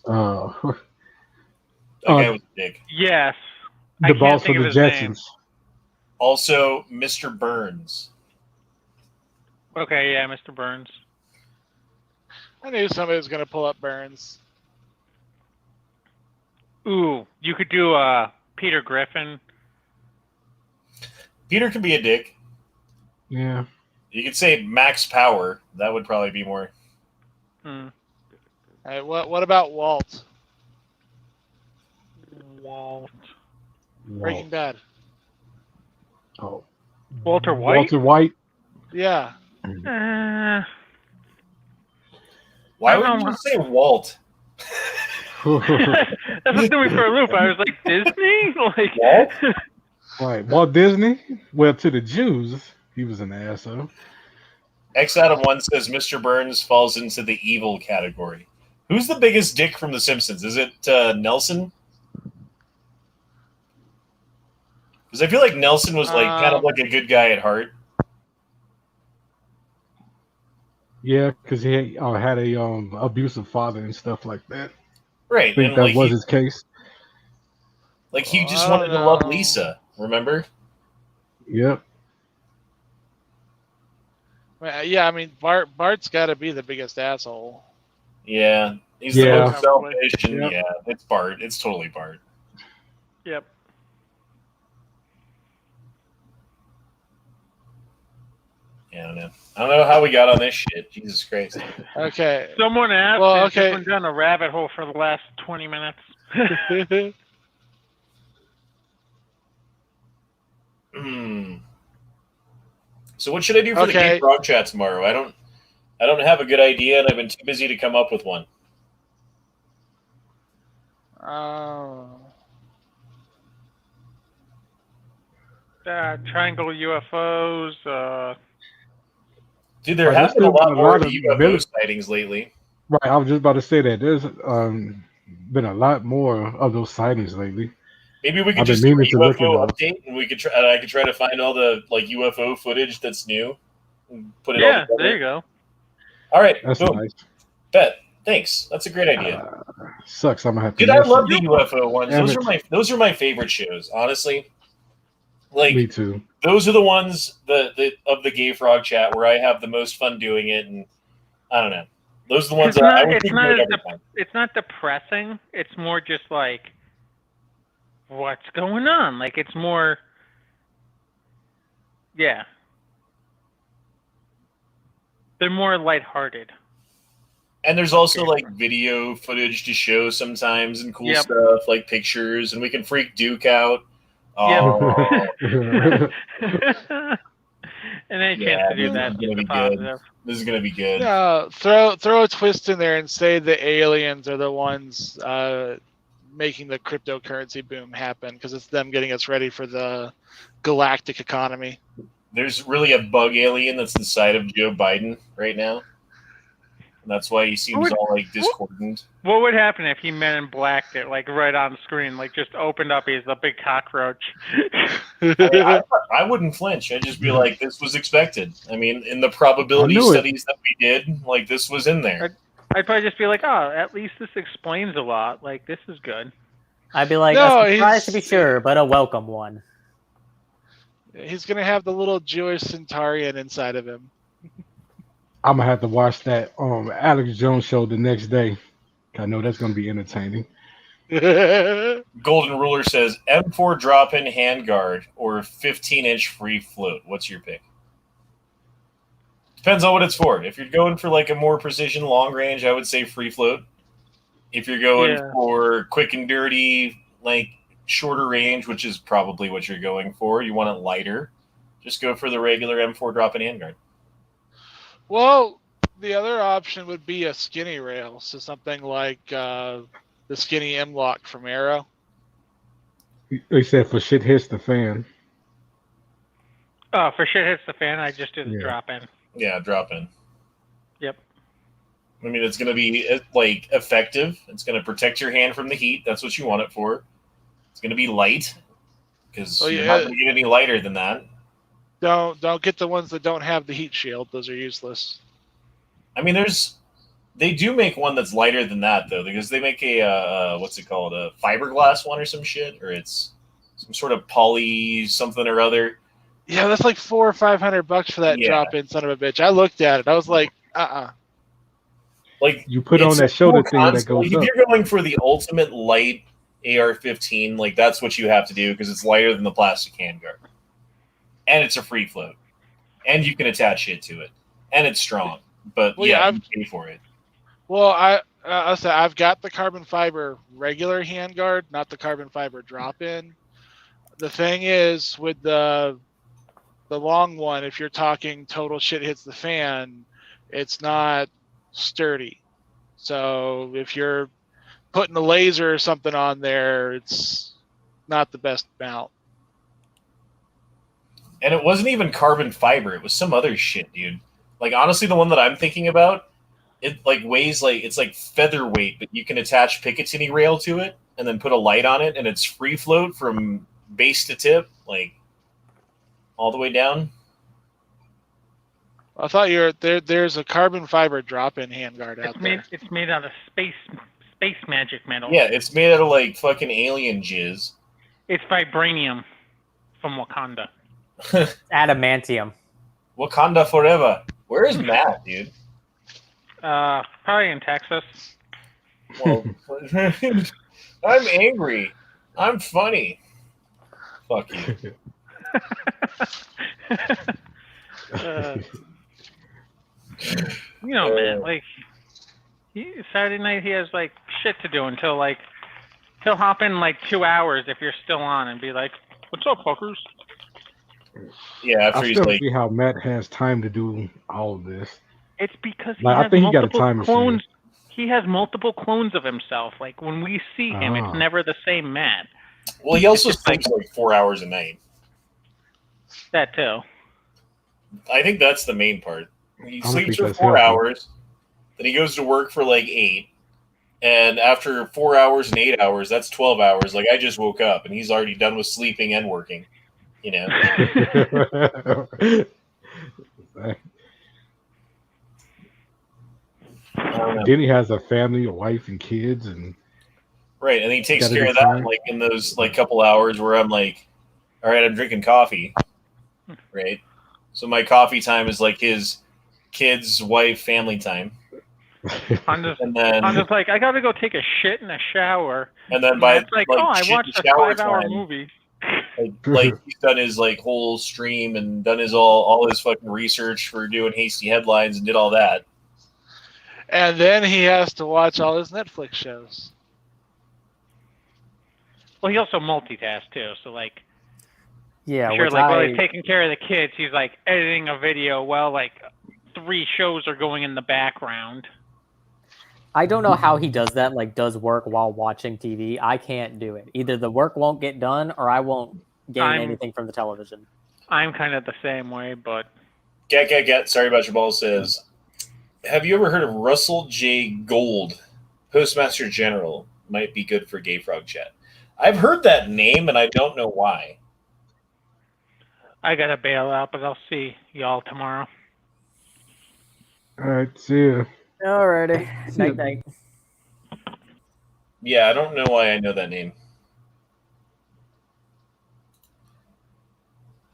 Oh. That guy was a dick. Yes. The boss from the Jetsons. Also, Mr. Burns. Okay, yeah, Mr. Burns. I knew somebody was going to pull up Burns. Ooh, you could do Peter Griffin. Peter can be a dick. Yeah. You could say Max Power. That would probably be more. Hey, what about Walt? Walt. Breaking Bad. Oh. Walter White? Walter White? Yeah. Why would you say Walt? That was doing for a loop. I was like, Disney? Like Walt? Right. Walt Disney? Well, to the Jews, he was an asshole. X Adam 1 says Mr. Burns falls into the evil category. Who's the biggest dick from The Simpsons? Is it Nelson? Because I feel like Nelson was kind of like a good guy at heart. Yeah, because he had a abusive father and stuff like that. Right. I think that was his case. Like he just wanted to love Lisa, remember? Yep. Yeah, I mean Bart's got to be the biggest asshole. Yeah, he's the most selfish, and yeah, it's Bart. It's totally Bart. Yep. Yeah, I don't know. I don't know how we got on this shit. Jesus Christ. Okay. Someone asked. Well, okay. We've been down a rabbit hole for the last 20 minutes. So what should I do for the Game Frog chat tomorrow? I don't have a good idea, and I've been too busy to come up with one. triangle UFOs. Dude, there have been a lot more UFO sightings lately. Right, I was just about to say that. There's been a lot more of those sightings lately. Maybe we could just do a UFO update, and we could try. I could try to find all the UFO footage that's new, and put it all together. There you go. All right, that's boom. Nice. Bet. Thanks. That's a great idea. Sucks. I'm gonna have to. Dude, I love the UFO ones. Those are my favorite shows, honestly. Me too. Those are the ones of the Gay Frog chat where I have the most fun doing it, and I don't know. Those are the ones I would think every time. It's not depressing. It's more just like, what's going on? Like, it's more, yeah. They're more lighthearted. And there's also video footage to show sometimes and cool stuff, like pictures, and we can freak Duke out. Oh. And any chance to do that is positive. This is gonna be good. Yeah, throw a twist in there and say the aliens are the ones making the cryptocurrency boom happen because it's them getting us ready for the galactic economy. There's really a bug alien that's inside of Joe Biden right now. And that's why he seems all discordant. What would happen if he Men in Blacked it right on screen, just opened up? He's a big cockroach. I wouldn't flinch. I'd just be like, "This was expected." I mean, in the probability studies that we did, this was in there. I'd probably just be like, "Oh, at least this explains a lot. This is good." I'd be like, "A surprise to be sure, but a welcome one." He's gonna have the little Jewish Centaurian inside of him. I'm gonna have to watch that Alex Jones show the next day. I know that's gonna be entertaining. Golden Ruler says M4 drop-in handguard or 15-inch free float. What's your pick? Depends on what it's for. If you're going for a more precision long range, I would say free float. If you're going for quick and dirty, shorter range, which is probably what you're going for, you want it lighter, just go for the regular M4 drop-in handguard. Well, the other option would be a skinny rail, so something like the skinny M-Lock from Arrow. They said for shit hits the fan. Oh, for shit hits the fan, I just do the drop-in. Yeah, drop-in. Yep. I mean, it's going to be effective. It's going to protect your hand from the heat. That's what you want it for. It's going to be light because you're not going to get any lighter than that. Don't get the ones that don't have the heat shield. Those are useless. I mean, they do make one that's lighter than that though, because they make a what's it called, a fiberglass one or some shit, or it's some sort of poly something or other. Yeah, that's $400 or $500 for that drop-in son of a bitch. I looked at it. I was like, you put on that shoulder thing that goes up. If you're going for the ultimate light AR-15, that's what you have to do because it's lighter than the plastic handguard. And it's a free float. And you can attach shit to it. And it's strong. But you pay for it. Well, I'll say I've got the carbon fiber regular handguard, not the carbon fiber drop-in. The thing is, with the long one, if you're talking total shit hits the fan, it's not sturdy. So if you're putting a laser or something on there, it's not the best mount. And it wasn't even carbon fiber. It was some other shit, dude. Honestly, the one that I'm thinking about, it weighs it's featherweight, but you can attach Picatinny rail to it and then put a light on it, and it's free float from base to tip, all the way down. I thought there's a carbon fiber drop-in handguard out there. It's made out of space magic metal. Yeah, it's made out of fucking alien jizz. It's vibranium from Wakanda. Adamantium. Wakanda forever. Where is Matt, dude? Probably in Texas. Well, I'm angry. I'm funny. Fuck you. Man, Saturday night he has shit to do until he'll hop in 2 hours if you're still on and be like, "What's up, fuckers?" Yeah, after I he's still see how Matt has time to do all of this. It's because I think he got a time clones. machine. He has multiple clones of himself. When we see him, it's never the same Matt. Well, he also sleeps 4 hours a night. That too. I think that's the main part. He I don't sleeps think for that's 4 healthy. hours, then he goes to work for like 8, and after 4 hours and 8 hours, that's 12 hours. Like I just woke up, and he's already done with sleeping and working. You know. Then he has a family, a wife, and kids, and right, and he takes gotta care be of that fine. like in those like couple hours where I'm like, all right, I'm drinking coffee, right? So my coffee time is like his kids, wife, family time. I'm just And like, I gotta go take a shit in a shower. then by It's like, like oh, I shit watched a shower 5-hour time, movie. like he's done his like whole stream and done his all his fucking research for doing hasty headlines and did all that. And then he has to watch all his Netflix shows. Well, he also multitasks too. So like, Yeah, sure, which like while he's taking care of the kids, he's like editing a video while like 3 shows are going in the background. I don't know how he does that, like does work while watching TV. I can't do it. Either the work won't get done or I won't gain anything from the television. I'm kind of the same way, but Get. Sorry About Your Ballz says, have you ever heard of Russell J. Gold, Postmaster General? Might be good for Gay Frog Chat. I've heard that name and I don't know why. I gotta bail out, but I'll see y'all tomorrow. All right, see ya. Alrighty. Night night. Yeah, I don't know why I know that name.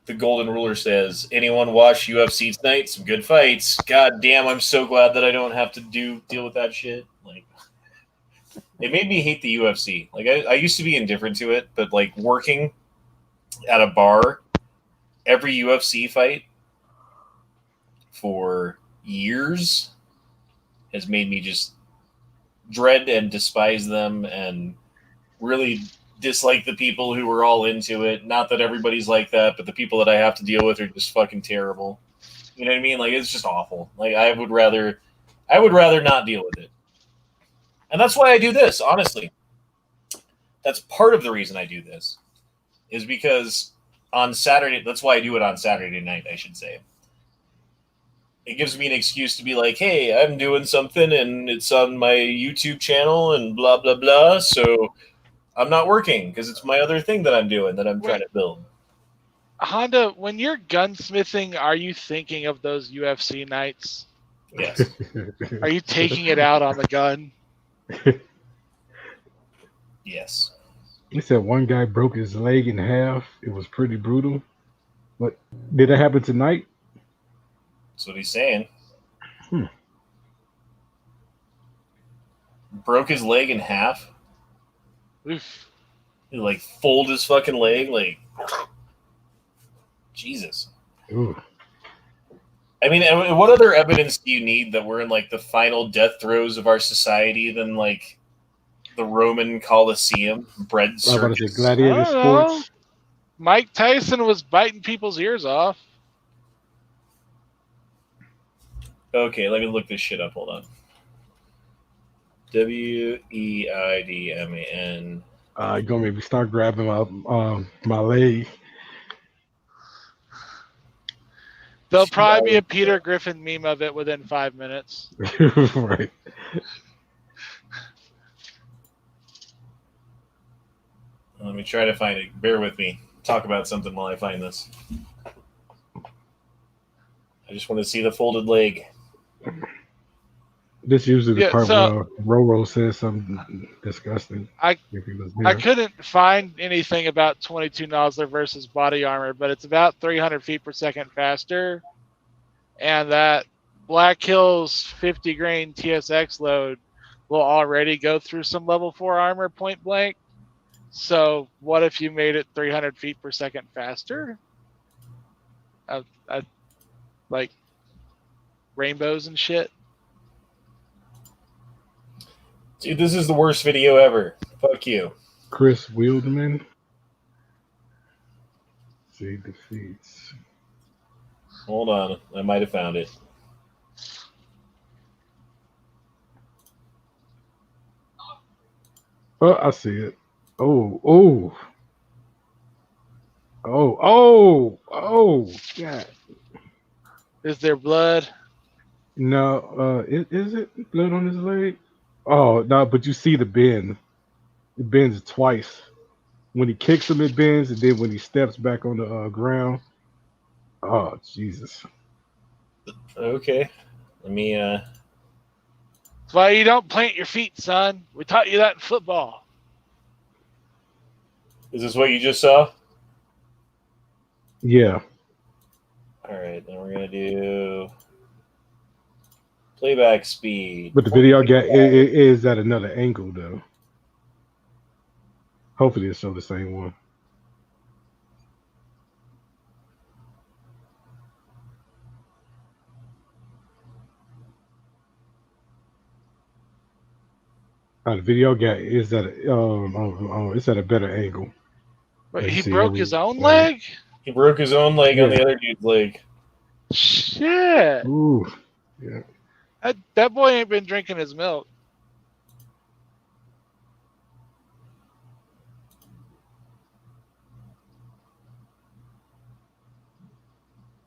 The Golden Ruler says, anyone watch UFC tonight? Some good fights. God damn, I'm so glad that I don't have to deal with that shit. Like, it made me hate the UFC. Like, I used to be indifferent to it, but like working at a bar, every UFC fight for years has made me just dread and despise them and really dislike the people who are all into it. Not that everybody's like that, but the people that I have to deal with are just fucking terrible. You know what I mean? Like, it's just awful. Like, I would rather not deal with it. And that's why I do this, honestly. That's part of the reason I do this, is because on Saturday, that's why I do it on Saturday night, I should say. It gives me an excuse to be like, hey, I'm doing something and it's on my YouTube channel and blah, blah, blah. So I'm not working because it's my other thing that I'm doing that I'm trying to build. Honda, when you're gunsmithing, are you thinking of those UFC nights? Yes. Are you taking it out on the gun? Yes. He said one guy broke his leg in half. It was pretty brutal. But did that happen tonight? That's what he's saying. Broke his leg in half. Oof. He like fold his fucking leg, like Jesus. Ooh. I mean, what other evidence do you need that we're in like the final death throes of our society than like the Roman Colosseum, bread circus? Gladiator sports. Mike Tyson was biting people's ears off. Okay, let me look this shit up. Hold on. Weidman. You're gonna maybe start grabbing my leg. There'll probably be a Peter Griffin meme of it within 5 minutes. Right. Let me try to find it. Bear with me. Talk about something while I find this. I just want to see the folded leg. This is usually the part where Roro says something disgusting. I couldn't find anything about 22 Nosler versus body armor, but it's about 300 feet per second faster. And that Black Hills 50 grain TSX load will already go through some level 4 armor point blank. So what if you made it 300 feet per second faster? Like rainbows and shit. Dude, this is the worst video ever. Fuck you. Chris Wildman. See defeats. Hold on. I might have found it. Oh, I see it. Oh. Oh, yeah. Is there blood? No, is it blood on his leg? Oh no, but you see the bend. It bends twice. When he kicks him, it bends, and then when he steps back on the ground, oh Jesus! Okay. Let me. That's why you don't plant your feet, son. We taught you that in football. Is this what you just saw? Yeah. All right, then we're gonna do playback speed. But the video it is at another angle though. Hopefully, it'll show the same one. The video is at it's at a better angle. But he broke his own leg? He broke his own leg on the other dude's leg. Shit. Ooh. Yeah. That boy ain't been drinking his milk.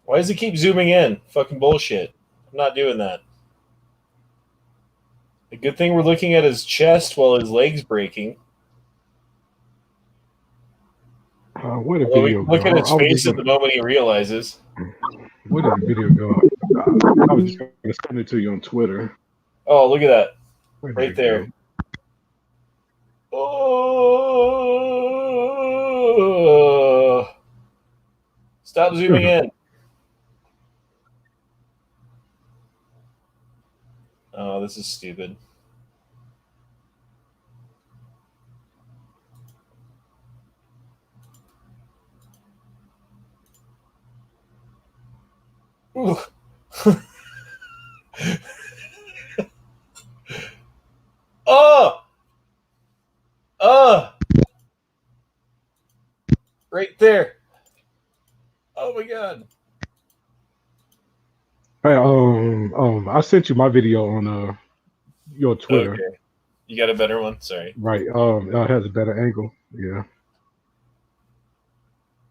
Why does he keep zooming in? Fucking bullshit. I'm not doing that. The good thing we're looking at his chest while his leg's breaking. Where did the video go? Look at his face at the moment he realizes. Where did the video go? I was just going to send it to you on Twitter. Oh, look at that. Right there. Oh. Stop zooming in. Oh, this is stupid. Ooh. Oh! Right there. Oh my god. Hey, I sent you my video on your Twitter. Okay. You got a better one? Sorry. Right. It has a better angle. Yeah.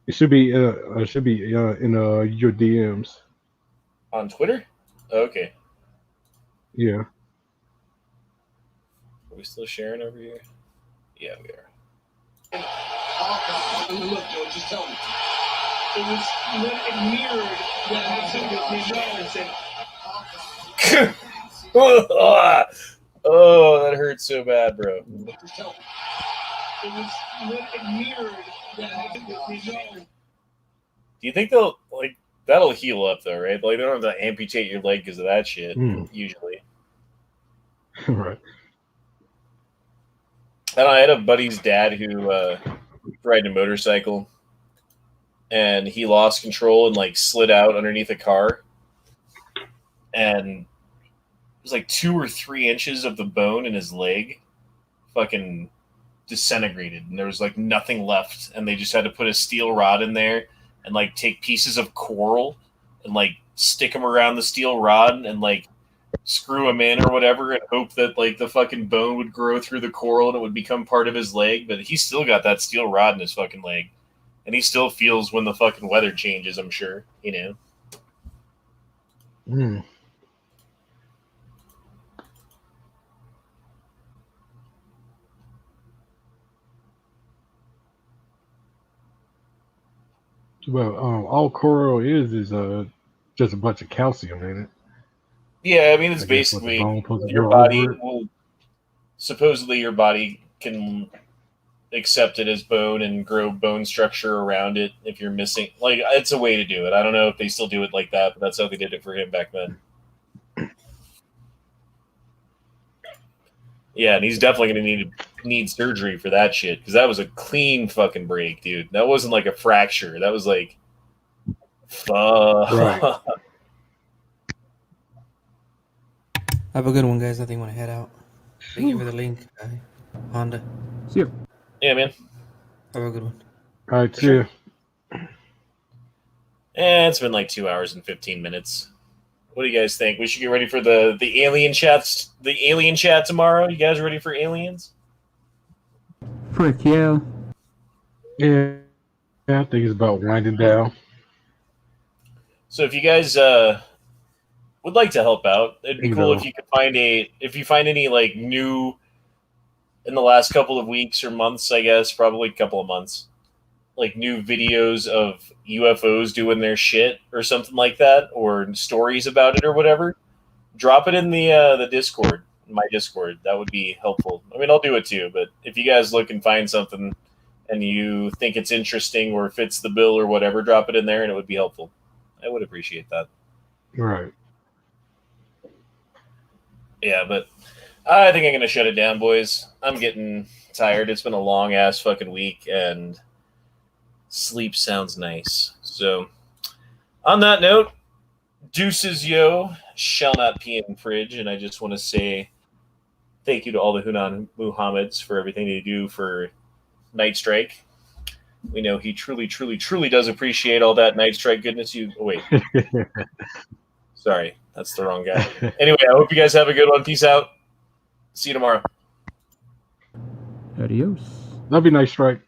It should be in your DMs. On Twitter? Okay. Yeah. Are we still sharing over here? Yeah, we are. Look, Joe, just tell me. It was when it mirrored that Oh, that hurts so bad, bro. Just tell me. It was when it mirrored that Do you think that'll heal up though, right? Like they don't have to amputate your leg because of that shit, usually. Right. And I had a buddy's dad who riding a motorcycle, and he lost control and like slid out underneath a car, and it was like 2 or 3 inches of the bone in his leg fucking disintegrated, and there was like nothing left, and they just had to put a steel rod in there and like take pieces of coral and like stick them around the steel rod and like screw him in or whatever and hope that like the fucking bone would grow through the coral and it would become part of his leg. But he still got that steel rod in his fucking leg, and he still feels when the fucking weather changes, I'm sure, you know. Well, all coral is just a bunch of calcium in it. Yeah, I mean, it's basically your body will supposedly your body can accept it as bone and grow bone structure around it if you're missing. Like, it's a way to do it. I don't know if they still do it like that, but that's how they did it for him back then. Yeah, and he's definitely going to need surgery for that shit, because that was a clean fucking break, dude. That wasn't like a fracture. That was like, fuck. Right. Have a good one, guys. I think I want to head out. Thank you for the link, Honda. See you. Yeah, man. Have a good one. All right, see you. It's been like 2 hours and 15 minutes. What do you guys think? We should get ready for the alien chats. The alien chat tomorrow. You guys ready for aliens? Frick yeah. Yeah. Yeah, I think it's about winding down. So if you guys would like to help out, it'd be cool if you could find if you find any like new in the last couple of weeks or months, I guess, probably a couple of months, like new videos of UFOs doing their shit or something like that, or stories about it or whatever. Drop it in the Discord, my Discord. That would be helpful. I mean, I'll do it too, but if you guys look and find something and you think it's interesting or fits the bill or whatever, drop it in there and it would be helpful. I would appreciate that. Right. Yeah, but I think I'm going to shut it down, boys. I'm getting tired. It's been a long-ass fucking week, and sleep sounds nice. So, on that note, deuces, yo, shall not pee in fridge, and I just want to say thank you to all the Hunan Muhammads for everything they do for Night Strike. We know he truly, truly, truly does appreciate all that Night Strike goodness. Wait. Sorry, that's the wrong guy. Anyway, I hope you guys have a good one. Peace out. See you tomorrow. Adios. Love you, Night Strike.